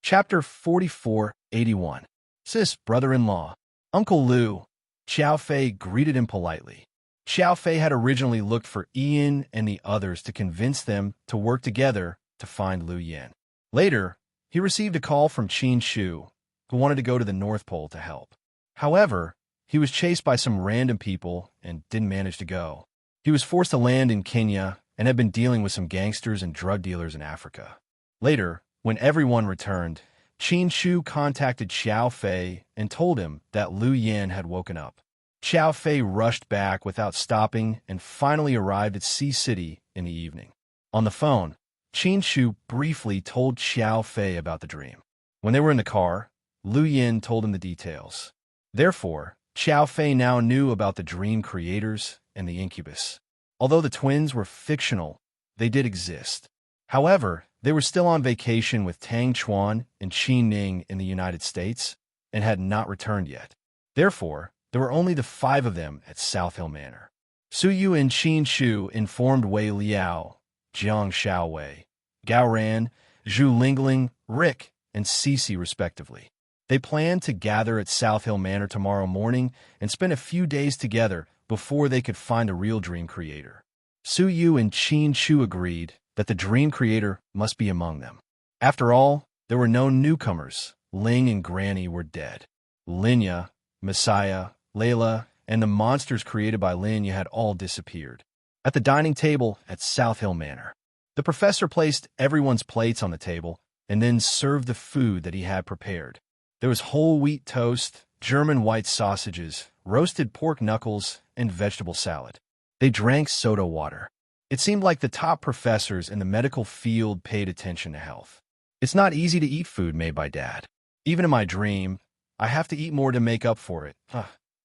Chapter 4481. Sis, brother-in-law. Uncle Lu. Xiao Fei greeted him politely. Xiao Fei had originally looked for Ian and the others to convince them to work together to find Lu Yin. Later, he received a call from Qin Shu, who wanted to go to the North Pole to help. However, he was chased by some random people and didn't manage to go. He was forced to land in Kenya and had been dealing with some gangsters and drug dealers in Africa. Later, when everyone returned, Qin Shu contacted Xiao Fei and told him that Lu Yin had woken up. Xiao Fei rushed back without stopping and finally arrived at Sea City in the evening. On the phone, Qin Shu briefly told Xiao Fei about the dream. When they were in the car, Lu Yin told him the details. Therefore, Xiao Fei now knew about the dream creators and the incubus. Although the twins were fictional, they did exist. However, they were still on vacation with Tang Chuan and Qi Ning in the United States and had not returned yet. Therefore, there were only the 5 of them at South Hill Manor. Su Yu and Qin Shu informed Wei Liao, Jiang Xiaowei, Gao Ran, Zhu Lingling, Rick, and Cece respectively. They planned to gather at South Hill Manor tomorrow morning and spend a few days together before they could find a real dream creator. Su Yu and Qin Shu agreed that the dream creator must be among them. After all, there were no newcomers. Ling and Granny were dead. Linya, Messiah, Layla, and the monsters created by Linya had all disappeared. At the dining table at South Hill Manor, the professor placed everyone's plates on the table and then served the food that he had prepared. There was whole wheat toast, German white sausages, roasted pork knuckles, and vegetable salad. They drank soda water. It seemed like the top professors in the medical field paid attention to health. It's not easy to eat food made by Dad. Even in my dream, I have to eat more to make up for it.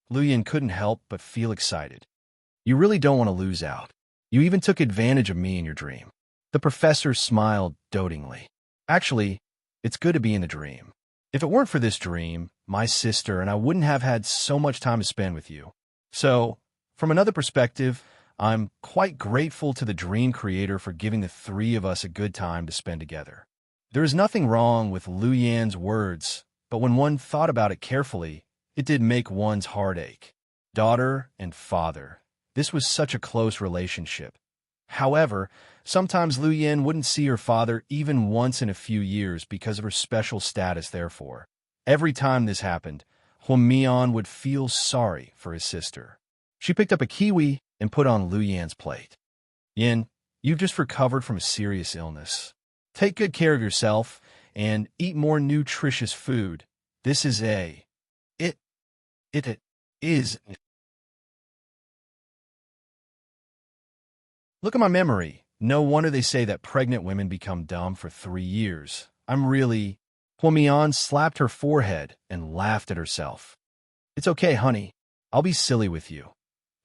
Lu Yin couldn't help but feel excited. You really don't want to lose out. You even took advantage of me in your dream. The professor smiled dotingly. Actually, it's good to be in the dream. If it weren't for this dream, my sister and I wouldn't have had so much time to spend with you. So, from another perspective, I'm quite grateful to the dream creator for giving the 3 of us a good time to spend together. There is nothing wrong with Lu Yan's words, but when one thought about it carefully, it did make one's heart ache. Daughter and father. This was such a close relationship. However, sometimes Lu Yan wouldn't see her father even once in a few years because of her special status therefore. Every time this happened, Huan Mian would feel sorry for his sister. She picked up a kiwi and put on Lu Yan's plate. Yin, you've just recovered from a serious illness. Take good care of yourself and eat more nutritious food. This is It is. Look at my memory. No wonder they say that pregnant women become dumb for 3 years. I'm really... Huan Mian slapped her forehead and laughed at herself. It's okay, honey. I'll be silly with you.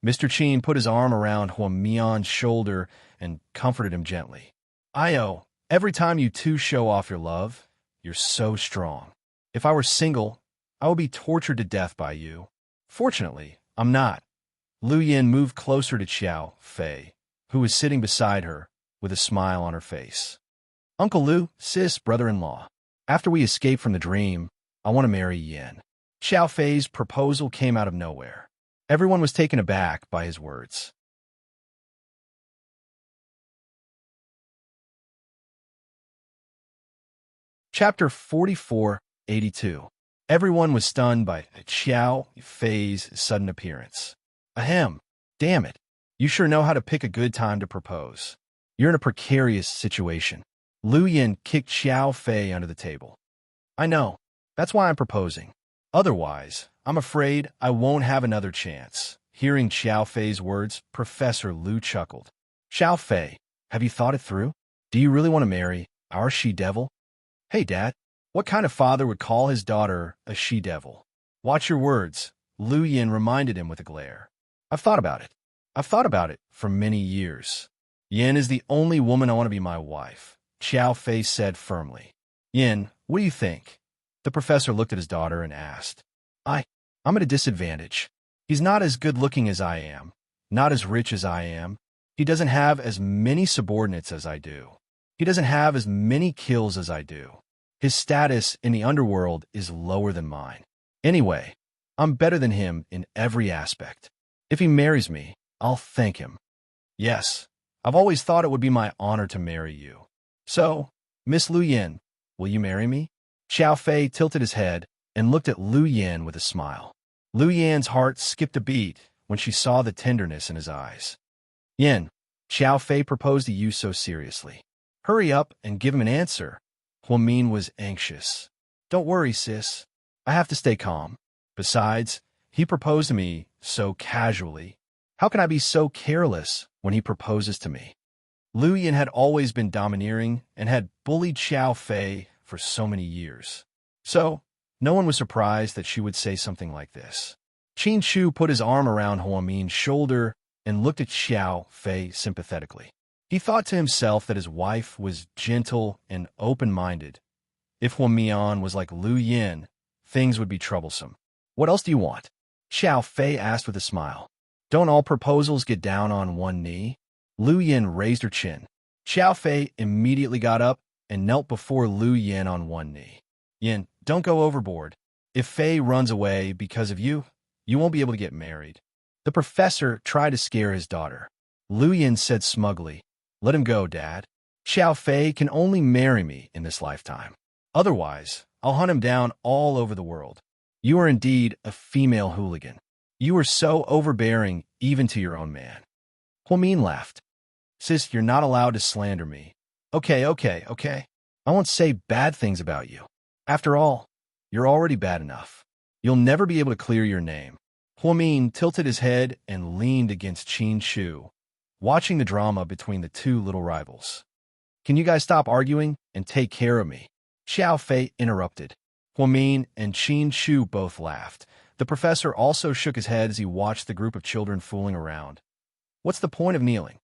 Mr. Qin put his arm around Huan Mian's shoulder and comforted him gently. Io, every time you two show off your love, you're so strong. If I were single, I would be tortured to death by you. Fortunately, I'm not. Lu Yin moved closer to Xiao Fei, who was sitting beside her, with a smile on her face. Uncle Lu, sis, brother-in-law. After we escape from the dream, I want to marry Yin. Xiao Fei's proposal came out of nowhere. Everyone was taken aback by his words. Chapter 4482. Everyone was stunned by Xiao Fei's sudden appearance. Ahem. Damn it. You sure know how to pick a good time to propose. You're in a precarious situation. Lu Yin kicked Xiao Fei under the table. I know. That's why I'm proposing. Otherwise, I'm afraid I won't have another chance. Hearing Xiao Fei's words, Professor Lu chuckled. Xiao Fei, have you thought it through? Do you really want to marry our she-devil? Hey, Dad, what kind of father would call his daughter a she-devil? Watch your words, Lu Yin reminded him with a glare. I've thought about it. I've thought about it for many years. Yin is the only woman I want to be my wife, Xiao Fei said firmly. Yin, what do you think? The professor looked at his daughter and asked. I'm at a disadvantage. He's not as good-looking as I am. not as rich as I am. He doesn't have as many subordinates as I do. He doesn't have as many kills as I do. His status in the underworld is lower than mine. Anyway, I'm better than him in every aspect. If he marries me, I'll thank him. Yes, I've always thought it would be my honor to marry you. So, Miss Lu Yin, will you marry me? Xiao Fei tilted his head and looked at Lu Yin with a smile. Lu Yin's heart skipped a beat when she saw the tenderness in his eyes. Yin, Xiao Fei proposed to you so seriously. Hurry up and give him an answer. Huamin was anxious. Don't worry, sis. I have to stay calm. Besides, he proposed to me so casually. How can I be so careless when he proposes to me? Lu Yin had always been domineering and had bullied Xiao Fei for so many years. So, no one was surprised that she would say something like this. Qin Shu put his arm around Huamin's shoulder and looked at Xiao Fei sympathetically. He thought to himself that his wife was gentle and open-minded. If Huamian was like Lu Yin, things would be troublesome. What else do you want? Xiao Fei asked with a smile. Don't all proposals get down on one knee? Lu Yin raised her chin. Xiao Fei immediately got up and knelt before Lu Yin on one knee. Yin, don't go overboard. If Fei runs away because of you, you won't be able to get married. The professor tried to scare his daughter. Lu Yin said smugly, Let him go, Dad. Xiao Fei can only marry me in this lifetime. Otherwise, I'll hunt him down all over the world. You are indeed a female hooligan. You are so overbearing even to your own man. Huamin laughed. Sis, you're not allowed to slander me. Okay. I won't say bad things about you. After all, you're already bad enough. You'll never be able to clear your name. Huamin tilted his head and leaned against Qin Shu, watching the drama between the two little rivals. Can you guys stop arguing and take care of me? Xiao Fei interrupted. Huamin and Qin Shu both laughed. The professor also shook his head as he watched the group of children fooling around. What's the point of kneeling?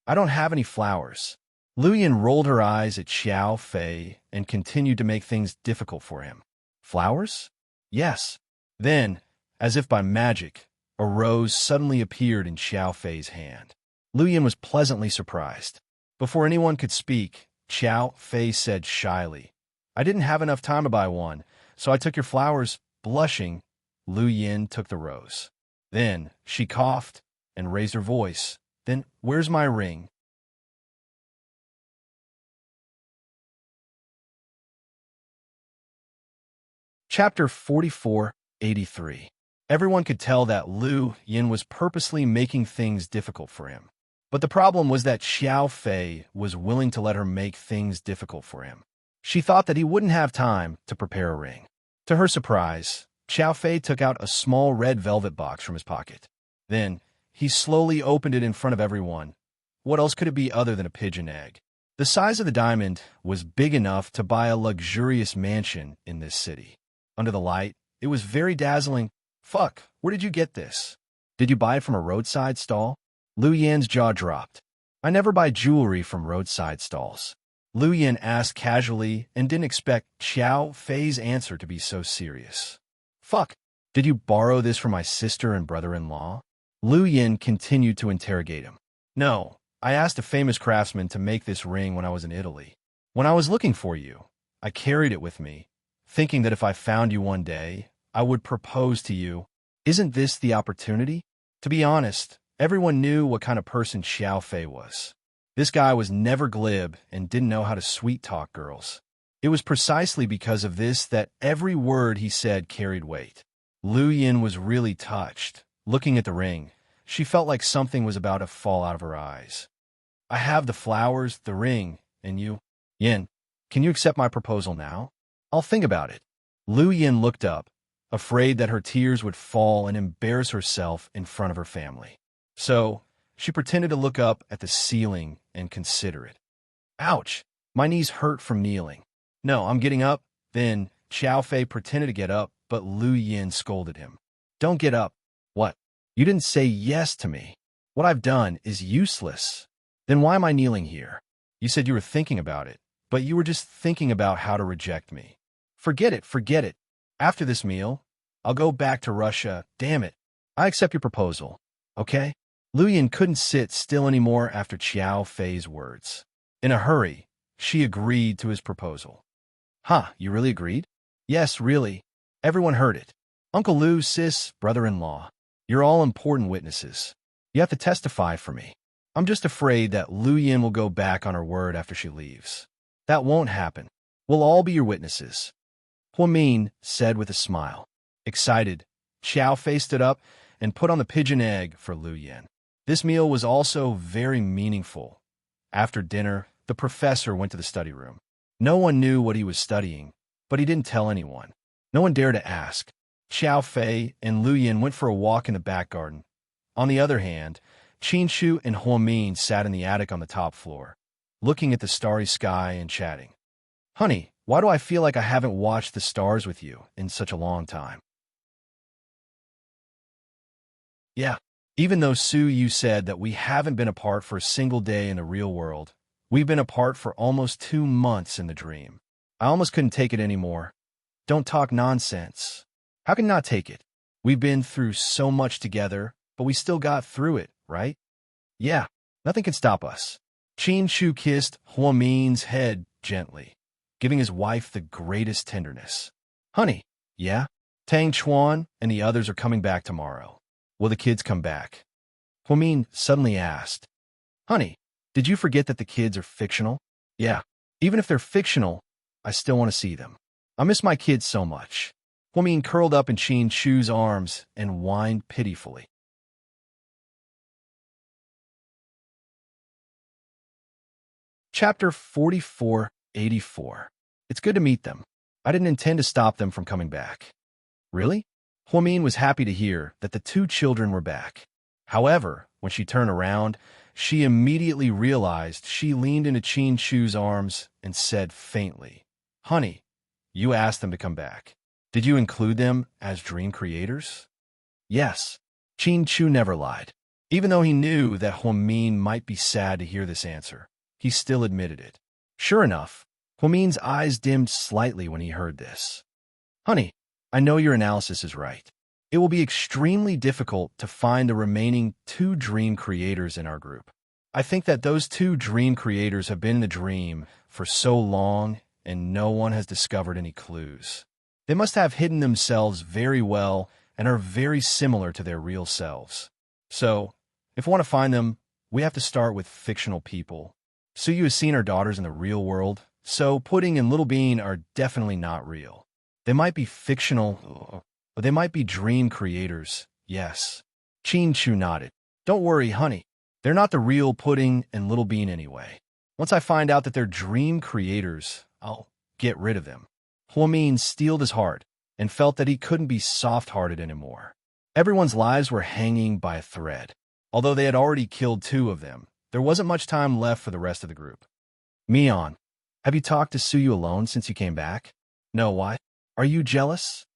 I don't have any flowers. Lu Yin rolled her eyes at Xiao Fei and continued to make things difficult for him. Flowers? Yes. Then, as if by magic, a rose suddenly appeared in Xiao Fei's hand. Lu Yin was pleasantly surprised. Before anyone could speak, Xiao Fei said shyly, I didn't have enough time to buy one, so I took your flowers. Blushing, Lu Yin took the rose. Then she coughed and raised her voice. Then, where's my ring? Chapter 4483. Everyone could tell that Lu Yin was purposely making things difficult for him. But the problem was that Xiao Fei was willing to let her make things difficult for him. She thought that he wouldn't have time to prepare a ring. To her surprise, Xiao Fei took out a small red velvet box from his pocket. Then, he slowly opened it in front of everyone. What else could it be other than a pigeon egg? The size of the diamond was big enough to buy a luxurious mansion in this city. Under the light, it was very dazzling. Fuck, where did you get this? Did you buy it from a roadside stall? Lu Yin's jaw dropped. I never buy jewelry from roadside stalls. Lu Yin asked casually and didn't expect Xiao Fei's answer to be so serious. Fuck, did you borrow this from my sister and brother-in-law? Lu Yin continued to interrogate him. No, I asked a famous craftsman to make this ring when I was in Italy. When I was looking for you, I carried it with me, thinking that if I found you one day, I would propose to you. Isn't this the opportunity? To be honest, everyone knew what kind of person Xiao Fei was. This guy was never glib and didn't know how to sweet-talk girls. It was precisely because of this that every word he said carried weight. Lu Yin was really touched. Looking at the ring, she felt like something was about to fall out of her eyes. I have the flowers, the ring, and you. Yin, can you accept my proposal now? I'll think about it. Lu Yin looked up, afraid that her tears would fall and embarrass herself in front of her family. So, she pretended to look up at the ceiling and consider it. Ouch, my knees hurt from kneeling. No, I'm getting up. Then, Xiao Fei pretended to get up, but Lu Yin scolded him. Don't get up. What? You didn't say yes to me. What I've done is useless. Then why am I kneeling here? You said you were thinking about it, but you were just thinking about how to reject me. Forget it. After this meal, I'll go back to Russia. Damn it. I accept your proposal. Okay? Lu Yin couldn't sit still anymore after Qiao Fei's words. In a hurry, she agreed to his proposal. Huh, you really agreed? Yes, really. Everyone heard it. Uncle Lu, sis, brother-in-law. You're all important witnesses. You have to testify for me. I'm just afraid that Lu Yin will go back on her word after she leaves. That won't happen. We'll all be your witnesses. Huamin said with a smile. Excited, Xiao Fei stood up and put on the pigeon egg for Lu Yin. This meal was also very meaningful. After dinner, the professor went to the study room. No one knew what he was studying, but he didn't tell anyone. No one dared to ask. Xiao Fei and Lu Yin went for a walk in the back garden. On the other hand, Qin Shu and Huamin sat in the attic on the top floor, looking at the starry sky and chatting. Honey, why do I feel like I haven't watched the stars with you in such a long time? Yeah, even though Su Yu said that we haven't been apart for a single day in the real world, we've been apart for almost 2 months in the dream. I almost couldn't take it anymore. Don't talk nonsense. How can you not take it? We've been through so much together, but we still got through it, right? Yeah, nothing can stop us. Qin Shu kissed Huamin's head gently, giving his wife the greatest tenderness. Honey, yeah? Tang Chuan and the others are coming back tomorrow. Will the kids come back? Huamin suddenly asked. Honey, did you forget that the kids are fictional? Yeah, even if they're fictional, I still want to see them. I miss my kids so much. Huamin curled up in Qin Shu's arms and whined pitifully. Chapter 4484. It's good to meet them. I didn't intend to stop them from coming back. Really? Huamin was happy to hear that the 2 children were back. However, when she turned around, she immediately realized she leaned into Qin Shu's arms and said faintly, Honey, you asked them to come back. Did you include them as dream creators? Yes. Qin Shu never lied. Even though he knew that Huamin might be sad to hear this answer, he still admitted it. Sure enough, Huamin's eyes dimmed slightly when he heard this. Honey, I know your analysis is right. It will be extremely difficult to find the remaining 2 dream creators in our group. I think that those 2 dream creators have been in the dream for so long and no one has discovered any clues. They must have hidden themselves very well and are very similar to their real selves. So, if we want to find them, we have to start with fictional people. Suyu has seen her daughters in the real world, so Pudding and Little Bean are definitely not real. They might be fictional, but they might be dream creators, yes. Qin Shu nodded. Don't worry, honey. They're not the real Pudding and Little Bean anyway. Once I find out that they're dream creators, I'll get rid of them. Huamin steeled his heart and felt that he couldn't be soft-hearted anymore. Everyone's lives were hanging by a thread. Although they had already killed 2 of them, there wasn't much time left for the rest of the group. Mion, have you talked to Suyu alone since you came back? No, why? Are you jealous?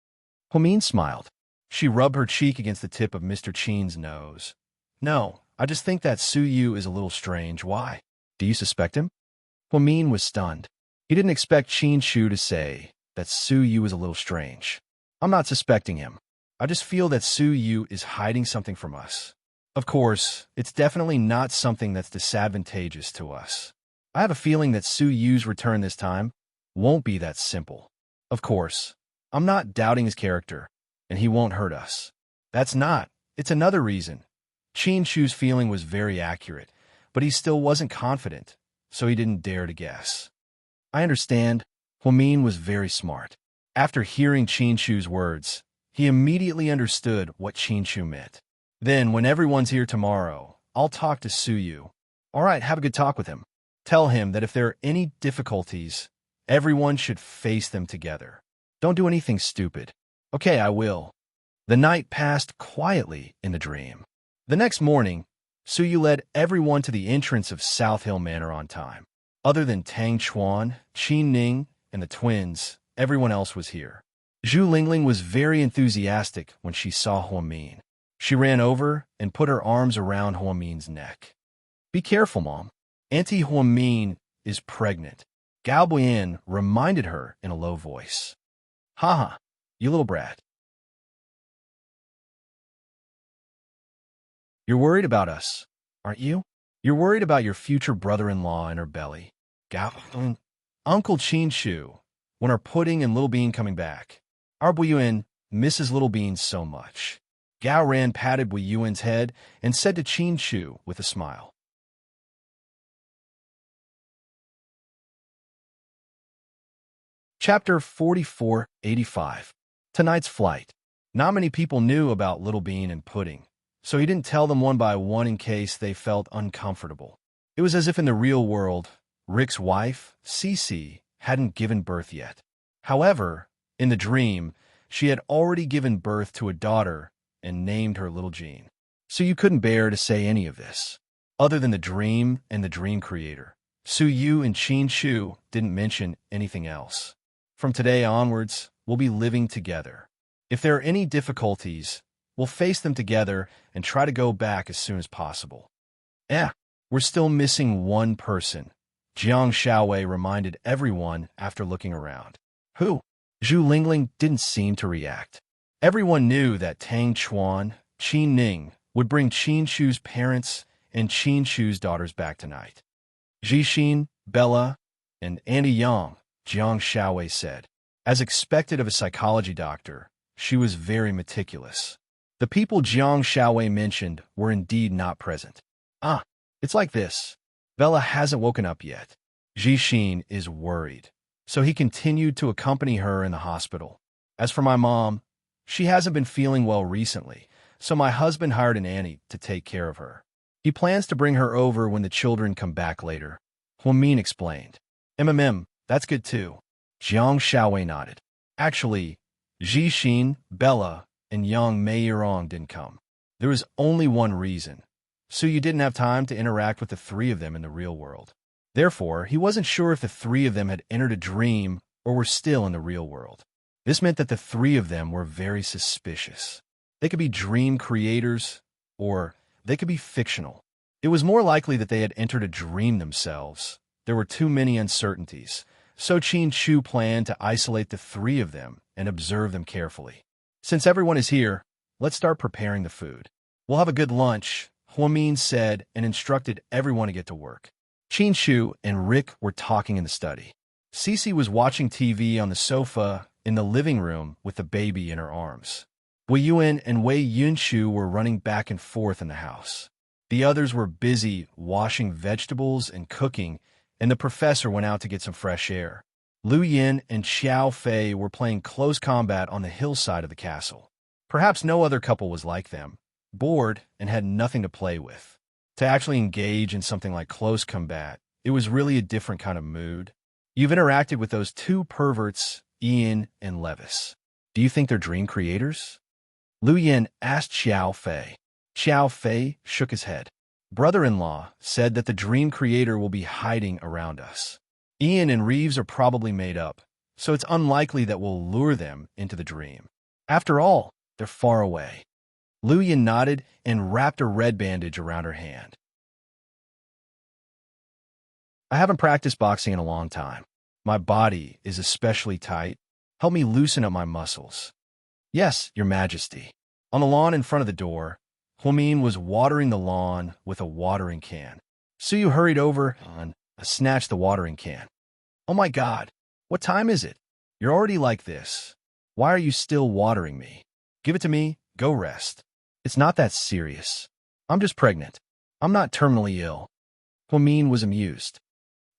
Huamin smiled. She rubbed her cheek against the tip of Mr. Qin's nose. No, I just think that Suyu is a little strange. Why? Do you suspect him? Huamin was stunned. He didn't expect Qin Shu to say that Suyu is a little strange. I'm not suspecting him. I just feel that Suyu is hiding something from us. Of course, it's definitely not something that's disadvantageous to us. I have a feeling that Suyu's return this time won't be that simple. Of course, I'm not doubting his character, and he won't hurt us. It's another reason. Qin Shu's feeling was very accurate, but he still wasn't confident, so he didn't dare to guess. I understand. Huamin was very smart. After hearing Qin Shu's words, he immediately understood what Qin Shu meant. Then, when everyone's here tomorrow, I'll talk to Suyu. All right, have a good talk with him. Tell him that if there are any difficulties, everyone should face them together. Don't do anything stupid. Okay, I will. The night passed quietly in the dream. The next morning, Suyu led everyone to the entrance of South Hill Manor on time. Other than Tang Chuan, Qin Ning, and the twins, everyone else was here. Zhu Lingling was very enthusiastic when she saw Huamin. She ran over and put her arms around Huamin's neck. Be careful, Mom. Auntie Huamin is pregnant. Gao Buyan reminded her in a low voice. Haha, you little brat. You're worried about us, aren't you? You're worried about your future brother-in-law in her belly. Gao, Uncle Chin Shu, when are Pudding and Little Bean coming back? Our Buyuan misses Little Bean so much. Gao Ran patted Buyuan's head and said to Chin Shu with a smile. Chapter 4485. Tonight's flight. Not many people knew about Little Bean and Pudding, so he didn't tell them one by one in case they felt uncomfortable. It was as if in the real world, Rick's wife, Cece, hadn't given birth yet. However, in the dream, she had already given birth to a daughter and named her Little Jean. So you couldn't bear to say any of this. Other than the dream and the dream creator, Su Yu and Chin Shu didn't mention anything else. From today onwards, we'll be living together. If there are any difficulties, we'll face them together and try to go back as soon as possible. We're still missing one person, Jiang Xiaowei reminded everyone after looking around. Who? Zhu Lingling didn't seem to react. Everyone knew that Tang Chuan, Qin Ning, would bring Qin Shu's parents and Qin Shu's daughters back tonight. Zhixin, Bella, and Andy Yang, Jiang Xiaowei said. As expected of a psychology doctor, she was very meticulous. The people Jiang Xiaowei mentioned were indeed not present. It's like this. Bella hasn't woken up yet. Zhixin is worried, so he continued to accompany her in the hospital. As for my mom, she hasn't been feeling well recently, so my husband hired an auntie to take care of her. He plans to bring her over when the children come back later, Huamin explained. That's good too. Jiang Xiaowei nodded. Actually, Zhixin, Bella, and Yang Meiyerong didn't come. There was only one reason. So you didn't have time to interact with the three of them in the real world. Therefore, he wasn't sure if the three of them had entered a dream or were still in the real world. This meant that the three of them were very suspicious. They could be dream creators, or they could be fictional. It was more likely that they had entered a dream themselves. There were too many uncertainties, so Qin Shu planned to isolate the three of them and observe them carefully. Since everyone is here, let's start preparing the food. We'll have a good lunch, Huamin said and instructed everyone to get to work. Qin Shu and Rick were talking in the study. Cece was watching TV on the sofa in the living room with the baby in her arms. Wei Yuan and Wei Yunshu were running back and forth in the house. The others were busy washing vegetables and cooking, and the professor went out to get some fresh air. Lu Yin and Xiao Fei were playing close combat on the hillside of the castle. Perhaps no other couple was like them, bored and had nothing to play with. To actually engage in something like close combat, it was really a different kind of mood. You've interacted with those two perverts, Ian and Levis. Do you think they're dream creators? Lu Yin asked Xiao Fei. Xiao Fei shook his head. Brother-in-law said that the dream creator will be hiding around us. Ian and Reeves are probably made up, so it's unlikely that we'll lure them into the dream. After all, they're far away. Lu Yin nodded and wrapped a red bandage around her hand. I haven't practiced boxing in a long time. My body is especially tight. Help me loosen up my muscles. Yes, Your Majesty. On the lawn in front of the door, Huamin was watering the lawn with a watering can. Suyu hurried over and snatched the watering can. Oh my God, what time is it? You're already like this. Why are you still watering me? Give it to me, go rest. It's not that serious. I'm just pregnant. I'm not terminally ill. Huamin was amused.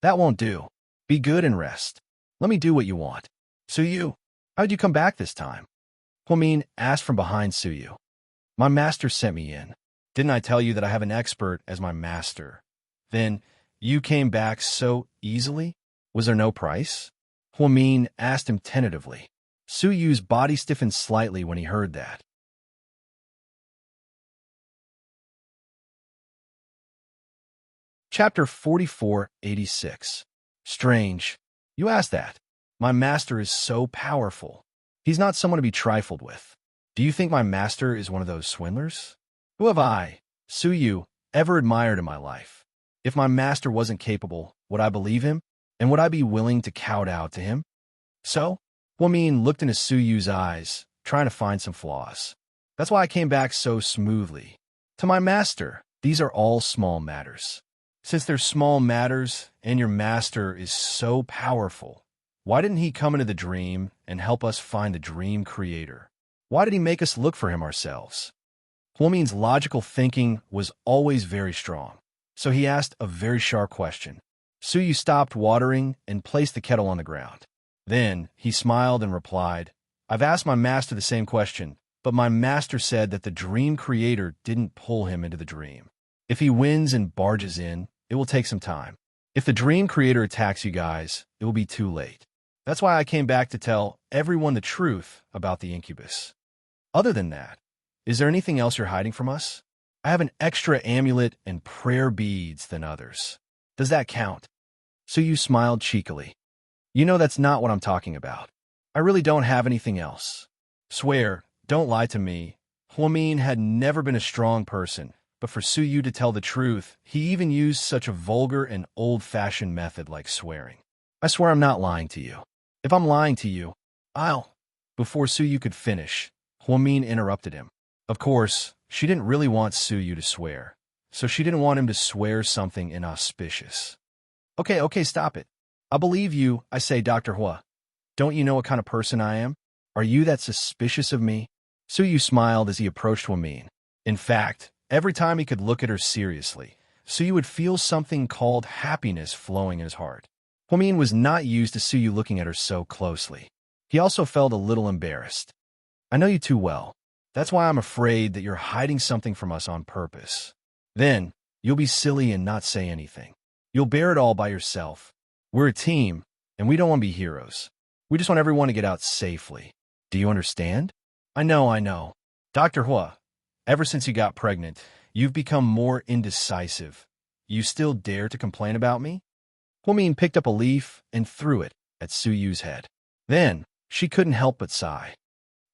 That won't do. Be good and rest. Let me do what you want. Suyu, how'd you come back this time? Huamin asked from behind Suyu. My master sent me in. Didn't I tell you that I have an expert as my master? Then, you came back so easily? Was there no price? Huamin asked him tentatively. Suyu's body stiffened slightly when he heard that. Chapter 4486. Strange. You asked that. My master is so powerful. He's not someone to be trifled with. Do you think my master is one of those swindlers? Who have I, Suyu, ever admired in my life? If my master wasn't capable, would I believe him? And would I be willing to kowtow to him? So, Huamin looked into Suyu's eyes, trying to find some flaws. That's why I came back so smoothly. To my master, these are all small matters. Since they're small matters and your master is so powerful, why didn't he come into the dream and help us find the dream creator? Why did he make us look for him ourselves? Huomin's logical thinking was always very strong, so he asked a very sharp question. Suyu stopped watering and placed the kettle on the ground. Then he smiled and replied, I've asked my master the same question, but my master said that the dream creator didn't pull him into the dream. If he wins and barges in, it will take some time. If the dream creator attacks you guys, it will be too late. That's why I came back to tell everyone the truth about the incubus. Other than that, is there anything else you're hiding from us? I have an extra amulet and prayer beads than others. Does that count? Suyu smiled cheekily. You know that's not what I'm talking about. I really don't have anything else. Swear, don't lie to me. Huomin had never been a strong person, but for Suyu to tell the truth, he even used such a vulgar and old-fashioned method like swearing. I swear I'm not lying to you. If I'm lying to you, I'll... Before Suyu could finish, Huomin interrupted him. Of course, she didn't really want Suyu to swear, so she didn't want him to swear something inauspicious. Okay, stop it. I believe you, I say, Dr. Hua. Don't you know what kind of person I am? Are you that suspicious of me? Suyu smiled as he approached Huomin. In fact, every time he could look at her seriously, Suyu would feel something called happiness flowing in his heart. Huomin was not used to Suyu looking at her so closely. He also felt a little embarrassed. I know you too well. That's why I'm afraid that you're hiding something from us on purpose. Then, you'll be silly and not say anything. You'll bear it all by yourself. We're a team, and we don't want to be heroes. We just want everyone to get out safely. Do you understand? I know. Dr. Hua, ever since you got pregnant, you've become more indecisive. You still dare to complain about me? Huomin picked up a leaf and threw it at Suyu's head. Then, she couldn't help but sigh.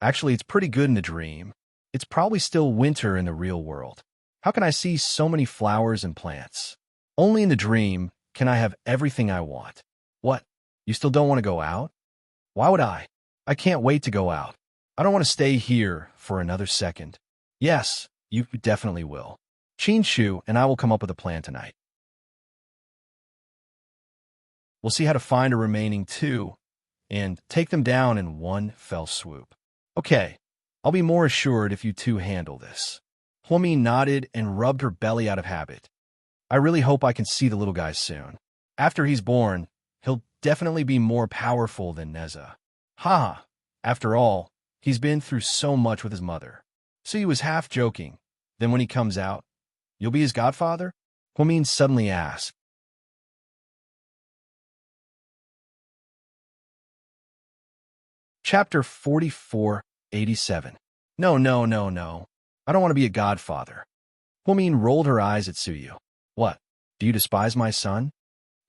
Actually, it's pretty good in the dream. It's probably still winter in the real world. How can I see so many flowers and plants? Only in the dream can I have everything I want. What? You still don't want to go out? Why would I? I can't wait to go out. I don't want to stay here for another second. Yes, you definitely will. Shu and I will come up with a plan tonight. We'll see how to find a remaining two and take them down in one fell swoop. Okay, I'll be more assured if you two handle this. Huomin nodded and rubbed her belly out of habit. I really hope I can see the little guy soon. After he's born, he'll definitely be more powerful than Neza. Ha! After all, he's been through so much with his mother. So he was half joking. Then when he comes out, you'll be his godfather? Huomin suddenly asked. Chapter 4487. No. I don't want to be a godfather. Huomin rolled her eyes at Suyu. What? Do you despise my son?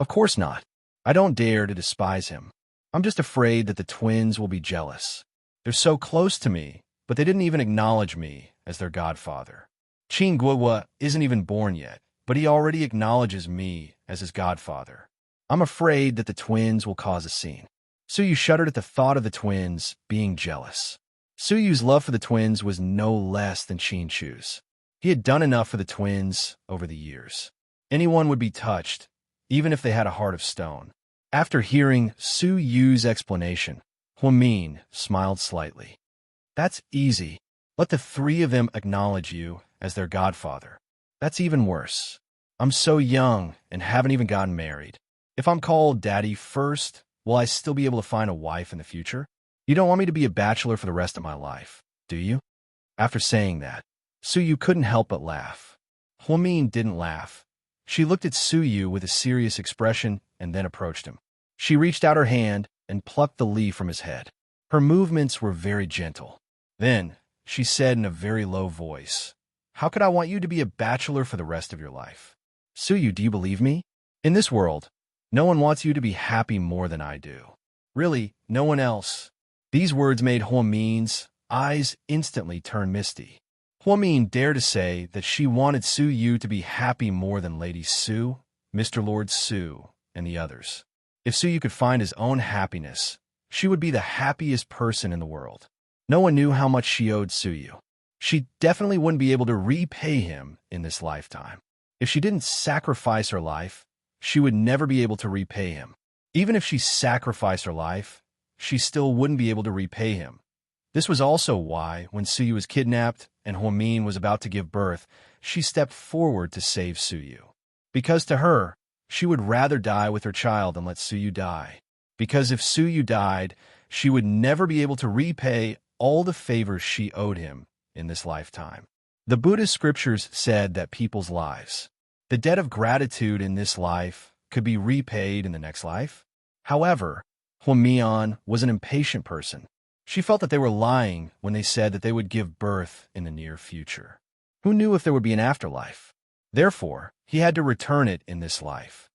Of course not. I don't dare to despise him. I'm just afraid that the twins will be jealous. They're so close to me, but they didn't even acknowledge me as their godfather. Qin Guohua isn't even born yet, but he already acknowledges me as his godfather. I'm afraid that the twins will cause a scene. Suyu shuddered at the thought of the twins being jealous. Suyu's love for the twins was no less than Shu's. He had done enough for the twins over the years. Anyone would be touched, even if they had a heart of stone. After hearing Suyu's explanation, Huomin smiled slightly. That's easy. Let the three of them acknowledge you as their godfather. That's even worse. I'm so young and haven't even gotten married. If I'm called daddy first, will I still be able to find a wife in the future? You don't want me to be a bachelor for the rest of my life, do you? After saying that, Suyu couldn't help but laugh. Huomin didn't laugh. She looked at Suyu with a serious expression and then approached him. She reached out her hand and plucked the leaf from his head. Her movements were very gentle. Then, she said in a very low voice, How could I want you to be a bachelor for the rest of your life? Suyu, do you believe me? In this world, no one wants you to be happy more than I do. Really, no one else. These words made Huomin's eyes instantly turn misty. Huomin dared to say that she wanted Suyu to be happy more than Lady Su, Mr. Lord Su, and the others. If Suyu could find his own happiness, she would be the happiest person in the world. No one knew how much she owed Suyu. She definitely wouldn't be able to repay him in this lifetime. If she didn't sacrifice her life, she would never be able to repay him. Even if she sacrificed her life, she still wouldn't be able to repay him. This was also why, when Suyu was kidnapped and Hwamin was about to give birth, she stepped forward to save Suyu. Because to her, she would rather die with her child than let Suyu die. Because if Suyu died, she would never be able to repay all the favors she owed him in this lifetime. The Buddhist scriptures said that people's lives, the debt of gratitude in this life, could be repaid in the next life. However, Hwamian was an impatient person. She felt that they were lying when they said that they would give birth in the near future. Who knew if there would be an afterlife? Therefore, he had to return it in this life.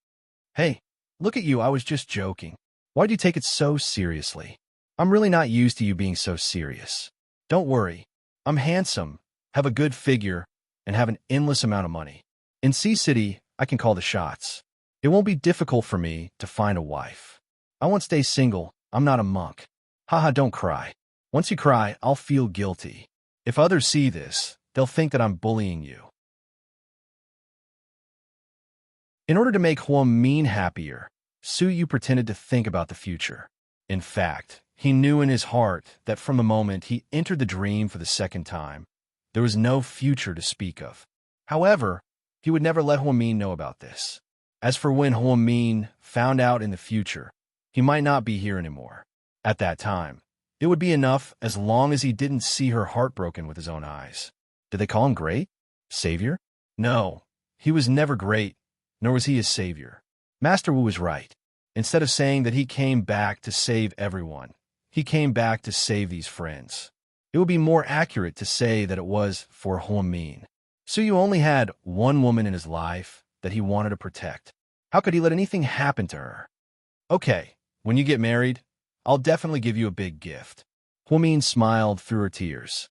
Hey, look at you, I was just joking. Why'd you take it so seriously? I'm really not used to you being so serious. Don't worry. I'm handsome, have a good figure, and have an endless amount of money. In Sea City, I can call the shots. It won't be difficult for me to find a wife. I won't stay single. I'm not a monk. Haha, don't cry. Once you cry, I'll feel guilty. If others see this, they'll think that I'm bullying you. In order to make Hwamin happier, Suyu pretended to think about the future. In fact, he knew in his heart that from the moment he entered the dream for the second time, there was no future to speak of. However, he would never let Hwamin know about this. As for when Hwamin found out in the future, he might not be here anymore. At that time, it would be enough as long as he didn't see her heartbroken with his own eyes. Did they call him great? Savior? No, he was never great, nor was he a savior. Master Wu was right. Instead of saying that he came back to save everyone, he came back to save these friends. It would be more accurate to say that it was for Hwamin. Suyu only had one woman in his life that he wanted to protect. How could he let anything happen to her? Okay, when you get married, I'll definitely give you a big gift. Hwamin smiled through her tears.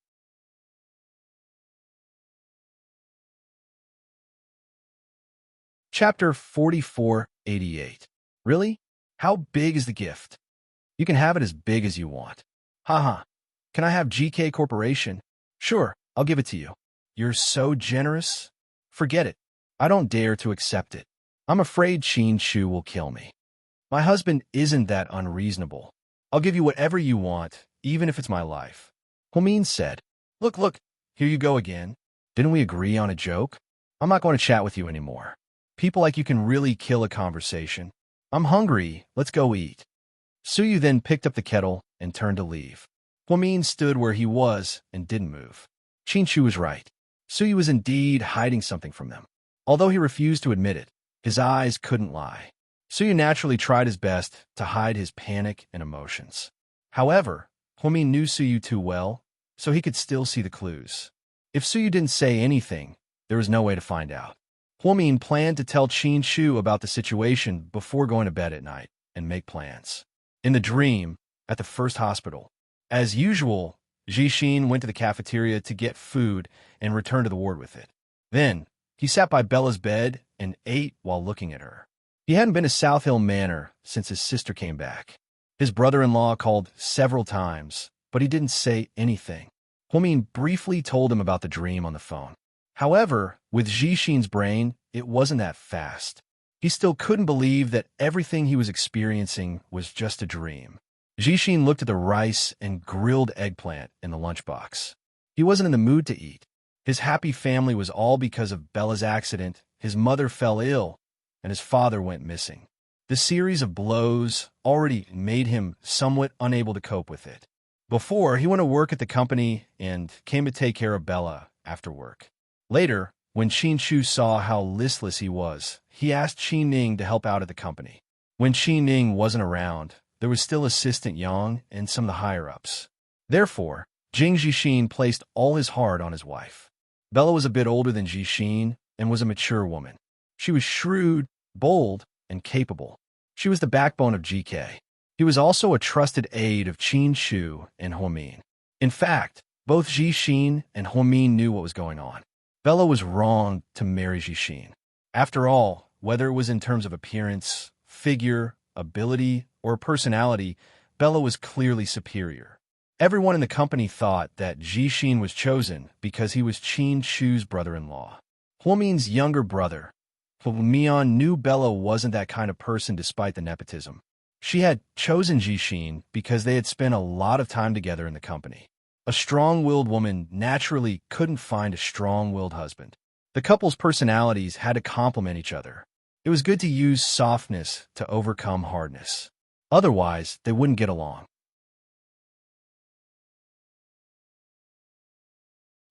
Chapter 4488. Really? How big is the gift? You can have it as big as you want. Haha. Can I have GK Corporation? Sure, I'll give it to you. You're so generous. Forget it. I don't dare to accept it. I'm afraid Qin Shu will kill me. My husband isn't that unreasonable. I'll give you whatever you want, even if it's my life. Hwamin said, Look, here you go again. Didn't we agree on a joke? I'm not going to chat with you anymore. People like you can really kill a conversation. I'm hungry, let's go eat. Suyu then picked up the kettle and turned to leave. Hwamin stood where he was and didn't move. Qin Shu was right. Suyu was indeed hiding something from them. Although he refused to admit it, his eyes couldn't lie. Suyu naturally tried his best to hide his panic and emotions. However, Hwamin knew Suyu too well, so he could still see the clues. If Suyu didn't say anything, there was no way to find out. Hwamin planned to tell Qin Shu about the situation before going to bed at night and make plans. In the dream, at the first hospital, as usual, Jixin went to the cafeteria to get food and returned to the ward with it. Then, he sat by Bella's bed and ate while looking at her. He hadn't been to South Hill Manor since his sister came back. His brother-in-law called several times, but he didn't say anything. Hwamin briefly told him about the dream on the phone. However, with Jixin's brain, it wasn't that fast. He still couldn't believe that everything he was experiencing was just a dream. Jixin looked at the rice and grilled eggplant in the lunchbox. He wasn't in the mood to eat. His happy family was all because of Bella's accident, his mother fell ill, and his father went missing. The series of blows already made him somewhat unable to cope with it. Before, he went to work at the company and came to take care of Bella after work. Later, when Qin Shu saw how listless he was, he asked Qin Ning to help out at the company. When Qin Ning wasn't around, there was still Assistant Yang and some of the higher-ups. Therefore, Jing Jixin placed all his heart on his wife. Bella was a bit older than Jixin and was a mature woman. She was shrewd, bold, and capable. She was the backbone of GK. He was also a trusted aide of Qin Shu and Hwamin. In fact, both Jixin and Hwamin knew what was going on. Bella was wrong to marry Jixin. After all, whether it was in terms of appearance, figure, ability, or personality, Bella was clearly superior. Everyone in the company thought that Jixin was chosen because he was Qin Chu's brother-in-law. Huomin's younger brother. Mian knew Bella wasn't that kind of person despite the nepotism. She had chosen Jixin because they had spent a lot of time together in the company. A strong-willed woman naturally couldn't find a strong-willed husband. The couple's personalities had to complement each other. It was good to use softness to overcome hardness. Otherwise, they wouldn't get along.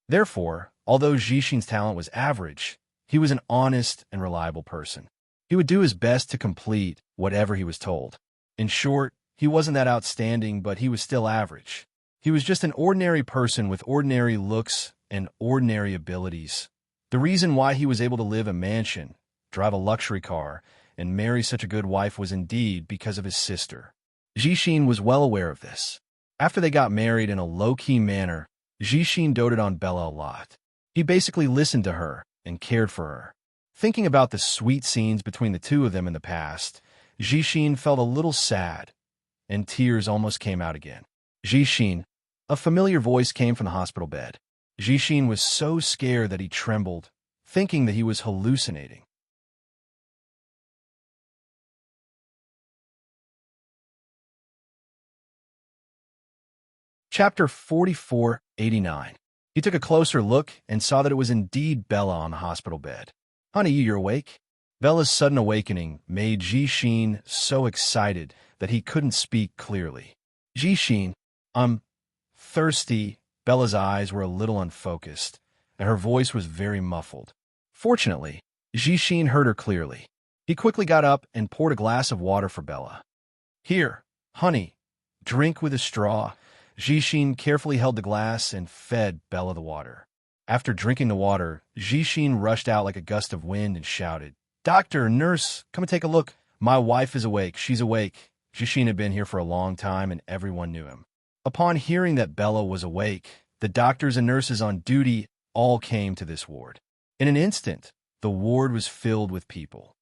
Therefore, although Jixin's talent was average, he was an honest and reliable person. He would do his best to complete whatever he was told. In short, he wasn't that outstanding, but he was still average. He was just an ordinary person with ordinary looks and ordinary abilities. The reason why he was able to live in a mansion, drive a luxury car, and marry such a good wife was indeed because of his sister. Jixin was well aware of this. After they got married in a low-key manner, Jixin doted on Bella a lot. He basically listened to her and cared for her. Thinking about the sweet scenes between the two of them in the past, Jixin felt a little sad, and tears almost came out again. Jixin, a familiar voice came from the hospital bed. Jixin was so scared that he trembled, thinking that he was hallucinating. Chapter 4489. He took a closer look and saw that it was indeed Bella on the hospital bed. "Honey, you're awake?" Bella's sudden awakening made Jixin so excited that he couldn't speak clearly. "Jixin, I'm thirsty." Bella's eyes were a little unfocused, and her voice was very muffled. Fortunately, Jixin heard her clearly. He quickly got up and poured a glass of water for Bella. "Here, honey, drink with a straw." Jixin carefully held the glass and fed Bella the water. After drinking the water, Jixin rushed out like a gust of wind and shouted, "Doctor, nurse, come and take a look. My wife is awake. She's awake." Jixin had been here for a long time, and everyone knew him. Upon hearing that Bella was awake, the doctors and nurses on duty all came to this ward. In an instant, the ward was filled with people.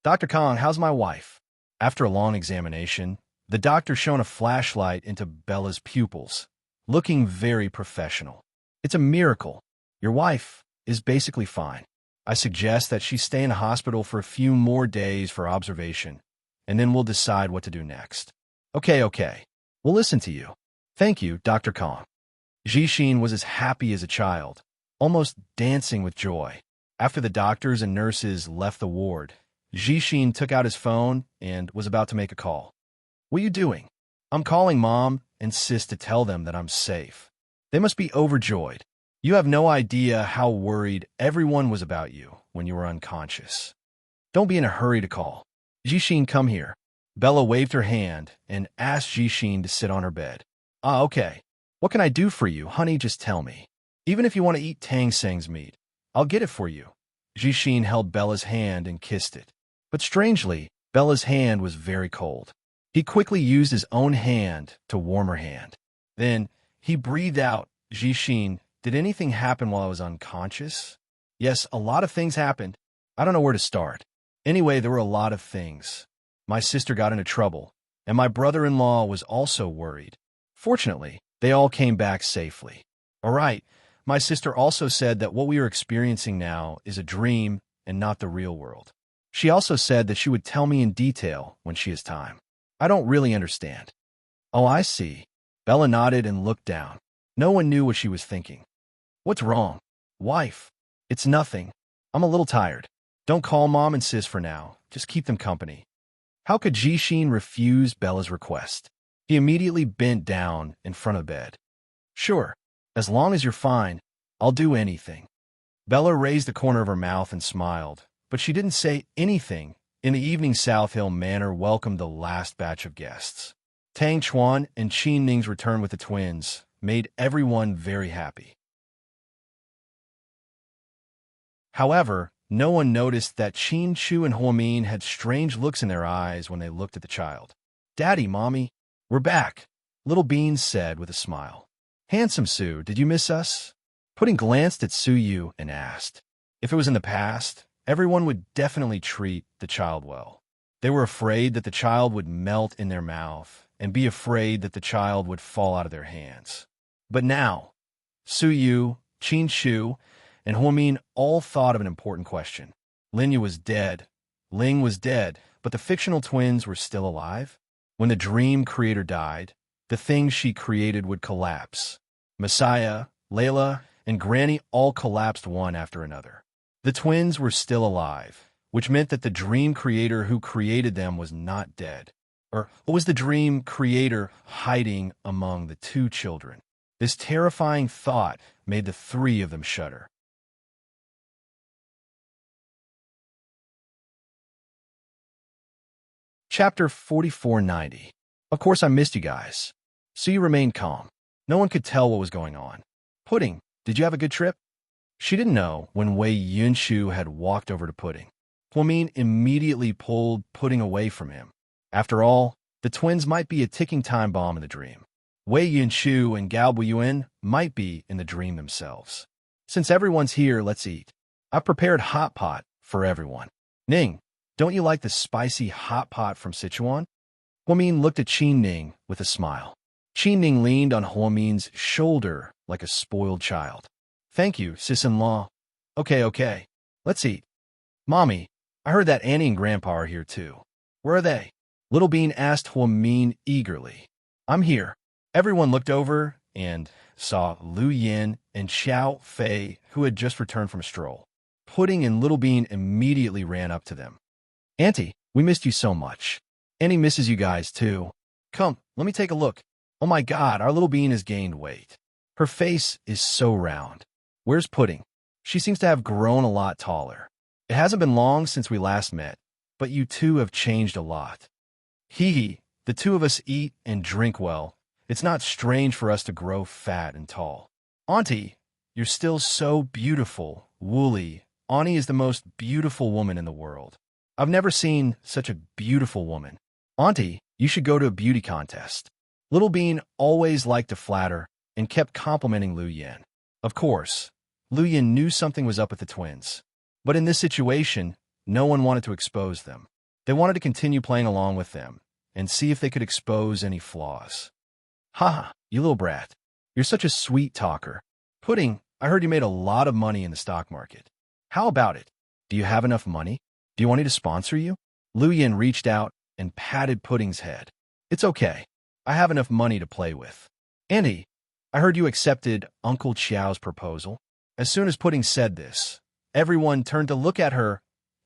"Dr. Kong, how's my wife?" After a long examination, the doctor shone a flashlight into Bella's pupils, looking very professional. "It's a miracle. Your wife is basically fine. I suggest that she stay in the hospital for a few more days for observation, and then we'll decide what to do next." Okay. We'll listen to you." "Thank you, Dr. Kong." Jixin was as happy as a child, almost dancing with joy. After the doctors and nurses left the ward, Jixin took out his phone and was about to make a call. "What are you doing?" "I'm calling Mom and Sis to tell them that I'm safe. They must be overjoyed. You have no idea how worried everyone was about you when you were unconscious. Don't be in a hurry to call." "Jixin, come here." Bella waved her hand and asked Jixin to sit on her bed. Okay. What can I do for you, honey? Just tell me. Even if you want to eat Tang Seng's meat, I'll get it for you." Jixin held Bella's hand and kissed it. But strangely, Bella's hand was very cold. He quickly used his own hand to warm her hand. Then he breathed out, "Jixin, did anything happen while I was unconscious?" "Yes, a lot of things happened. I don't know where to start. Anyway, there were a lot of things. My sister got into trouble, and my brother-in-law was also worried. Fortunately, they all came back safely. All right, my sister also said that what we are experiencing now is a dream and not the real world. She also said that she would tell me in detail when she has time. I don't really understand." "Oh, I see." Bella nodded and looked down. No one knew what she was thinking. "What's wrong?" "Wife, it's nothing. I'm a little tired. Don't call Mom and Sis for now. Just keep them company." How could Jixin refuse Bella's request? He immediately bent down in front of the bed. "Sure, as long as you're fine, I'll do anything." Bella raised the corner of her mouth and smiled, but she didn't say anything. In the evening, South Hill Manor welcomed the last batch of guests. Tang Chuan and Qin Ning's return with the twins made everyone very happy. However, no one noticed that Qin Chu and Huomin had strange looks in their eyes when they looked at the child. "Daddy, Mommy, we're back," Little Beans said with a smile. "Handsome Su, did you miss us?" Pudding glanced at Su Yu and asked. If it was in the past, everyone would definitely treat the child well. They were afraid that the child would melt in their mouth and be afraid that the child would fall out of their hands. But now, Su Yu, Qin Shu, and Huamin all thought of an important question. Linya was dead, Ling was dead, but the fictional twins were still alive? When the dream creator died, the things she created would collapse. Messiah, Layla, and Granny all collapsed one after another. The twins were still alive, which meant that the dream creator who created them was not dead. Or was the dream creator hiding among the two children? This terrifying thought made the three of them shudder. Chapter 4490. Of course I missed you guys. So you remained calm. No one could tell what was going on. Pudding, did you have a good trip? She didn't know when Wei Yunshu had walked over to Pudding. Huamin immediately pulled Pudding away from him. After all, the twins might be a ticking time bomb in the dream. Wei Yunshu and Gao Buiyuan might be in the dream themselves. Since everyone's here, let's eat. I've prepared hot pot for everyone. Ning, don't you like the spicy hot pot from Sichuan? Huamin looked at Qin Ning with a smile. Qin Ning leaned on Huamin's shoulder like a spoiled child. Thank you, sis-in-law. Okay, let's eat. Mommy, I heard that Annie and Grandpa are here too. Where are they? Little Bean asked Huamin eagerly. I'm here. Everyone looked over and saw Lu Yin and Xiao Fei, who had just returned from a stroll. Pudding and Little Bean immediately ran up to them. Auntie, we missed you so much. Annie misses you guys too. Come, let me take a look. Oh my God, our Little Bean has gained weight. Her face is so round. Where's Pudding? She seems to have grown a lot taller. It hasn't been long since we last met, but you two have changed a lot. Hee, the two of us eat and drink well. It's not strange for us to grow fat and tall. Auntie, you're still so beautiful, woolly. Annie is the most beautiful woman in the world. I've never seen such a beautiful woman. Auntie, you should go to a beauty contest. Little Bean always liked to flatter and kept complimenting Lu Yin. Of course, Lu Yin knew something was up with the twins. But in this situation, no one wanted to expose them. They wanted to continue playing along with them and see if they could expose any flaws. Ha, you little brat. You're such a sweet talker. Pudding, I heard you made a lot of money in the stock market. How about it? Do you have enough money? Do you want me to sponsor you? Lu Yin reached out and patted Pudding's head. It's okay. I have enough money to play with. Annie, I heard you accepted Uncle Qiao's proposal. As soon as Pudding said this, everyone turned to look at her.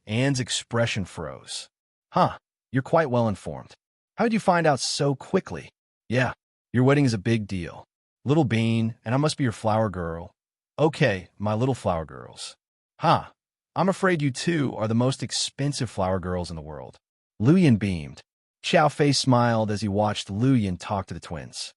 Anne's expression froze. Huh, you're quite well informed. How did you find out so quickly? Yeah, your wedding is a big deal. Little Bean, and I must be your flower girl. Okay, my little flower girls. Huh, I'm afraid you two are the most expensive flower girls in the world. Lu Yin beamed. Xiao Fei smiled as he watched Lu Yin talk to the twins.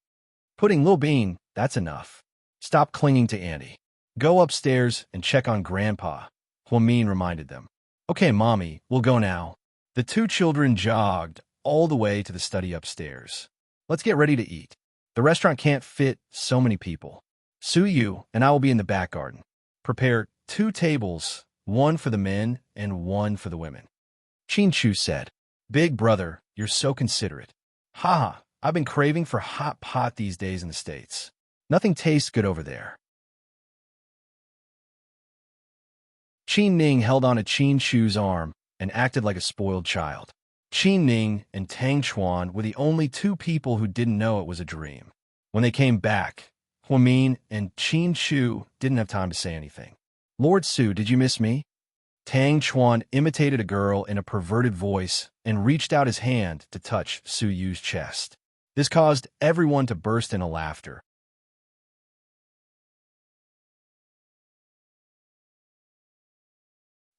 Pudding, Little Bean, that's enough. Stop clinging to Annie. Go upstairs and check on Grandpa, Huamin reminded them. Okay, Mommy, we'll go now. The two children jogged all the way to the study upstairs. Let's get ready to eat. The restaurant can't fit so many people. Su Yu and I will be in the back garden. Prepare 2 tables, one for the men and one for the women. Qin Chu said, Big brother, you're so considerate. Haha, I've been craving for hot pot these days in the States. Nothing tastes good over there. Qin Ning held on to Qin Chu's arm and acted like a spoiled child. Qin Ning and Tang Chuan were the only 2 people who didn't know it was a dream. When they came back, Huamin and Qin Chu didn't have time to say anything. Lord Su, did you miss me? Tang Chuan imitated a girl in a perverted voice and reached out his hand to touch Su Yu's chest. This caused everyone to burst into laughter.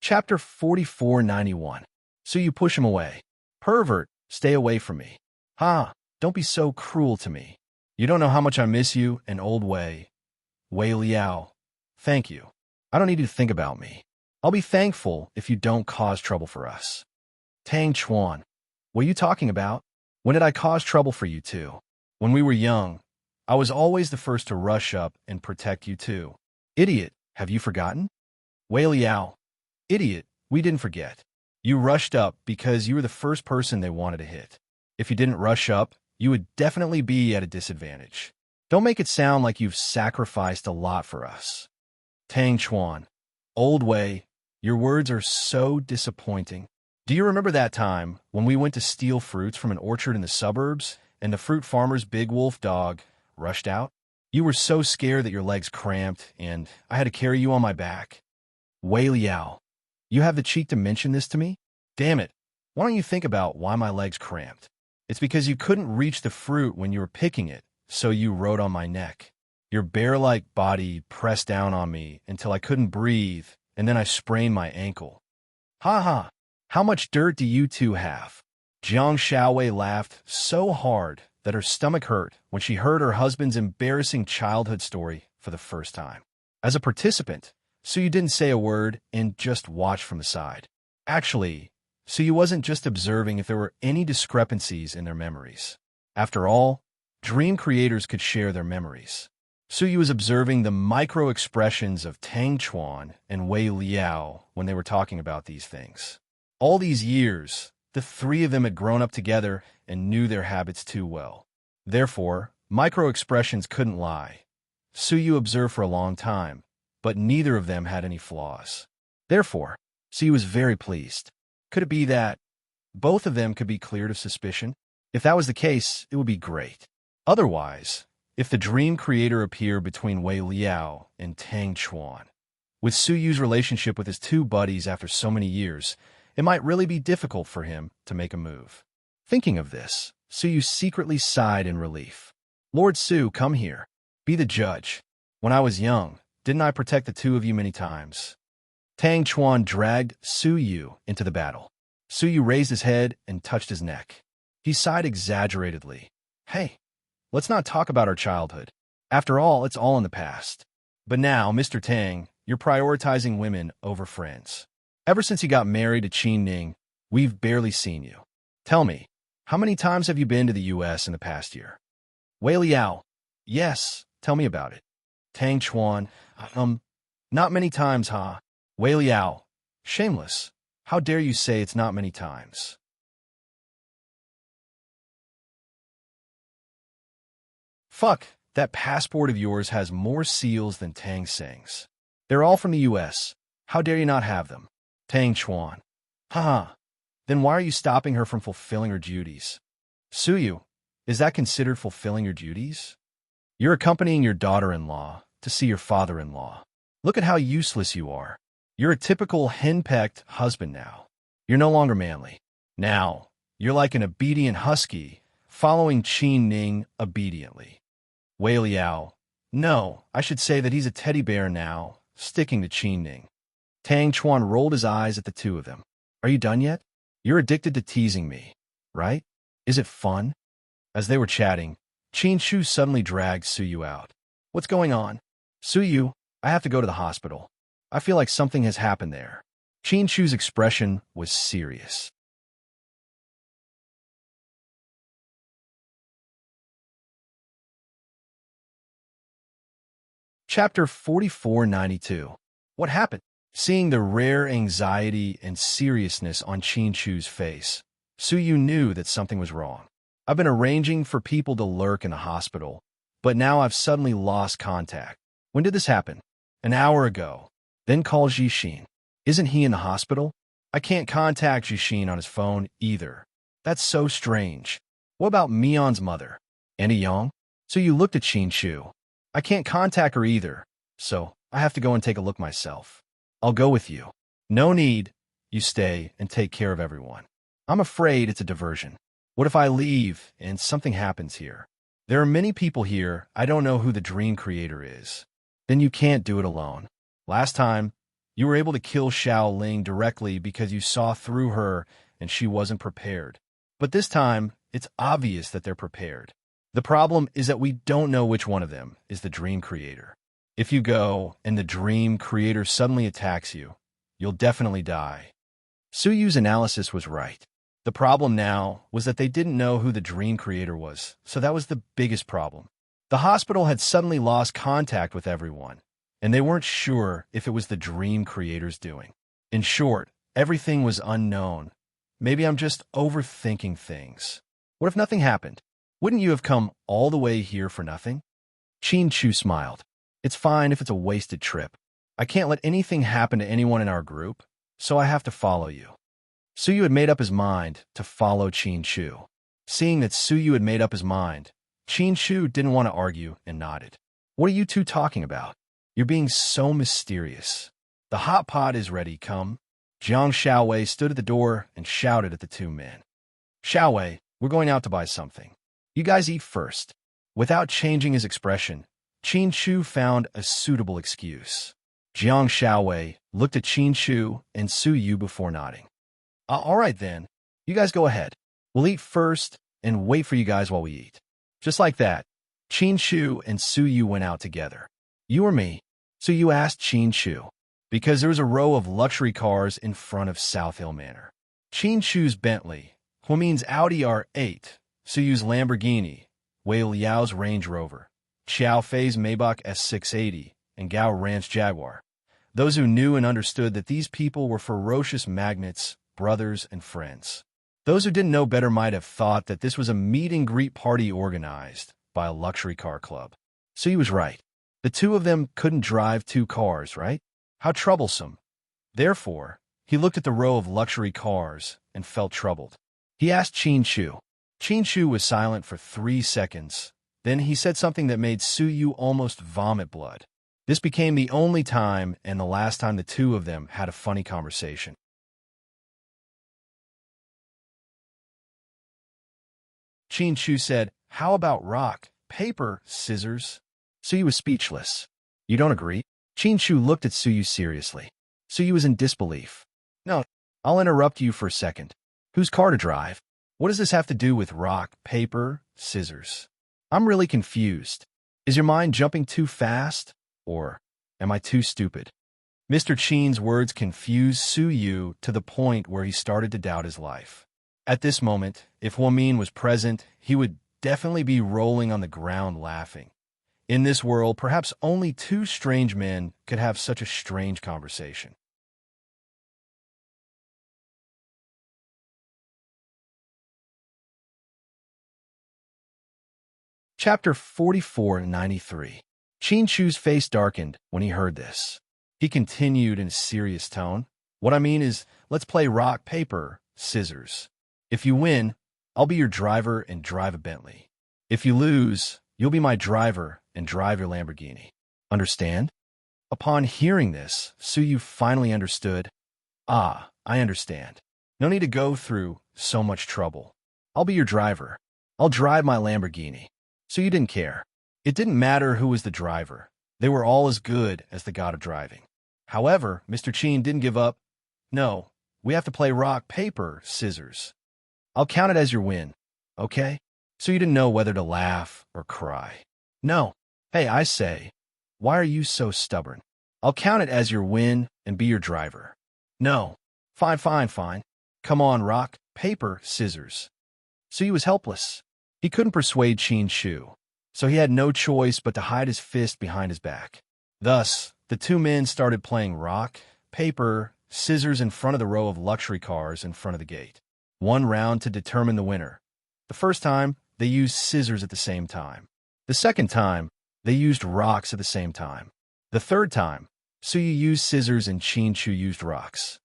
Chapter 4491. So you push him away. Pervert, stay away from me. Ha, don't be so cruel to me. You don't know how much I miss you and old Wei. Wei Liao. Thank you. I don't need you to think about me. I'll be thankful if you don't cause trouble for us. Tang Chuan. What are you talking about? When did I cause trouble for you two? When we were young, I was always the first to rush up and protect you too. Idiot, have you forgotten? Wei Liao. Idiot, we didn't forget. You rushed up because you were the first person they wanted to hit. If you didn't rush up, you would definitely be at a disadvantage. Don't make it sound like you've sacrificed a lot for us. Tang Chuan, old Wei, your words are so disappointing. Do you remember that time when we went to steal fruits from an orchard in the suburbs and the fruit farmer's big wolf dog rushed out? You were so scared that your legs cramped and I had to carry you on my back. Wei Liao, you have the cheek to mention this to me? Damn it, why don't you think about why my legs cramped? It's because you couldn't reach the fruit when you were picking it, so you rode on my neck. Your bear-like body pressed down on me until I couldn't breathe, and then I sprained my ankle. Ha ha! How much dirt do you two have? Jiang Xiaowei laughed so hard that her stomach hurt when she heard her husband's embarrassing childhood story for the first time. As a participant, Suyu didn't say a word and just watched from the side. Actually, Suyu wasn't just observing if there were any discrepancies in their memories. After all, dream creators could share their memories. Suyu was observing the micro-expressions of Tang Chuan and Wei Liao when they were talking about these things. All these years, the three of them had grown up together and knew their habits too well. Therefore, micro-expressions couldn't lie. Suyu observed for a long time, but neither of them had any flaws. Therefore, Suyu was very pleased. Could it be that both of them could be cleared of suspicion? If that was the case, it would be great. Otherwise, if the dream creator appeared between Wei Liao and Tang Chuan, with Suyu's relationship with his two buddies after so many years, it might really be difficult for him to make a move. Thinking of this, Suyu secretly sighed in relief. Lord Su, come here. Be the judge. When I was young, didn't I protect the two of you many times? Tang Chuan dragged Suyu into the battle. Suyu raised his head and touched his neck. He sighed exaggeratedly. Hey, let's not talk about our childhood. After all, it's all in the past. But now, Mr. Tang, you're prioritizing women over friends. Ever since you got married to Qin Ning, we've barely seen you. Tell me, how many times have you been to the U.S. in the past year? Wei Liao, yes, tell me about it. Tang Chuan, not many times, huh? Wei Liao, shameless. How dare you say it's not many times? Fuck, that passport of yours has more seals than Tang Sing's. They're all from the U.S. How dare you not have them? Tang Chuan. Haha. Then why are you stopping her from fulfilling her duties? Suyu, is that considered fulfilling your duties? You're accompanying your daughter-in-law to see your father-in-law. Look at how useless you are. You're a typical henpecked husband now. You're no longer manly. Now, you're like an obedient husky, following Qin Ning obediently. Wei Liao. No, I should say that he's a teddy bear now, sticking to Qin Ning. Tang Chuan rolled his eyes at the two of them. Are you done yet? You're addicted to teasing me, right? Is it fun? As they were chatting, Qin Shu suddenly dragged Suyu out. What's going on? Suyu, I have to go to the hospital. I feel like something has happened there. Qin Shu's expression was serious. Chapter 4492. What happened? Seeing the rare anxiety and seriousness on Qin Shu's face, Suyu knew that something was wrong. I've been arranging for people to lurk in the hospital, but now I've suddenly lost contact. When did this happen? An hour ago. Then call Jixin. Isn't he in the hospital? I can't contact Jixin on his phone either. That's so strange. What about Mion's mother? Annie Yang? So you looked at Qin Shu. I can't contact her either, so I have to go and take a look myself. I'll go with you. No need. You stay and take care of everyone. I'm afraid it's a diversion. What if I leave and something happens here? There are many people here. I don't know who the dream creator is. Then you can't do it alone. Last time, you were able to kill Xiao Ling directly because you saw through her and she wasn't prepared. But this time, it's obvious that they're prepared. The problem is that we don't know which one of them is the dream creator. If you go and the dream creator suddenly attacks you, you'll definitely die. Suyu's analysis was right. The problem now was that they didn't know who the dream creator was, so that was the biggest problem. The hospital had suddenly lost contact with everyone, and they weren't sure if it was the dream creator's doing. In short, everything was unknown. Maybe I'm just overthinking things. What if nothing happened? Wouldn't you have come all the way here for nothing? Chin Chu smiled. It's fine if it's a wasted trip. I can't let anything happen to anyone in our group, so I have to follow you. Suyu had made up his mind to follow Chin Chu. Seeing that Suyu had made up his mind, Chin Chu didn't want to argue and nodded. What are you two talking about? You're being so mysterious. The hot pot is ready, come. Jiang Xiaowei stood at the door and shouted at the two men. Xiaowei, we're going out to buy something. You guys eat first. Without changing his expression, Chin Chu found a suitable excuse. Jiang Xiaowei looked at Chin Chu and Suyu before nodding. All right then. You guys go ahead. We'll eat first and wait for you guys while we eat. Just like that, Chin Chu and Suyu went out together. You or me? Suyu asked Chin Chu, because there was a row of luxury cars in front of South Hill Manor. Chin Chu's Bentley, Huamin's Audi R8, Suyu's Lamborghini, Wei Liao's Range Rover, Xiao Fei's Maybach S680, and Gao Ran's Jaguar. Those who knew and understood that these people were ferocious magnates, brothers, and friends. Those who didn't know better might have thought that this was a meet-and-greet party organized by a luxury car club. So he was right. The two of them couldn't drive two cars, right? How troublesome. Therefore, he looked at the row of luxury cars and felt troubled. He asked Chin Chu. Chin Chu was silent for 3 seconds. Then he said something that made Suyu almost vomit blood. This became the only time and the last time the two of them had a funny conversation. Chin Chu said, "How about rock, paper, scissors?" Suyu was speechless. You don't agree? Chin Chu looked at Suyu seriously. Suyu was in disbelief. No, I'll interrupt you for a second. Whose car to drive? What does this have to do with rock, paper, scissors? I'm really confused. Is your mind jumping too fast? Or am I too stupid? Mr. Chin's words confused Suyu to the point where he started to doubt his life. At this moment, if Huamin was present, he would definitely be rolling on the ground laughing. In this world, perhaps only two strange men could have such a strange conversation. Chapter 4493. Chin Chu's face darkened when he heard this. He continued in a serious tone. What I mean is, let's play rock, paper, scissors. If you win, I'll be your driver and drive a Bentley. If you lose, you'll be my driver and drive your Lamborghini. Understand? Upon hearing this, Suyu finally understood. Ah, I understand. No need to go through so much trouble. I'll be your driver. I'll drive my Lamborghini. Suyu didn't care. It didn't matter who was the driver. They were all as good as the god of driving. However, Mr. Chin didn't give up. No, we have to play rock, paper, scissors. I'll count it as your win, okay? So you didn't know whether to laugh or cry. No. Hey, I say, why are you so stubborn? I'll count it as your win and be your driver. No. Fine, fine, fine. Come on, rock, paper, scissors. So he was helpless. He couldn't persuade Chin Chu, so he had no choice but to hide his fist behind his back. Thus, the two men started playing rock, paper, scissors in front of the row of luxury cars in front of the gate. One round to determine the winner. The first time, they used scissors at the same time. The second time, they used rocks at the same time. The third time, Suyu used scissors and Chin Chu used rocks.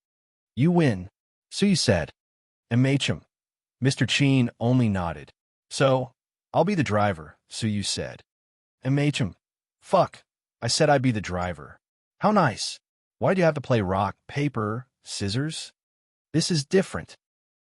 You win, Suyu said. And Machem. Mr. Chin only nodded. So, I'll be the driver, Suyu said. And Machem. Fuck, I said I'd be the driver. How nice. Why do you have to play rock, paper, scissors? This is different.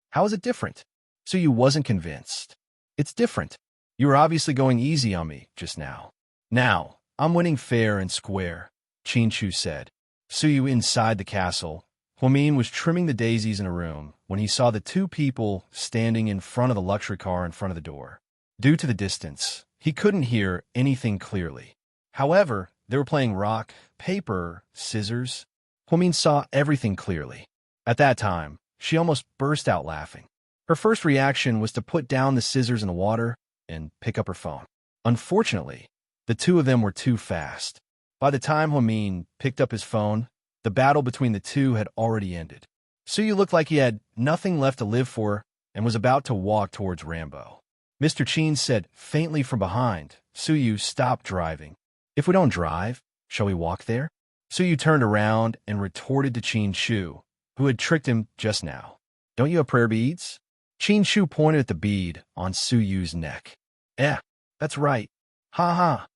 How is it different? Suyu wasn't convinced. It's different. You were obviously going easy on me just now. Now, I'm winning fair and square, Chin Chu said. Suyu inside the castle. Huamin was trimming the daisies in a room when he saw the two people standing in front of the luxury car in front of the door. Due to the distance, he couldn't hear anything clearly. However, they were playing rock, paper, scissors. Huamin saw everything clearly. At that time, she almost burst out laughing. Her first reaction was to put down the scissors in the water and pick up her phone. Unfortunately, the two of them were too fast. By the time Huamin picked up his phone, the battle between the two had already ended. Suyu looked like he had nothing left to live for and was about to walk towards Rambo. Mr. Chin said faintly from behind. Suyu, stop driving. If we don't drive, shall we walk there? Suyu turned around and retorted to Chin Shu, who had tricked him just now. Don't you have prayer beads? Chin Shu pointed at the bead on Suyu's neck. That's right. Ha ha.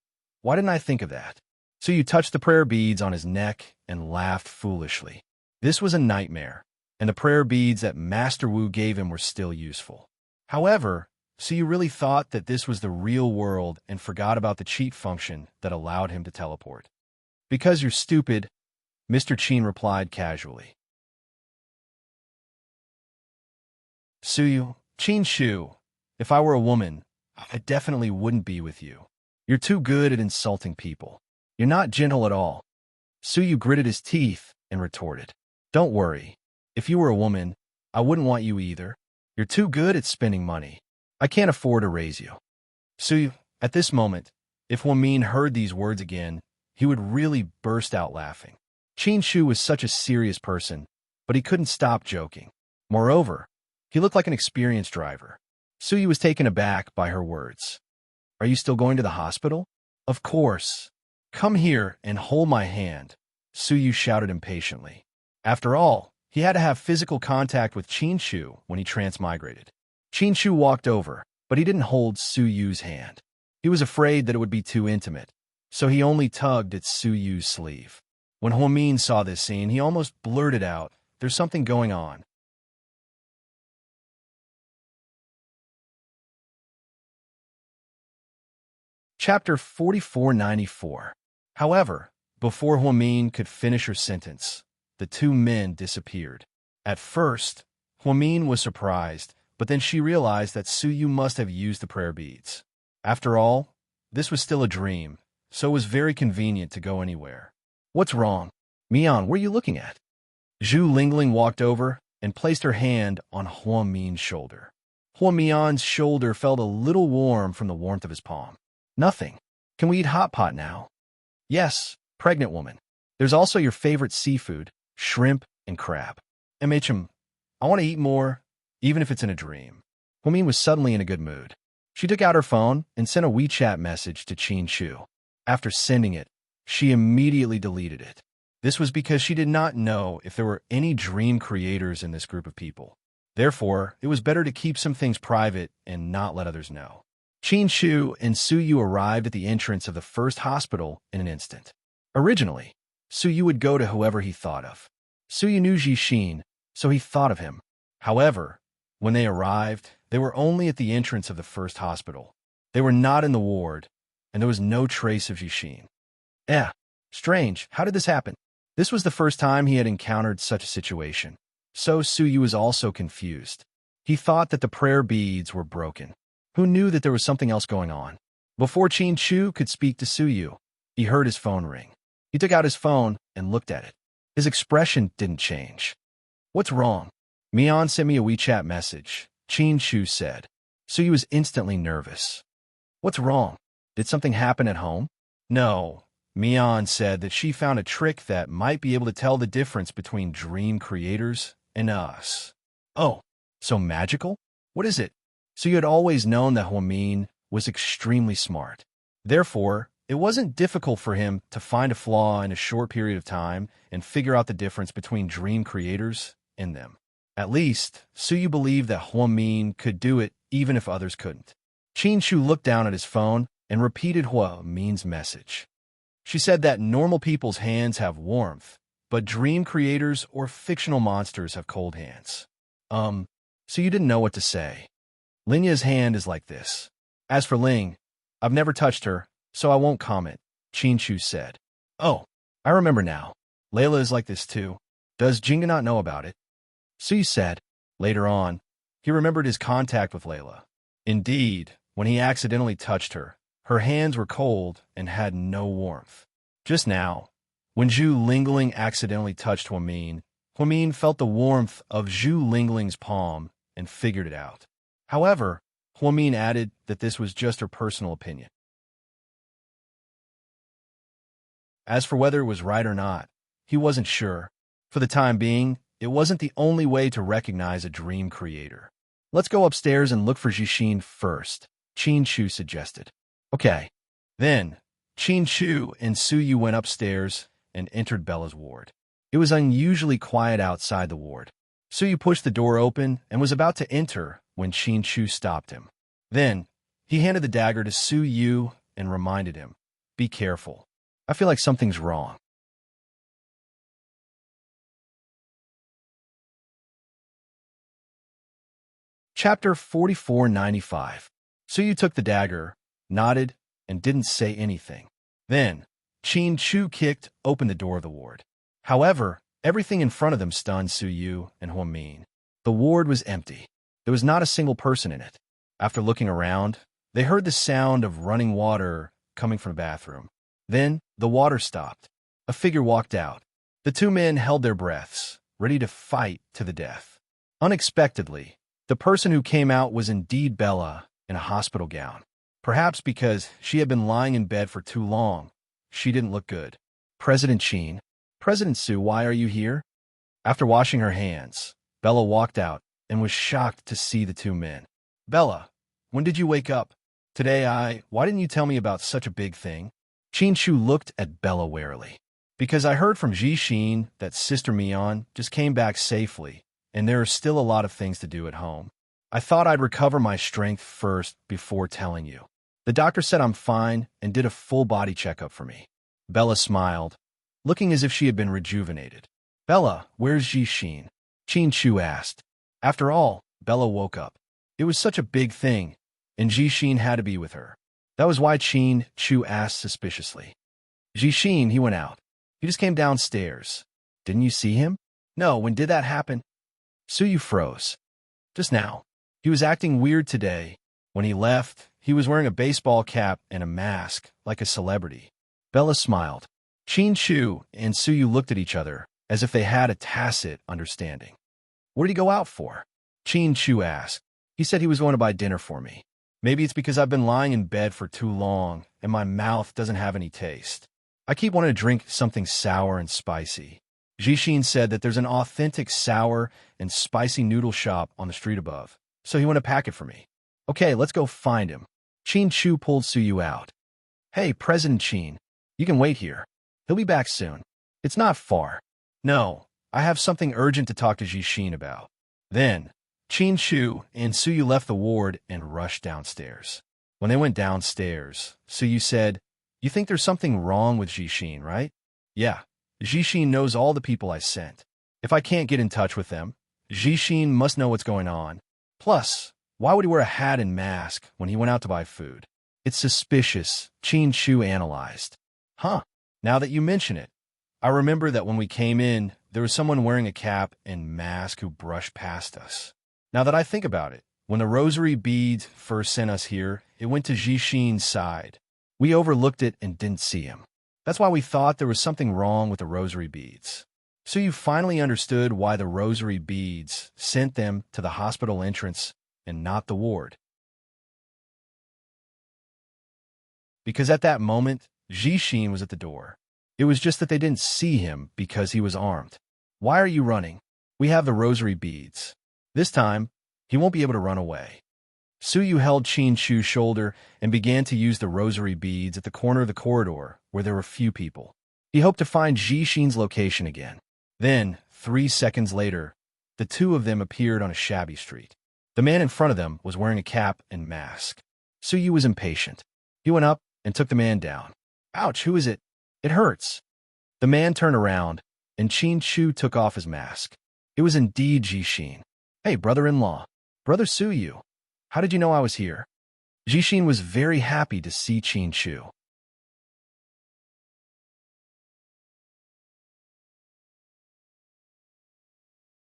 Why didn't I think of that? Suyu touched the prayer beads on his neck and laughed foolishly. This was a nightmare, and the prayer beads that Master Wu gave him were still useful. However, Suyu really thought that this was the real world and forgot about the cheat function that allowed him to teleport. Because you're stupid, Mr. Chin replied casually. Suyu, Chin Shu, if I were a woman, I definitely wouldn't be with you. You're too good at insulting people. You're not gentle at all. Suyu gritted his teeth and retorted. Don't worry. If you were a woman, I wouldn't want you either. You're too good at spending money. I can't afford to raise you. Suyu, at this moment, if Huamin heard these words again, he would really burst out laughing. Chin Shu was such a serious person, but he couldn't stop joking. Moreover, he looked like an experienced driver. Suyu was taken aback by her words. Are you still going to the hospital? Of course. Come here and hold my hand, Suyu shouted impatiently. After all, he had to have physical contact with Chin Shu when he transmigrated. Chin Shu walked over, but he didn't hold Suyu's hand. He was afraid that it would be too intimate, so he only tugged at Suyu's sleeve. When Huamin saw this scene, he almost blurted out, "There's something going on." Chapter 4494. However, before Huamin could finish her sentence, the two men disappeared. At first, Huamin was surprised, but then she realized that Suyu must have used the prayer beads. After all, this was still a dream, so it was very convenient to go anywhere. What's wrong? Mian, what are you looking at? Zhu Lingling walked over and placed her hand on Huamin's shoulder. Huamian's shoulder felt a little warm from the warmth of his palm. Nothing. Can we eat hot pot now? Yes, pregnant woman. There's also your favorite seafood, shrimp and crab. I want to eat more, even if it's in a dream. Huamin was suddenly in a good mood. She took out her phone and sent a WeChat message to Chin Shu. After sending it, she immediately deleted it. This was because she did not know if there were any dream creators in this group of people. Therefore, it was better to keep some things private and not let others know. Chin Shu and Suyu arrived at the entrance of the first hospital in an instant. Originally, Suyu would go to whoever he thought of. Suyu knew Jixin, so he thought of him. However, when they arrived, they were only at the entrance of the first hospital. They were not in the ward, and there was no trace of Jixin. Strange, how did this happen? This was the first time he had encountered such a situation, so Suyu was also confused. He thought that the prayer beads were broken. Who knew that there was something else going on? Before Chin Shu could speak to Suyu, he heard his phone ring. He took out his phone and looked at it. His expression didn't change. What's wrong? Mian sent me a WeChat message, Chin Shu said. Suyu was instantly nervous. What's wrong? Did something happen at home? No. Mian said that she found a trick that might be able to tell the difference between dream creators and us. Oh, so magical? What is it? So you had always known that Huamin was extremely smart. Therefore, it wasn't difficult for him to find a flaw in a short period of time and figure out the difference between dream creators and them. At least, Suyu believed that Huamin could do it even if others couldn't. Chin Shu looked down at his phone and repeated Huamin's message. She said that normal people's hands have warmth, but dream creators or fictional monsters have cold hands. So you didn't know what to say. Linya's hand is like this. As for Ling, I've never touched her, so I won't comment, Chin Shu said. Oh, I remember now. Layla is like this too. Does Jinga not know about it? Suyu said. Later on, he remembered his contact with Layla. Indeed, when he accidentally touched her, her hands were cold and had no warmth. Just now, when Zhu Lingling accidentally touched Huamin felt the warmth of Zhu Lingling's palm and figured it out. However, Huamin added that this was just her personal opinion. As for whether it was right or not, he wasn't sure. For the time being, it wasn't the only way to recognize a dream creator. Let's go upstairs and look for Jixin first, Qin Shu suggested. Okay. Then, Qin Shu and Su Yu went upstairs and entered Bella's ward. It was unusually quiet outside the ward. Su Yu pushed the door open and was about to enter when Qin Shu stopped him. Then, he handed the dagger to Su Yu and reminded him, "Be careful. I feel like something's wrong." Chapter 4495. Su Yu took the dagger, nodded, and didn't say anything. Then, Qin Shu kicked open the door of the ward. However, everything in front of them stunned Su Yu and Huang Min. The ward was empty. There was not a single person in it. After looking around, they heard the sound of running water coming from the bathroom. Then, the water stopped. A figure walked out. The two men held their breaths, ready to fight to the death. Unexpectedly, the person who came out was indeed Bella in a hospital gown. Perhaps because she had been lying in bed for too long, she didn't look good. "President Qin, President Su, why are you here?" After washing her hands, Bella walked out and was shocked to see the two men. "Bella, when did you wake up? Why didn't you tell me about such a big thing?" Qin Shu looked at Bella warily. "Because I heard from Jixin that Sister Mian just came back safely, and there are still a lot of things to do at home. I thought I'd recover my strength first before telling you. The doctor said I'm fine and did a full body checkup for me." Bella smiled, looking as if she had been rejuvenated. "Bella, where's Jixin?" Qin Shu asked. After all, Bella woke up. It was such a big thing, and Jixin had to be with her. That was why Qin Shu asked suspiciously. "Jixin, he went out. He just came downstairs. Didn't you see him?" "No, when did that happen?" Su Yu froze. "Just now. He was acting weird today. When he left, he was wearing a baseball cap and a mask, like a celebrity." Bella smiled. Qin Shu and Su Yu looked at each other as if they had a tacit understanding. "What did he go out for?" Qin Shu asked. "He said he was going to buy dinner for me. Maybe it's because I've been lying in bed for too long and my mouth doesn't have any taste. I keep wanting to drink something sour and spicy. Jixin said that there's an authentic sour and spicy noodle shop on the street above, so he went to pack it for me." "Okay, let's go find him." Qin Shu pulled Su Yu out. "Hey, President Qin, you can wait here. He'll be back soon. It's not far." "No, I have something urgent to talk to Jixin about." Then, Qin Shu and Su Yu left the ward and rushed downstairs. When they went downstairs, Su Yu said, "You think there's something wrong with Jixin, right?" "Yeah. Jixin knows all the people I sent. If I can't get in touch with them, Jixin must know what's going on. Plus, why would he wear a hat and mask when he went out to buy food? It's suspicious," Qin Shu analyzed. "Huh, now that you mention it, I remember that when we came in, there was someone wearing a cap and mask who brushed past us. Now that I think about it, when the rosary beads first sent us here, it went to Jixin's side. We overlooked it and didn't see him. That's why we thought there was something wrong with the rosary beads." So you finally understood why the rosary beads sent them to the hospital entrance and not the ward. Because at that moment, Jixin was at the door. It was just that they didn't see him because he was armed. "Why are you running? We have the rosary beads. This time, he won't be able to run away." Su Yu held Qin Shu's shoulder and began to use the rosary beads at the corner of the corridor where there were few people. He hoped to find Jixin's location again. Then, 3 seconds later, the two of them appeared on a shabby street. The man in front of them was wearing a cap and mask. Su Yu was impatient. He went up and took the man down. "Ouch, who is it? It hurts." The man turned around, and Qin Shu took off his mask. It was indeed Jixin. "Hey, brother-in-law. Brother Su Yu. How did you know I was here?" Jixin was very happy to see Qin Shu.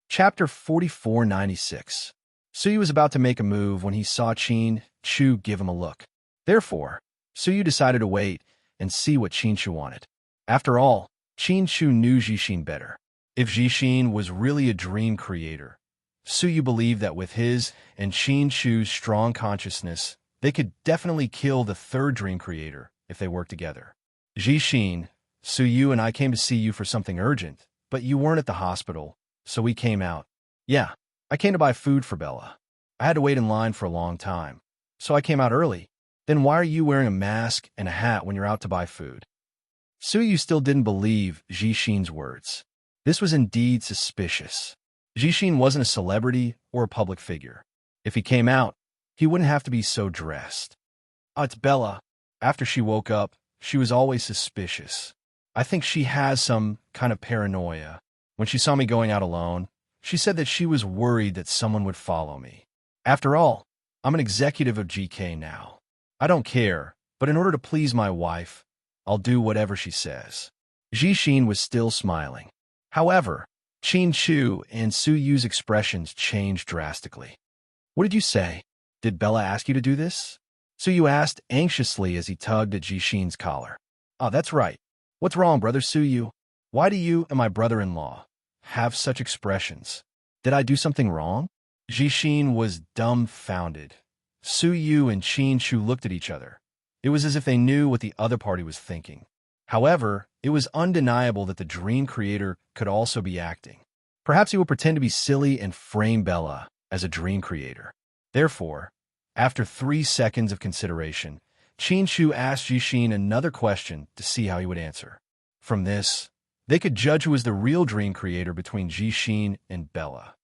Chapter 4496. Su Yu was about to make a move when he saw Qin Shu give him a look. Therefore, Su Yu decided to wait and see what Qin Shu wanted. After all, Qin Shu knew Jixin better. If Jixin was really a dream creator, Su Yu believed that with his and Qin Shu's strong consciousness, they could definitely kill the third dream creator if they worked together. "Jixin, Su Yu and I came to see you for something urgent, but you weren't at the hospital, so we came out." "Yeah, I came to buy food for Bella. I had to wait in line for a long time, so I came out early. Then why are you wearing a mask and a hat when you're out to buy food? Suyu still didn't believe Jixin's words. This was indeed suspicious. Jixin wasn't a celebrity or a public figure. If he came out, he wouldn't have to be so dressed. Oh, it's Bella. After she woke up, she was always suspicious. I think she has some kind of paranoia. When she saw me going out alone, she said that she was worried that someone would follow me. After all, I'm an executive of GK now. I don't care, but in order to please my wife, I'll do whatever she says. Jixin was still smiling. However, Qin Chu and Su Yu's expressions changed drastically. What did you say? Did Bella ask you to do this? Su Yu asked anxiously as he tugged at Jixin's collar. Oh, that's right. What's wrong, brother Su Yu? Why do you and my brother-in-law have such expressions? Did I do something wrong? Jixin was dumbfounded. Su Yu and Qin Chu looked at each other. It was as if they knew what the other party was thinking. However, it was undeniable that the dream creator could also be acting. Perhaps he would pretend to be silly and frame Bella as a dream creator. Therefore, after 3 seconds of consideration, Qin Chu asked Jixin another question to see how he would answer. From this, they could judge who was the real dream creator between Jixin and Bella.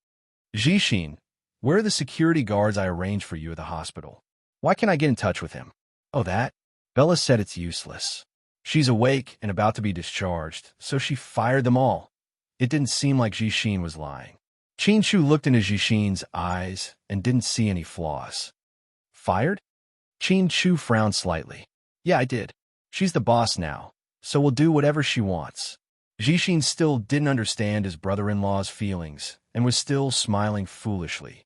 Jixin, where are the security guards I arranged for you at the hospital? Why can't I get in touch with him? Oh, that? Bella said it's useless. She's awake and about to be discharged, so she fired them all. It didn't seem like Jixin was lying. Qin Chu looked into Jixin's eyes and didn't see any flaws. Fired? Qin Chu frowned slightly. Yeah, I did. She's the boss now, so we'll do whatever she wants. Jixin still didn't understand his brother-in-law's feelings and was still smiling foolishly.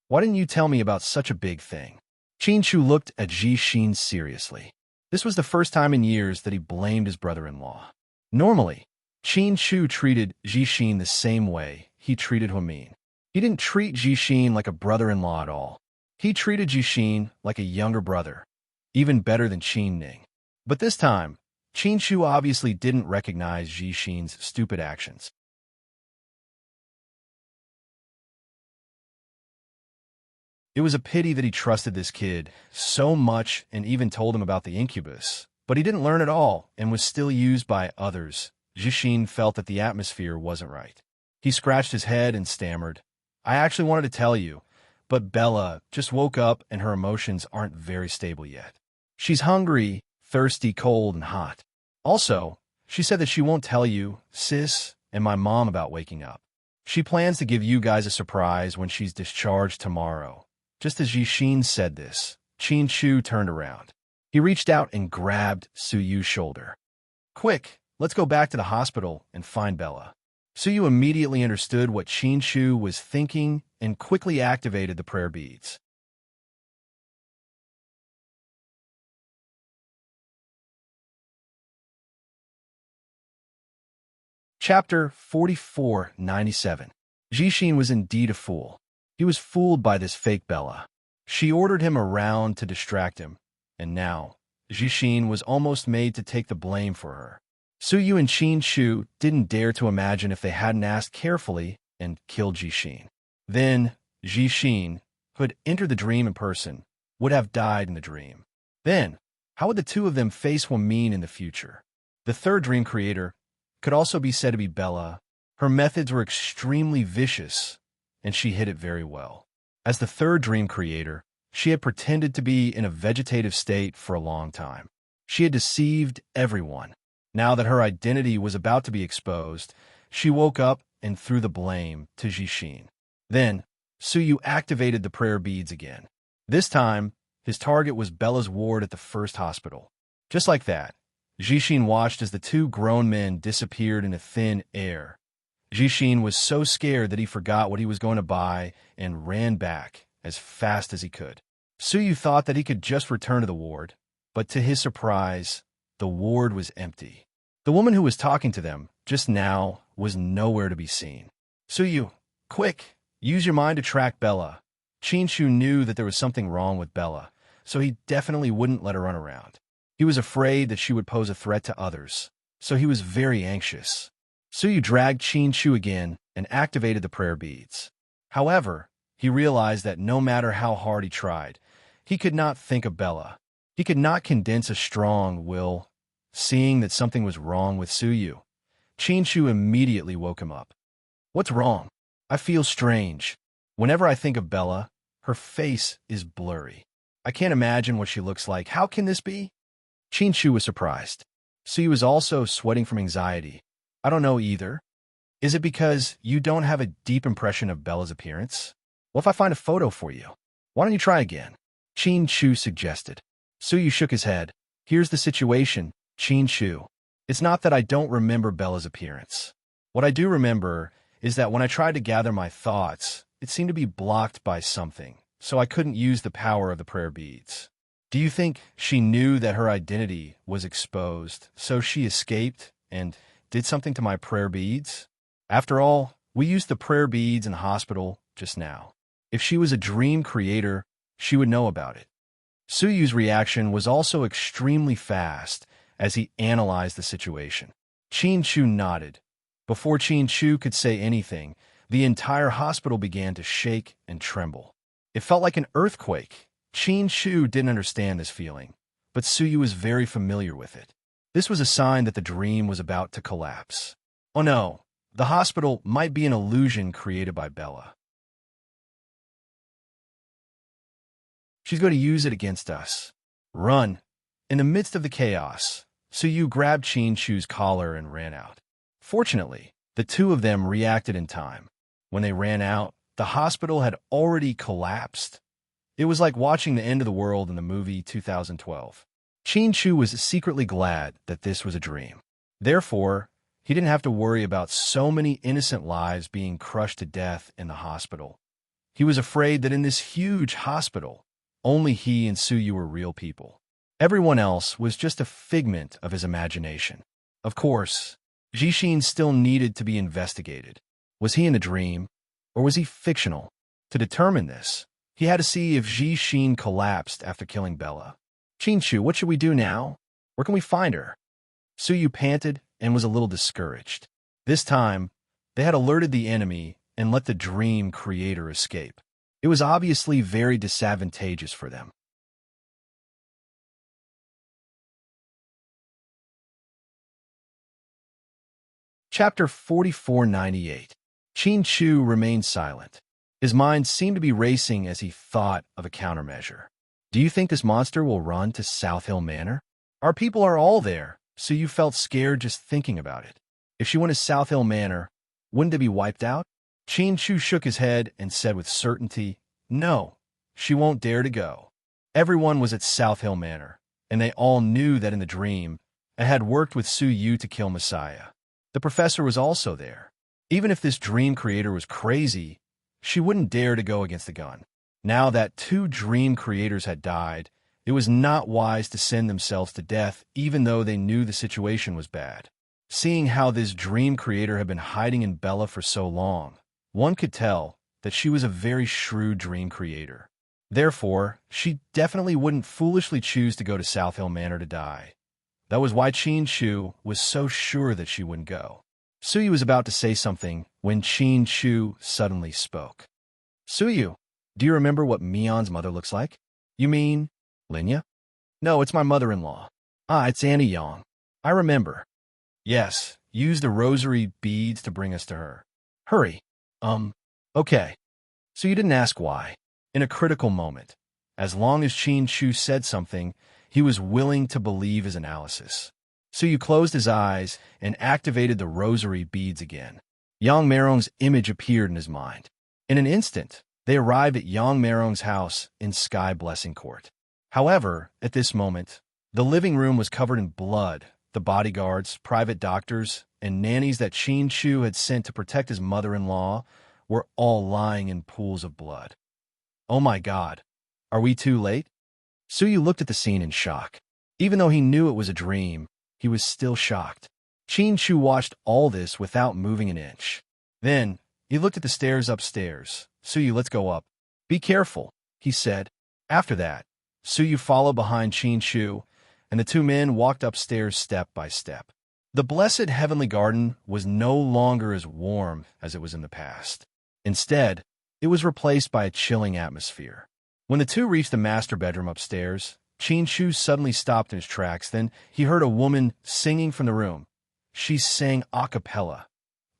Why didn't you tell me about such a big thing? Qin Chu looked at Jixin seriously. This was the first time in years that he blamed his brother-in-law. Normally, Qin Chu treated Jixin the same way he treated Huamin. He didn't treat Jixin like a brother-in-law at all. He treated Jixin like a younger brother, even better than Qin Ning. But this time, Qin Chu obviously didn't recognize Jixin's stupid actions. It was a pity that he trusted this kid so much and even told him about the incubus, but he didn't learn it all and was still used by others. Jixin felt that the atmosphere wasn't right. He scratched his head and stammered, I actually wanted to tell you, but Bella just woke up and her emotions aren't very stable yet. She's hungry, thirsty, cold, and hot. Also, she said that she won't tell you, sis, and my mom about waking up. She plans to give you guys a surprise when she's discharged tomorrow. Just as Jixin said this, Qin Chu turned around. He reached out and grabbed Su Yu's shoulder. Quick, let's go back to the hospital and find Bella. Su Yu immediately understood what Qin Chu was thinking and quickly activated the prayer beads. Chapter 4497. Jixin was indeed a fool. He was fooled by this fake Bella. She ordered him around to distract him, and now, Jixin was almost made to take the blame for her. Su Yu and Qin Chu didn't dare to imagine if they hadn't asked carefully and killed Jixin. Then, Jixin, who had entered the dream in person, would have died in the dream. Then, how would the two of them face Huamin in the future? The third dream creator could also be said to be Bella. Her methods were extremely vicious, and she hid it very well. As the third dream creator, she had pretended to be in a vegetative state for a long time. She had deceived everyone. Now that her identity was about to be exposed, she woke up and threw the blame to Jixin. Then, Su Yu activated the prayer beads again. This time, his target was Bella's ward at the first hospital. Just like that, Jixin watched as the two grown men disappeared into thin air. Jixin was so scared that he forgot what he was going to buy and ran back as fast as he could. Su Yu thought that he could just return to the ward, but to his surprise, the ward was empty. The woman who was talking to them just now was nowhere to be seen. Su Yu, quick, use your mind to track Bella. Qin Chu knew that there was something wrong with Bella, so he definitely wouldn't let her run around. He was afraid that she would pose a threat to others, so he was very anxious. Su Yu dragged Qin Chu again and activated the prayer beads. However, he realized that no matter how hard he tried, He could not think of Bella. He could not condense a strong will. Seeing that something was wrong with Suyu, Chinshu immediately woke him up. What's wrong? I feel strange. Whenever I think of Bella, her face is blurry. I can't imagine what she looks like. How can this be? Chinshu was surprised. Suyu was also sweating from anxiety. I don't know either. Is it because you don't have a deep impression of Bella's appearance? What if I find a photo for you? Why don't you try again? Chinshu suggested. Suyu shook his head. Here's the situation, Chinshu. It's not that I don't remember Bella's appearance. What I do remember is that when I tried to gather my thoughts, it seemed to be blocked by something, so I couldn't use the power of the prayer beads. Do you think she knew that her identity was exposed, so she escaped and did something to my prayer beads? After all, we used the prayer beads in the hospital just now. If she was a dream creator, she would know about it. Suyu's reaction was also extremely fast as he analyzed the situation. Chinshu nodded. Before Chinshu could say anything, the entire hospital began to shake and tremble. It felt like an earthquake. Chinshu didn't understand this feeling, but Suyu was very familiar with it. This was a sign that the dream was about to collapse. Oh no, the hospital might be an illusion created by Bella. She's going to use it against us. Run. In the midst of the chaos, Suyu grabbed Chinshu's collar and ran out. Fortunately, the two of them reacted in time. When they ran out, the hospital had already collapsed. It was like watching the end of the world in the movie 2012. Chinshu was secretly glad that this was a dream. Therefore, he didn't have to worry about so many innocent lives being crushed to death in the hospital. He was afraid that in this huge hospital, only he and Suyu were real people. Everyone else was just a figment of his imagination. Of course, Jishin still needed to be investigated. Was he in a dream, or was he fictional? To determine this, he had to see if Jishin collapsed after killing Bella. Chinshu, what should we do now? Where can we find her? Suyu panted and was a little discouraged. This time, they had alerted the enemy and let the dream creator escape. It was obviously very disadvantageous for them. Chapter 4498. Chinshu remained silent. His mind seemed to be racing as he thought of a countermeasure. Do you think this monster will run to South Hill Manor? Our people are all there, so you felt scared just thinking about it. If she went to South Hill Manor, wouldn't it be wiped out? Chinshu shook his head and said with certainty, no, she won't dare to go. Everyone was at South Hill Manor, and they all knew that in the dream, I had worked with Suyu to kill Messiah. The professor was also there. Even if this dream creator was crazy, she wouldn't dare to go against the gun. Now that two dream creators had died, it was not wise to send themselves to death even though they knew the situation was bad. Seeing how this dream creator had been hiding in Bella for so long, one could tell that she was a very shrewd dream creator. Therefore, she definitely wouldn't foolishly choose to go to South Hill Manor to die. That was why Chinshu was so sure that she wouldn't go. Suyu was about to say something when Chinshu suddenly spoke. Suyu, do you remember what Mion's mother looks like? You mean Linya? No, it's my mother-in-law. Ah, it's Annie Yang. I remember. Yes, use the rosary beads to bring us to her. Hurry. Okay. So you didn't ask why. In a critical moment, as long as Chinshu said something, he was willing to believe his analysis. Suyu closed his eyes and activated the rosary beads again. Yang Merong's image appeared in his mind. In an instant, they arrived at Yang Merong's house in Sky Blessing Court. However, at this moment, the living room was covered in blood. The bodyguards, private doctors, and nannies that Chinshu had sent to protect his mother-in-law were all lying in pools of blood. Oh my God, are we too late? Suyu looked at the scene in shock. Even though he knew it was a dream, he was still shocked. Chinshu watched all this without moving an inch. Then, he looked at the stairs upstairs. Suyu, let's go up. Be careful, he said. After that, Suyu followed behind Chinshu, and the two men walked upstairs step by step. The blessed heavenly garden was no longer as warm as it was in the past. Instead, it was replaced by a chilling atmosphere. When the two reached the master bedroom upstairs, Qin Shu suddenly stopped in his tracks. Then he heard a woman singing from the room. She sang a cappella.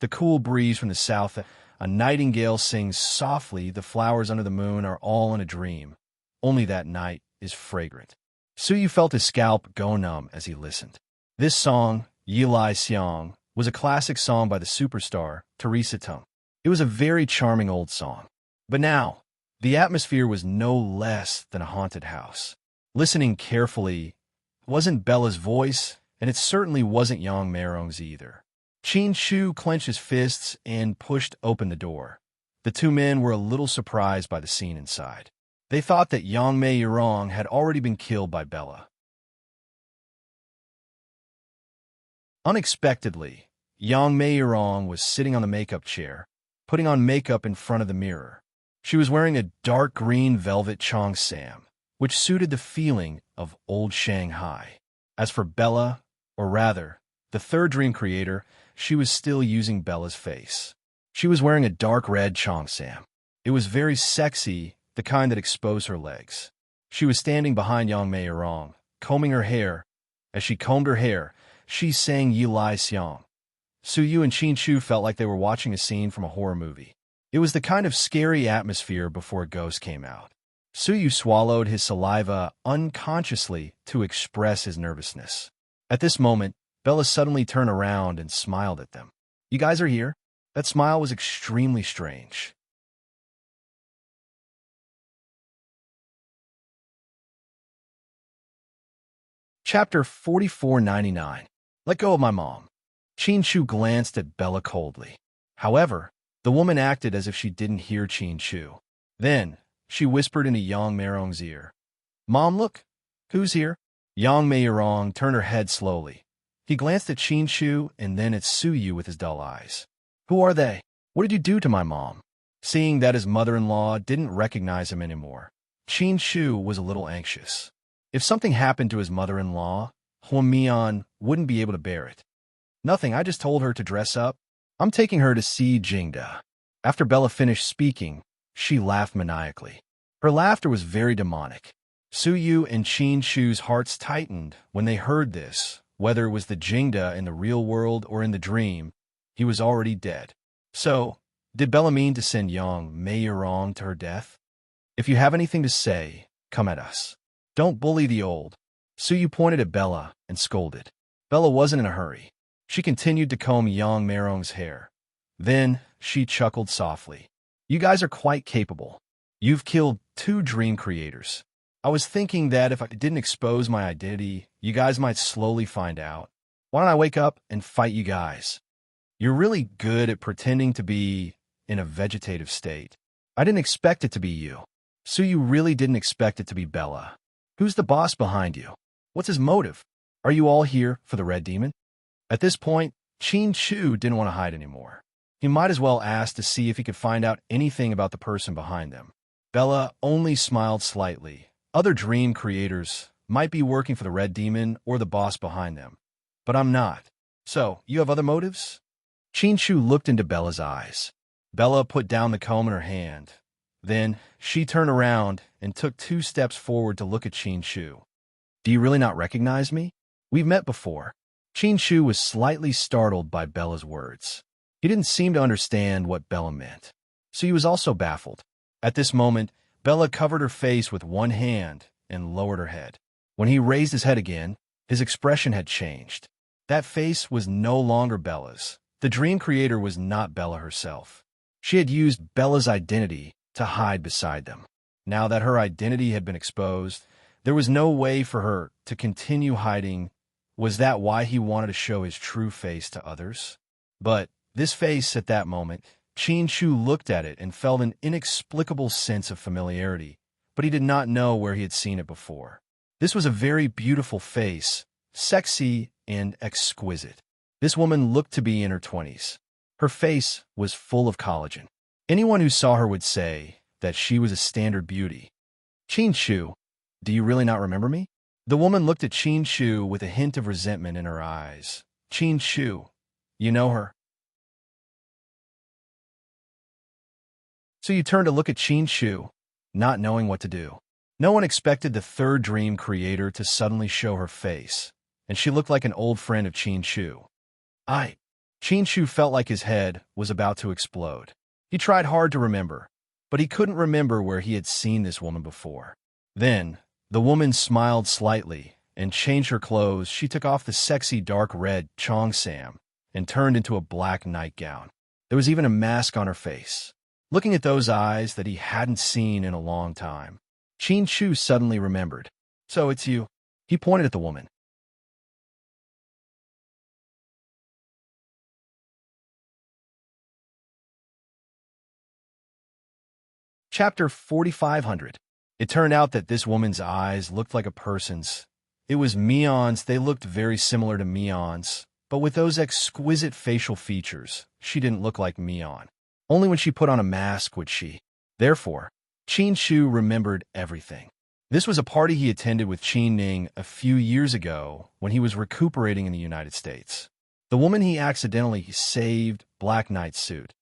The cool breeze from the south, a nightingale sings softly, the flowers under the moon are all in a dream. Only that night is fragrant. Suyu felt his scalp go numb as he listened. This song, Yi Lai Xiang, was a classic song by the superstar, Teresa Tung. It was a very charming old song. But now, the atmosphere was no less than a haunted house. Listening carefully, it wasn't Bella's voice, and it certainly wasn't Yang Meirong's either. Qin Shu clenched his fists and pushed open the door. The two men were a little surprised by the scene inside. They thought that Yang Meirong had already been killed by Bella. Unexpectedly, Yang Meirong was sitting on the makeup chair, putting on makeup in front of the mirror. She was wearing a dark green velvet cheongsam, which suited the feeling of old Shanghai. As for Bella, or rather, the third dream creator, she was still using Bella's face. She was wearing a dark red cheongsam. It was very sexy, the kind that exposed her legs. She was standing behind Yang Meirong, combing her hair. As she combed her hair, she sang Yi Lai Xiang. Suyu and Qin Shu felt like they were watching a scene from a horror movie. It was the kind of scary atmosphere before a ghost came out. Suyu swallowed his saliva unconsciously to express his nervousness. At this moment, Bella suddenly turned around and smiled at them. "You guys are here?" That smile was extremely strange. Chapter 4499. Let go of my mom. Qin Shu glanced at Bella coldly. However, the woman acted as if she didn't hear Qin Shu. Then, she whispered into Yang Meirong's ear. "Mom, look. Who's here?" Yang Meirong turned her head slowly. He glanced at Qin Shu and then at Suyu with his dull eyes. "Who are they? What did you do to my mom?" Seeing that his mother-in-law didn't recognize him anymore, Qin Shu was a little anxious. If something happened to his mother-in-law, Huan Mian wouldn't be able to bear it. "Nothing, I just told her to dress up. I'm taking her to see Jingda." After Bella finished speaking, she laughed maniacally. Her laughter was very demonic. Suyu and Qin Shu's hearts tightened when they heard this. Whether it was the Jingda in the real world or in the dream, he was already dead. So, did Bella mean to send Yang Meirong to her death? "If you have anything to say, come at us. Don't bully the old." Suyu pointed at Bella and scolded. Bella wasn't in a hurry. She continued to comb Yang Meirong's hair. Then, she chuckled softly. "You guys are quite capable. You've killed 2 dream creators. I was thinking that if I didn't expose my identity, you guys might slowly find out. Why don't I wake up and fight you guys? You're really good at pretending to be in a vegetative state. I didn't expect it to be you. So you really didn't expect it to be Bella. Who's the boss behind you? What's his motive? Are you all here for the Red Demon?" At this point, Qin Shu didn't want to hide anymore. He might as well ask to see if he could find out anything about the person behind them. Bella only smiled slightly. Other dream creators might be working for the Red Demon or the boss behind them, but I'm not. So, you have other motives? Qin Shu looked into Bella's eyes. Bella put down the comb in her hand. Then, she turned around and took 2 steps forward to look at Qin Shu. "Do you really not recognize me? We've met before." Qin Shu was slightly startled by Bella's words. He didn't seem to understand what Bella meant, so he was also baffled. At this moment, Bella covered her face with one hand and lowered her head. When he raised his head again, his expression had changed. That face was no longer Bella's. The dream creator was not Bella herself. She had used Bella's identity to hide beside them. Now that her identity had been exposed, there was no way for her to continue hiding. Was that why he wanted to show his true face to others? But this face at that moment, Qin Shu looked at it and felt an inexplicable sense of familiarity, but he did not know where he had seen it before. This was a very beautiful face, sexy and exquisite. This woman looked to be in her 20s. Her face was full of collagen. Anyone who saw her would say that she was a standard beauty. "Qin Shu, do you really not remember me?" The woman looked at Qin Shu with a hint of resentment in her eyes. "Qin Shu, you know her?" So you turned to look at Qin Shu. not knowing what to do. No one expected the third dream creator to suddenly show her face, and she looked like an old friend of Qin Shu. Qin Shu felt like his head was about to explode. He tried hard to remember, but he couldn't remember where he had seen this woman before. Then, the woman smiled slightly and changed her clothes. She took off the sexy dark red cheongsam and turned into a black nightgown. There was even a mask on her face. Looking at those eyes that he hadn't seen in a long time, Qin Shu suddenly remembered. "So it's you." He pointed at the woman. Chapter 4500. It turned out that this woman's eyes looked like a person's. It was Mion's. They looked very similar to Mion's, but with those exquisite facial features, she didn't look like Mion. Only when she put on a mask would she. Therefore, Qin Shu remembered everything. This was a party he attended with Qin Ning a few years ago when he was recuperating in the United States. The woman he accidentally saved, black knight suit.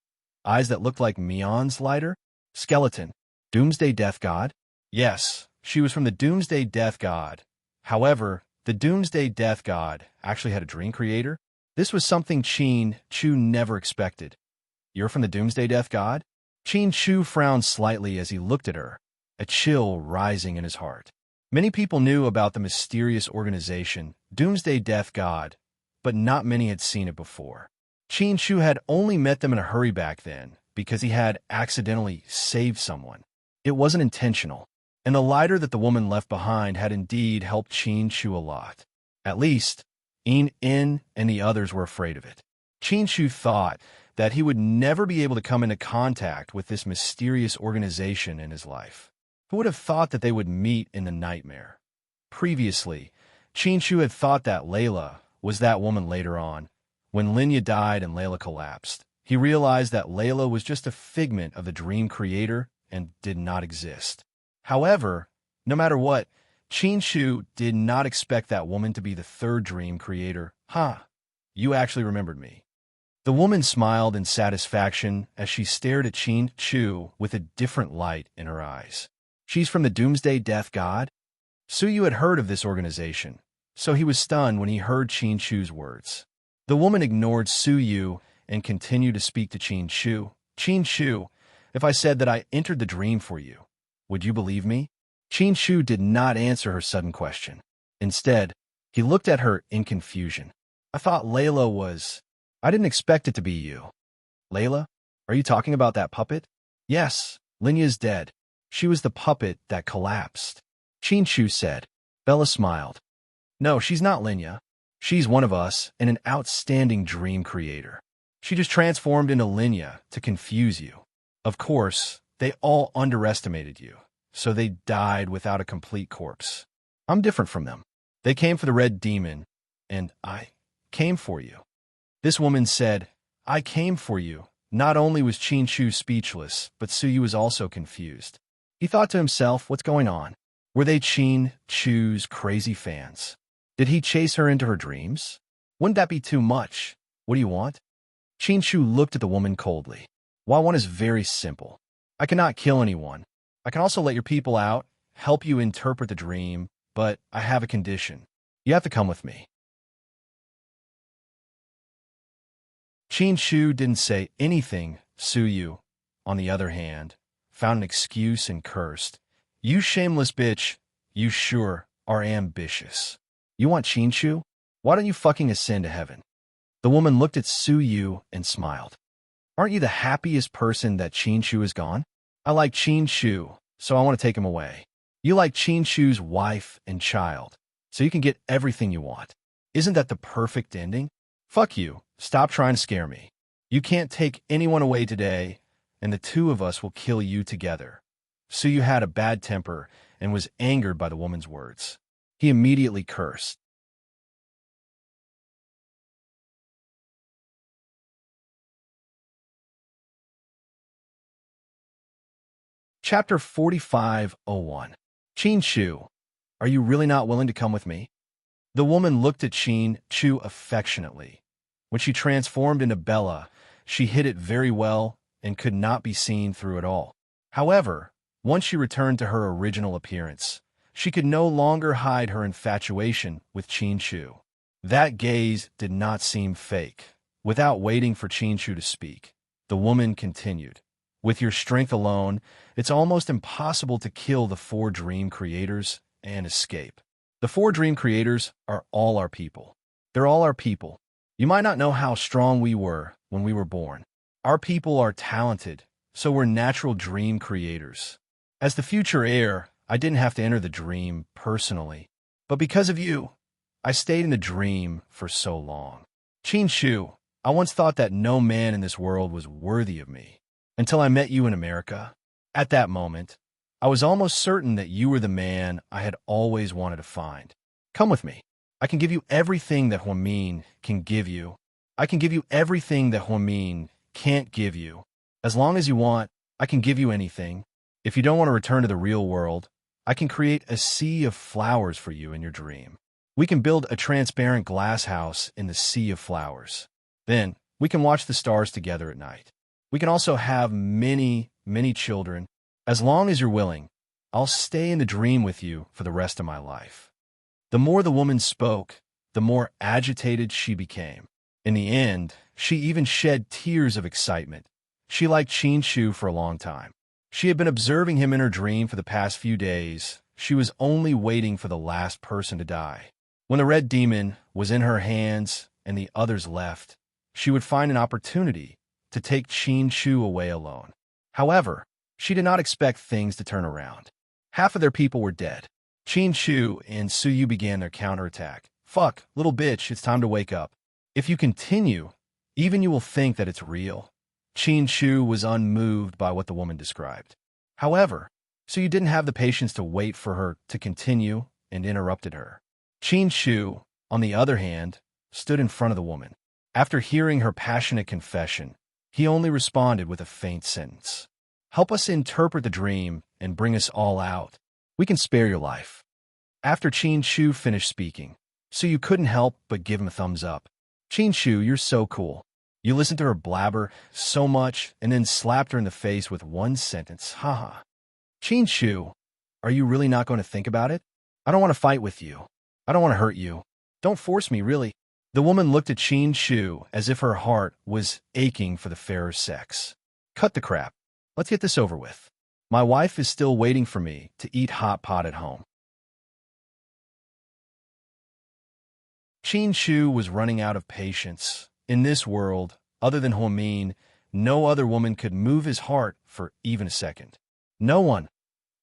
Eyes that looked like Mion's lighter? Skeleton. Doomsday Death God? Yes, she was from the Doomsday Death God. However, the Doomsday Death God actually had a dream creator. This was something Qin Shu never expected. "You're from the Doomsday Death God?" Qin Shu frowned slightly as he looked at her, a chill rising in his heart. Many people knew about the mysterious organization, Doomsday Death God, but not many had seen it before. Qin Shu had only met them in a hurry back then, because he had accidentally saved someone. It wasn't intentional, and the lighter that the woman left behind had indeed helped Qin Shu a lot. At least, In and the others were afraid of it. Qin Shu thought that he would never be able to come into contact with this mysterious organization in his life. Who would have thought that they would meet in the nightmare? Previously, Qin Shu had thought that Layla was that woman later on. When Linya died and Layla collapsed, he realized that Layla was just a figment of the dream creator and did not exist. However, no matter what, Qin Shu did not expect that woman to be the third dream creator. You actually remembered me." The woman smiled in satisfaction as she stared at Qin Shu with a different light in her eyes. "She's from the Doomsday Death God?" Suyu had heard of this organization, so he was stunned when he heard Qin Shu's words. The woman ignored Suyu and continued to speak to Qin Shu. "Qin Shu, if I said that I entered the dream for you, would you believe me?" Qin Shu did not answer her sudden question. Instead, he looked at her in confusion. "I thought Layla was... I didn't expect it to be you." "Layla? Are you talking about that puppet?" "Yes, Linya's dead. She was the puppet that collapsed," Qin Shu said. Bella smiled. "No, she's not Linya. She's one of us and an outstanding dream creator. She just transformed into Linya to confuse you. Of course, they all underestimated you, so they died without a complete corpse. I'm different from them. They came for the red demon, and I came for you." This woman said, "I came for you." Not only was Qin Shu speechless, but Suyu was also confused. He thought to himself, what's going on? Were they Qin Shu's crazy fans? Did he chase her into her dreams? Wouldn't that be too much? "What do you want?" Qin Shu looked at the woman coldly. "What I want is very simple. I cannot kill anyone. I can also let your people out, help you interpret the dream, but I have a condition. You have to come with me." Qin Shu didn't say anything. Suyu, on the other hand, found an excuse and cursed. "You shameless bitch, you sure are ambitious. You want Qin Shu? Why don't you fucking ascend to heaven?" The woman looked at Suyu and smiled. "Aren't you the happiest person that Qin Shu is gone? I like Qin Shu, so I want to take him away. You like Qin Shu's wife and child, so you can get everything you want. Isn't that the perfect ending? Fuck you. Stop trying to scare me. You can't take anyone away today, and the two of us will kill you together." Suyu had a bad temper and was angered by the woman's words. He immediately cursed. Chapter 4501. Qin Shu, are you really not willing to come with me? The woman looked at Qin Shu affectionately. When she transformed into Bella, she hid it very well and could not be seen through it all. However, Once she returned to her original appearance, she could no longer hide her infatuation with Qin. That gaze did not seem fake. Without waiting for Qin to speak, the woman continued. With your strength alone, it's almost impossible to kill the 4 dream creators and escape. The 4 dream creators are all our people. They're all our people. You might not know how strong we were when we were born. Our people are talented, so we're natural dream creators. As the future heir, I didn't have to enter the dream personally. But because of you, I stayed in the dream for so long. Qin, I once thought that no man in this world was worthy of me. Until I met you in America. At that moment, I was almost certain that you were the man I had always wanted to find. Come with me. I can give you everything that Huamin can give you. I can give you everything that Huamin can't give you. As long as you want, I can give you anything. If you don't want to return to the real world, I can create a sea of flowers for you in your dream. We can build a transparent glass house in the sea of flowers. Then, we can watch the stars together at night. We can also have many, many children. As long as you're willing, I'll stay in the dream with you for the rest of my life. The more the woman spoke, the more agitated she became. In the end, she even shed tears of excitement. She liked Qin for a long time. She had been observing him in her dream for the past few days. She was only waiting for the last person to die. When the red demon was in her hands and the others left, she would find an opportunity to take Qin away alone. However, she did not expect things to turn around. Half of their people were dead. Qin and Suyu began their counterattack. Fuck, little bitch, it's time to wake up. If you continue, even you will think that it's real. Qin was unmoved by what the woman described. However, Suyu didn't have the patience to wait for her to continue and interrupted her. Qin, on the other hand, stood in front of the woman. After hearing her passionate confession, he only responded with a faint sentence. Help us interpret the dream and bring us all out. We can spare your life. After Qin finished speaking, Suyu couldn't help but give him a thumbs up. Qin, you're so cool. You listened to her blabber so much and then slapped her in the face with one sentence. Haha. Qin, are you really not going to think about it? I don't want to fight with you. I don't want to hurt you. Don't force me, really. The woman looked at Qin as if her heart was aching for the fairer sex. Cut the crap. Let's get this over with. My wife is still waiting for me to eat hot pot at home. Qin was running out of patience. In this world, other than Huamin, no other woman could move his heart for even a second. No one.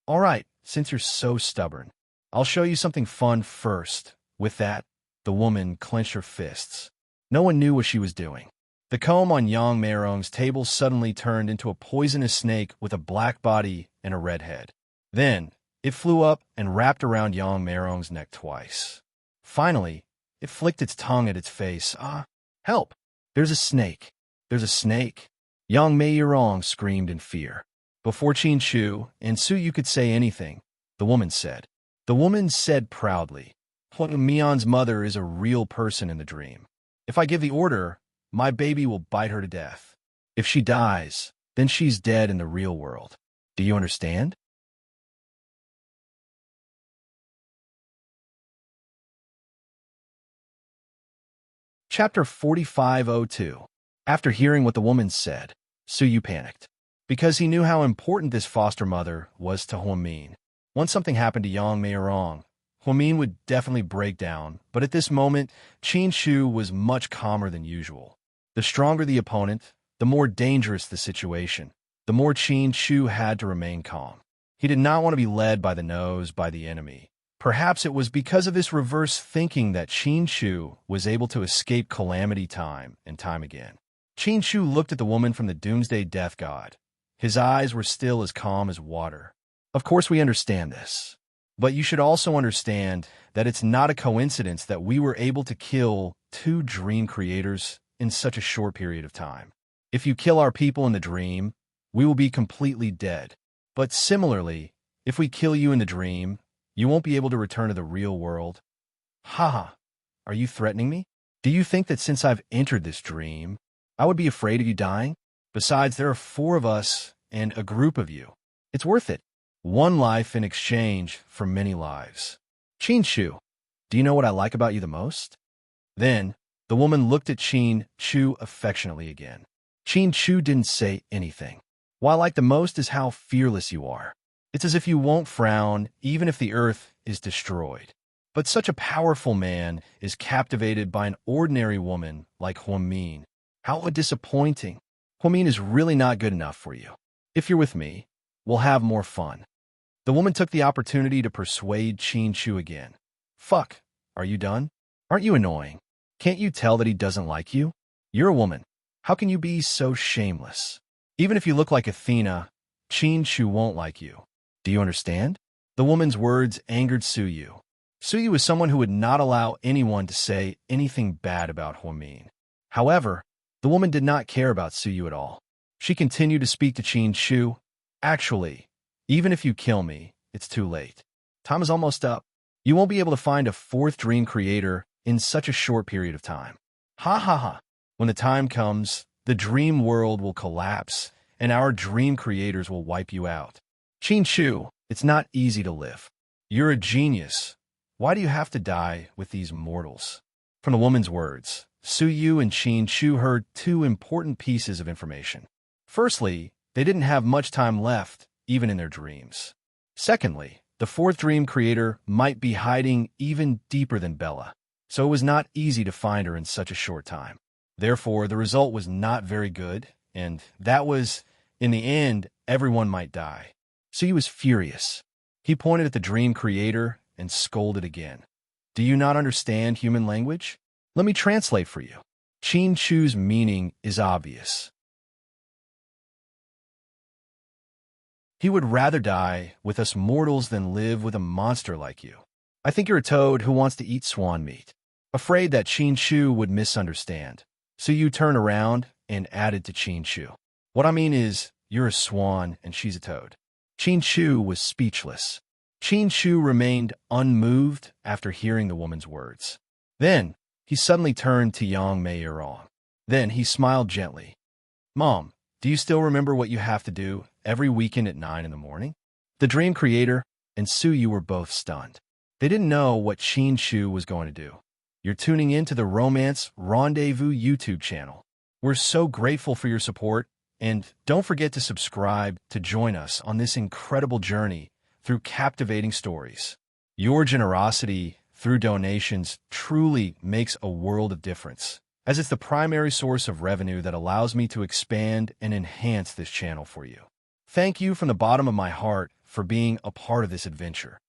All right, since you're so stubborn, I'll show you something fun first. With that, the woman clenched her fists. No one knew what she was doing. The comb on Yang Meirong's table suddenly turned into a poisonous snake with a black body and a red head. Then, it flew up and wrapped around Yang Meirong's neck twice. Finally, it flicked its tongue at its face. Help! There's a snake. There's a snake. Yang Meirong screamed in fear. Before Qin and Suyu could say anything, the woman said. The woman said proudly, Mion's mother is a real person in the dream. If I give the order, my baby will bite her to death. If she dies, then she's dead in the real world. Do you understand? Chapter 4502. After hearing what the woman said, Suyu panicked. Because he knew how important this foster mother was to Huamin. Once something happened to Yang Meirong, Huamin would definitely break down, but at this moment, Qin was much calmer than usual. The stronger the opponent, the more dangerous the situation, the more Qin had to remain calm. He did not want to be led by the nose by the enemy. Perhaps it was because of this reverse thinking that Qin was able to escape calamity time and time again. Qin looked at the woman from the Doomsday Death God. His eyes were still as calm as water. Of course we understand this. But you should also understand that it's not a coincidence that we were able to kill 2 dream creators in such a short period of time. If you kill our people in the dream, we will be completely dead. But similarly, if we kill you in the dream, you won't be able to return to the real world. Haha, are you threatening me? Do you think that since I've entered this dream, I would be afraid of you dying? Besides, there are 4 of us and a group of you. It's worth it. One life in exchange for many lives. Qin Shu, do you know what I like about you the most? Then, the woman looked at Qin Chu affectionately again. Qin Chu didn't say anything. What I like the most is how fearless you are. It's as if you won't frown even if the earth is destroyed. But such a powerful man is captivated by an ordinary woman like Huamin. How disappointing. Huamin is really not good enough for you. If you're with me, we'll have more fun. The woman took the opportunity to persuade Qin Chu again. Fuck, are you done? Aren't you annoying? Can't you tell that he doesn't like you? You're a woman. How can you be so shameless? Even if you look like Athena, Qin Chu won't like you. Do you understand? The woman's words angered Suyu. Suyu is someone who would not allow anyone to say anything bad about Huamin. However, the woman did not care about Suyu at all. She continued to speak to Qin Chu. Actually, even if you kill me, it's too late. Time is almost up. You won't be able to find a fourth dream creator in such a short period of time. Ha ha ha. When the time comes, the dream world will collapse, and our dream creators will wipe you out. Qin Chu, it's not easy to live. You're a genius. Why do you have to die with these mortals? From the woman's words, Suyu and Qin Chu heard two important pieces of information. Firstly, they didn't have much time left, even in their dreams. Secondly, the fourth dream creator might be hiding even deeper than Bella, so it was not easy to find her in such a short time. Therefore, the result was not very good, and that was, in the end, everyone might die. So he was furious. He pointed at the dream creator and scolded again. Do you not understand human language? Let me translate for you. Qin Chu's meaning is obvious. He would rather die with us mortals than live with a monster like you. I think you're a toad who wants to eat swan meat. Afraid that Qin Chu would misunderstand, so you turned around and added to Qin Chu. What I mean is, you're a swan and she's a toad. Qin Chu was speechless. Qin Chu remained unmoved after hearing the woman's words. Then, he suddenly turned to Yang Meiyerong. Then he smiled gently. Mom, do you still remember what you have to do every weekend at 9 in the morning? The dream creator and Suyu were both stunned. They didn't know what Qin Chu was going to do. You're tuning in to the Romance Rendezvous YouTube channel. We're so grateful for your support, and don't forget to subscribe to join us on this incredible journey through captivating stories. Your generosity through donations truly makes a world of difference, as it's the primary source of revenue that allows me to expand and enhance this channel for you. Thank you from the bottom of my heart for being a part of this adventure.